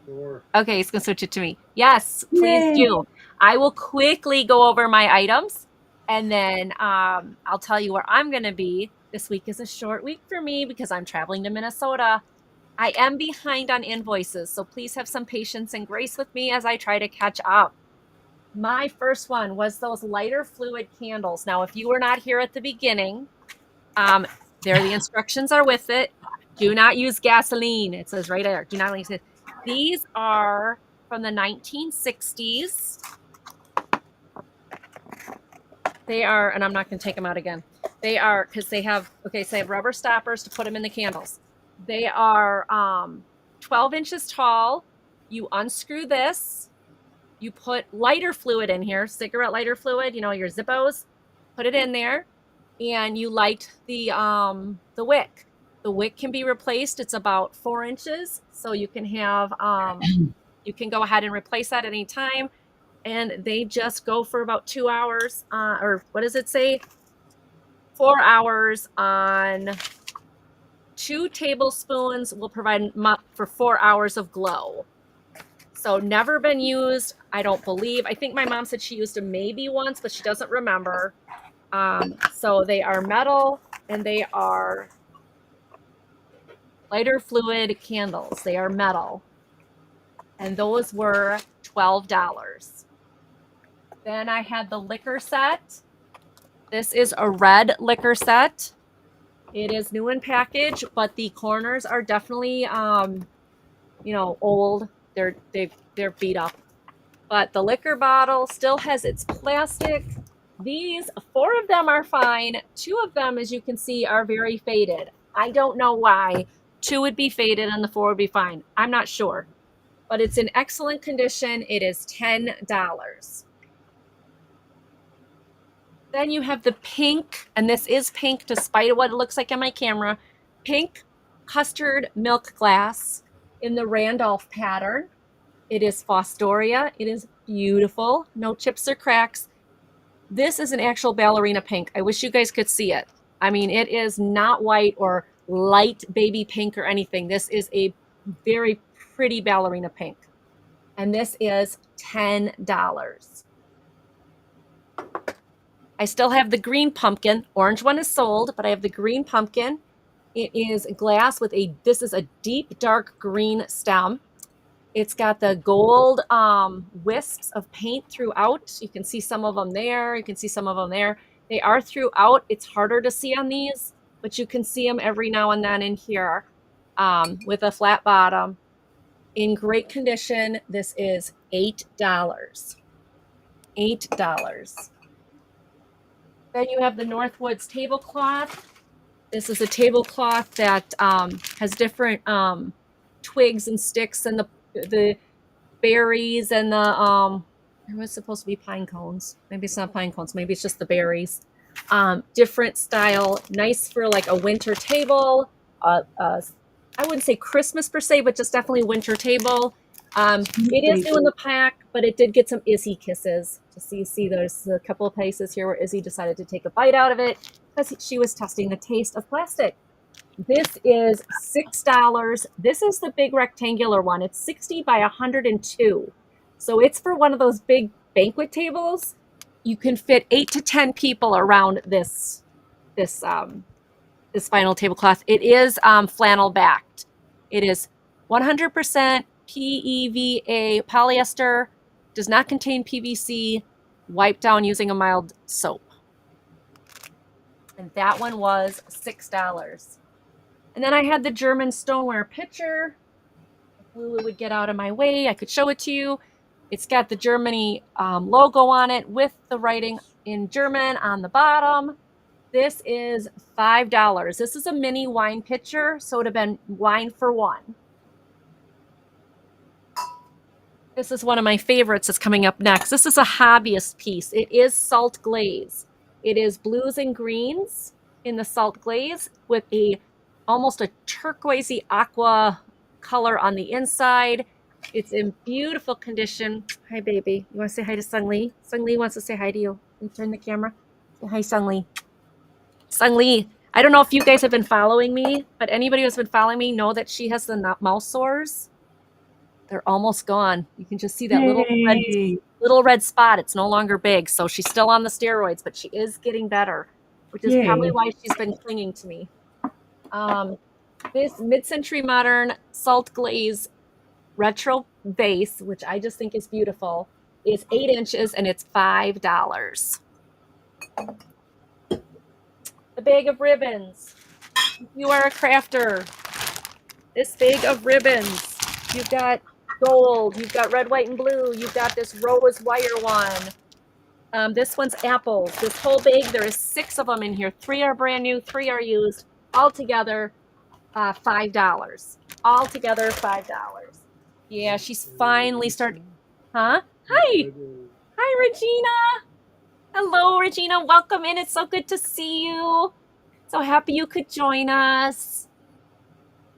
Sure. Okay, he's gonna switch it to me. Yes, please Yay. do. I will quickly go over my items, and then I'll tell you where I'm gonna be. This week is a short week for me because I'm traveling to Minnesota. I am behind on invoices, so please have some patience and grace with me as I try to catch up. My first one was those lighter fluid candles. Now, if you were not here at the beginning, there the instructions are with it. Do not use gasoline. It says right there. Do not use it. These are from the 1960s. They are, and I'm not going to take them out again. They are, because they have rubber stoppers to put them in the candles. They are 12 inches tall. You unscrew this. You put lighter fluid in here, cigarette lighter fluid, your Zippos. Put it in there, and you light the wick. The wick can be replaced. It's about 4 inches, so you can have you can go ahead and replace that at any time. And they just go for about 2 hours, or what does it say? 4 hours on 2 tablespoons will provide for 4 hours of glow. So never been used, I don't believe. I think my mom said she used them maybe once, but she doesn't remember. So they are metal, and they are lighter fluid candles. They are metal. And those were $12. Then I had the liquor set. This is a red liquor set. It is new in package, but the corners are definitely, old. They're beat up. But the liquor bottle still has its plastic. These 4 of them are fine. 2 of them, as you can see, are very faded. I don't know why 2 would be faded and the 4 would be fine. I'm not sure, but it's in excellent condition. It is $10. Then you have the pink, and this is pink despite what it looks like on my camera, pink custard milk glass in the Randolph pattern. It is Fostoria. It is beautiful. No chips or cracks. This is an actual ballerina pink. I wish you guys could see it. I mean, it is not white or light baby pink or anything. This is a very pretty ballerina pink. And this is $10. I still have the green pumpkin. Orange one is sold, but I have the green pumpkin. It is glass with this is a deep dark green stem. It's got the gold wisps of paint throughout. You can see some of them there. You can see some of them there. They are throughout. It's harder to see on these, but you can see them every now and then in here with a flat bottom. In great condition. This is $8. $8. Then you have the Northwoods tablecloth. This is a tablecloth that has different twigs and sticks and the berries and the it was supposed to be pine cones. Maybe it's not pine cones. Maybe it's just the berries. Different style, nice for like a winter table. I wouldn't say Christmas per se, but just definitely winter table. It is new in the pack, but it did get some Izzy kisses. Just so you see, there's a couple of places here where Izzy decided to take a bite out of it because she was testing the taste of plastic. This is $6. This is the big rectangular one. It's 60 by 102. So it's for one of those big banquet tables. You can fit 8 to 10 people around this vinyl tablecloth. It is flannel backed. It is 100% PEVA polyester, does not contain PVC, wiped down using a mild soap. And that one was $6. And then I had the German stoneware pitcher. If Lulu would get out of my way, I could show it to you. It's got the Germany logo on it with the writing in German on the bottom. This is $5. This is a mini wine pitcher, so it would have been wine for one. This is one of my favorites that's coming up next. This is a hobbyist piece. It is salt glaze. It is blues and greens in the salt glaze with almost a turquoisey aqua color on the inside. It's in beautiful condition. Hi, baby. You want to say hi to Sung Lee? Sung Lee wants to say hi to you. Can you turn the camera? Say hi, Sung Lee. Sung Lee, I don't know if you guys have been following me, but anybody who's been following me know that she has the mouth sores. They're almost gone. You can just see that little red spot. It's no longer big, so she's still on the steroids, but she is getting better, which is probably why she's been clinging to me. This mid-century modern salt glaze retro vase, which I just think is beautiful, is 8 inches and it's $5. The bag of ribbons. If you are a crafter, this bag of ribbons, you've got gold, you've got red, white, and blue, you've got this rose wire one. This one's apples. This whole bag, there is 6 of them in here. 3 are brand new, 3 are used. Altogether, $5. Altogether, $5. Yeah, she's finally starting. Huh? Hi. Hi, Regina. Hello, Regina. Welcome in. It's so good to see you. So happy you could join us.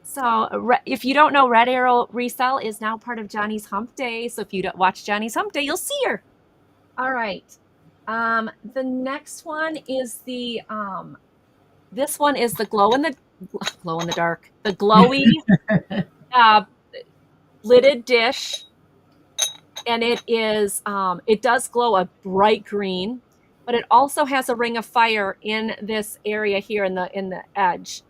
So if you don't know, Red Arrow Resell is now part of Johnny's Hump Day. So if you don't watch Johnny's Hump Day, you'll see her. All right. The next one is the this one is the glow in the dark, the glowy lidded dish, and it is it does glow a bright green, but it also has a ring of fire in this area here in the edge.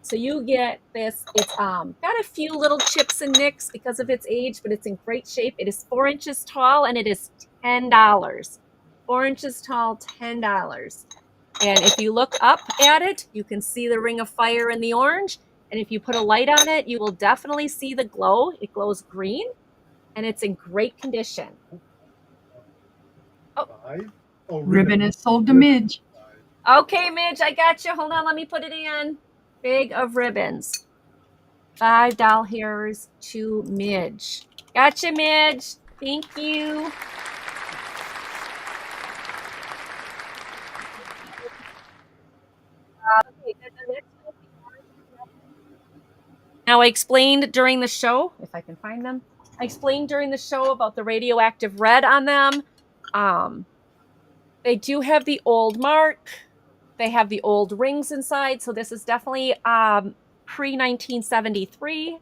So you get this. It's got a few little chips and nicks because of its age, but it's in great shape. It is 4 inches tall and it is $10. 4 inches tall, $10. And if you look up at it, you can see the ring of fire in the orange. And if you put a light on it, you will definitely see the glow. It glows green, and it's in great condition. Oh, 5? Oh, Ribbon is sold to Ribbon. Midge. 5. okay, Midge, I got you. Hold on, let me put it in. Big of ribbons. $5 hairs to Midge. Gotcha, Midge. Thank you. Now, I explained during the show, if I can find them, I explained during the show about the radioactive red on them. They do have the old mark. They have the old rings inside. So this is definitely pre-1973.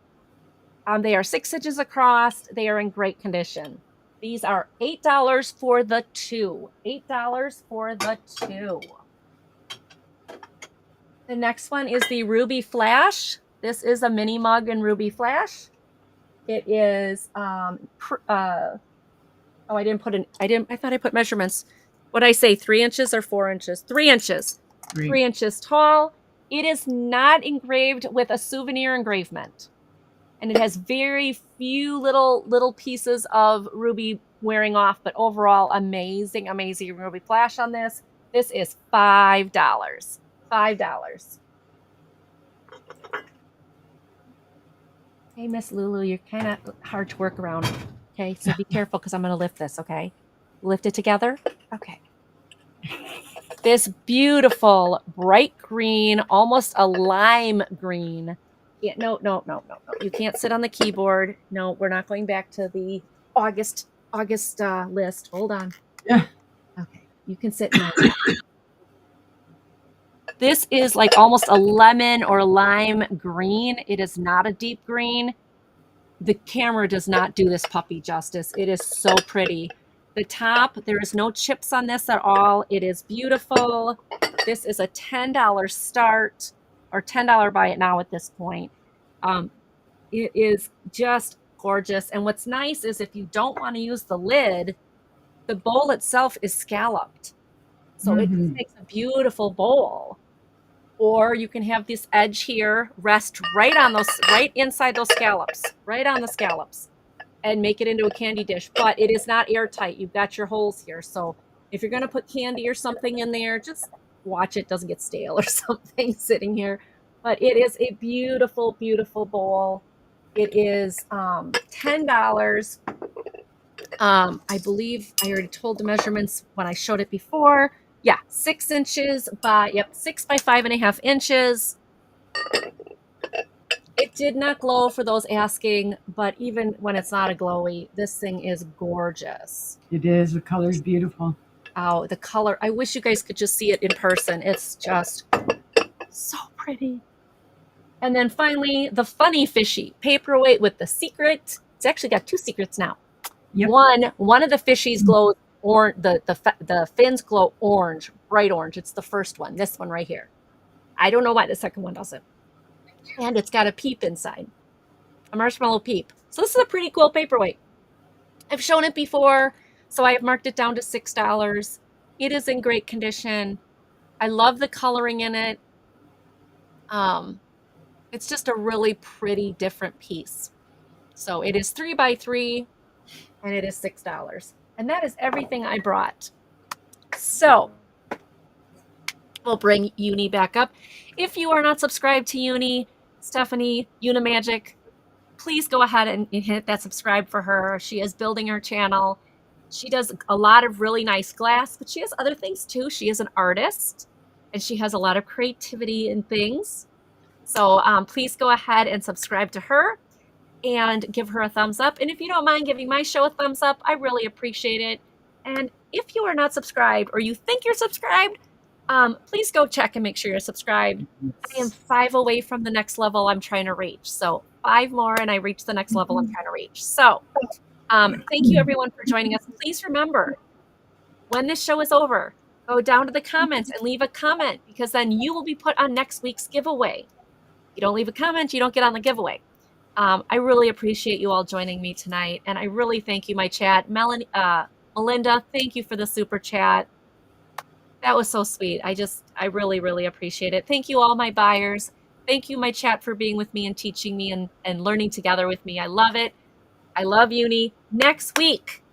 They are 6 inches across. They are in great condition. These are $8 for the 2. $8 for the 2. The next one is the Ruby Flash. This is a mini mug in Ruby Flash. It is, I thought I put measurements. What did I say, 3 inches or 4 inches? 3 inches. 3 inches tall. It is not engraved with a souvenir engravement. And it has very few little pieces of ruby wearing off, but overall, amazing, amazing Ruby Flash on this. This is $5. $5. Hey, Miss Lulu, you're kind of hard to work around. Okay, so be careful because I'm going to lift this, okay? Lift it together? Okay. This beautiful bright green, almost a lime green. Yeah, no. You can't sit on the keyboard. No, we're not going back to the August list. Hold on. Yeah. Okay, you can sit now. This is like almost a lemon or lime green. It is not a deep green. The camera does not do this puppy justice. It is so pretty. The top, there is no chips on this at all. It is beautiful. This is a $10 start or $10 buy it now at this point. It is just gorgeous. And what's nice is if you don't want to use the lid, the bowl itself is scalloped. So it just makes a beautiful bowl. Or you can have this edge here rest right inside those scallops, right on the scallops, and make it into a candy dish. But it is not airtight. You've got your holes here. So if you're going to put candy or something in there, just watch it doesn't get stale or something sitting here. But it is a beautiful, beautiful bowl. It is $10. I believe I already told the measurements when I showed it before. Yeah, 6 inches by 6 by 5.5 inches. It did not glow for those asking, but even when it's not a glowy, this thing is gorgeous. It is. The color is beautiful. Oh, the color. I wish you guys could just see it in person. It's just so pretty. And then finally, the funny fishy paperweight with the secret. It's actually got 2 secrets now. Yep. One of the fishies glows orange. The fins glow orange, bright orange. It's the first one. This one right here. I don't know why the second one doesn't. And it's got a peep inside, a marshmallow peep. So this is a pretty cool paperweight. I've shown it before, so I have marked it down to $6. It is in great condition. I love the coloring in it. It's just a really pretty, different piece. So it is 3 by 3, and it is $6. And that is everything I brought. So we'll bring Uni back up. If you are not subscribed to Uni, Stephanie, Unimagique, please go ahead and hit that subscribe for her. She is building her channel. She does a lot of really nice glass, but she has other things too. She is an artist, and she has a lot of creativity in things. So please go ahead and subscribe to her and give her a thumbs up. And if you don't mind giving my show a thumbs up, I really appreciate it. And if you are not subscribed or you think you're subscribed, please go check and make sure you're subscribed. I am 5 away from the next level I'm trying to reach. So 5 more and I reach the next level I'm trying to reach. So thank you everyone for joining us. Please remember, when this show is over, go down to the comments and leave a comment, because then you will be put on next week's giveaway. If you don't leave a comment, you don't get on the giveaway. I really appreciate you all joining me tonight. And I really thank you, my chat. Melinda, thank you for the super chat. That was so sweet. I really, really appreciate it. Thank you, all my buyers. Thank you, my chat, for being with me and teaching me and learning together with me. I love it. I love Uni. Next week,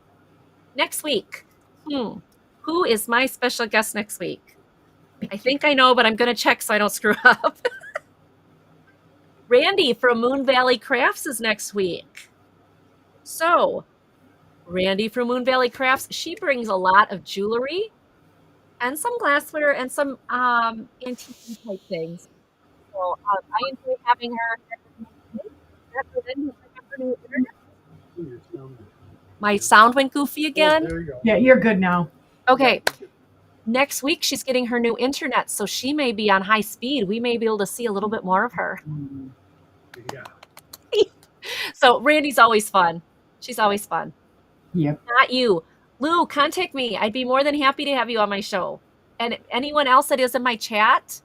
who is my special guest next week? I think I know, but I'm going to check so I don't screw up. Randy from Moon Valley Crafts is next week. So, Randy from Moon Valley Crafts, she brings a lot of jewelry and some glassware and some antique type things. So I enjoy having her. My sound went goofy again. There you go. Yeah, you're good now. Okay. Next week, she's getting her new internet, so she may be on high speed. We may be able to see a little bit more of her. Yeah. So Randy's always fun. She's always fun. Yep. Not you. Lou, contact me. I'd be more than happy to have you on my show. And anyone else that is in my chat,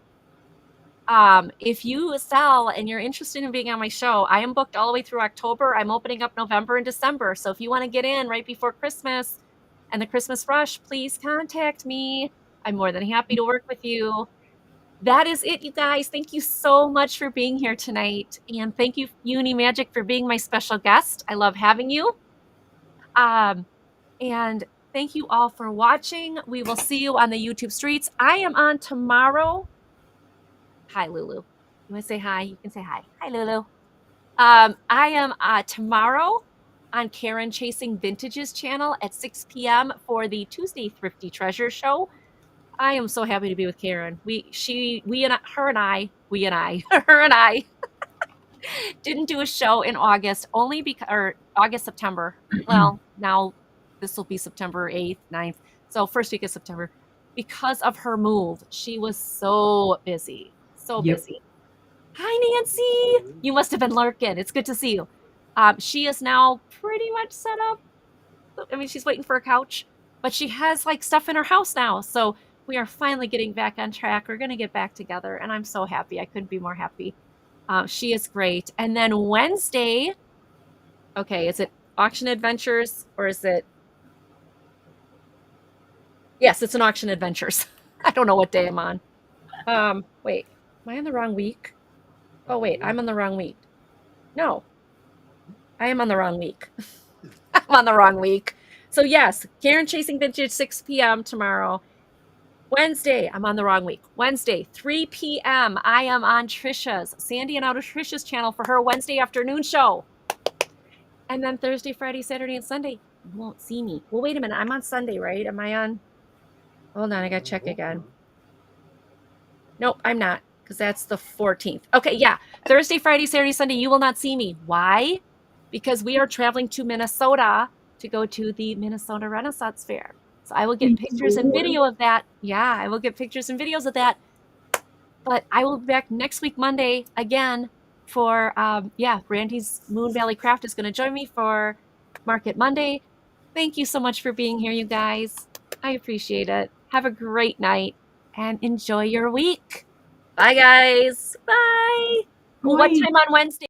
if you sell and you're interested in being on my show, I am booked all the way through October. I'm opening up November and December. So if you want to get in right before Christmas and the Christmas rush, please contact me. I'm more than happy to work with you. That is it, you guys. Thank you so much for being here tonight. And thank you, Unimagique, for being my special guest. I love having you. And thank you all for watching. We will see you on the YouTube streets. I am on tomorrow. Hi, Lulu. You want to say hi? You can say hi. Hi, Lulu. I am tomorrow on Karen Chasing Vintages channel at 6 p.m. for the Tuesday Thrifty Treasure Show. I am so happy to be with Karen. Her and I didn't do a show in August only because, or August, September. Well, now this will be September 8th, 9th. So first week of September, because of her move. She was so busy, busy. Hi, Nancy. You must have been lurking. It's good to see you. She is now pretty much set up. I mean, she's waiting for a couch, but she has like stuff in her house now. So we are finally getting back on track. We're going to get back together, and I'm so happy. I couldn't be more happy. She is great. And then Wednesday, okay, is it Auction Adventures or is it? Yes, it's an Auction Adventures. I don't know what day I'm on. Wait, am I on the wrong week? Oh, wait, I'm on the wrong week. No, I am on the wrong week. I'm on the wrong week. So yes, Karen Chasing Vintage, 6 p.m. tomorrow. Wednesday, I'm on the wrong week. Wednesday, 3 p.m. I am on Trisha's, Sandy and Out of Trisha's channel for her Wednesday afternoon show. And then Thursday, Friday, Saturday, and Sunday, you won't see me. Well, wait a minute. I'm on Sunday, right? Am I on? Hold on. I got to check again. Nope, I'm not, because that's the 14th. Okay, yeah. Thursday, Friday, Saturday, Sunday, you will not see me. Why? Because we are traveling to Minnesota to go to the Minnesota Renaissance Fair. So I will get pictures and video of that. Yeah, I will get pictures and videos of that. But I will be back next week, Monday, again for, Randy's Moon Valley Craft is going to join me for Market Monday. Thank you so much for being here, you guys. I appreciate it. Have a great night and enjoy your week. Bye, guys. Bye. Well, what time on Wednesday?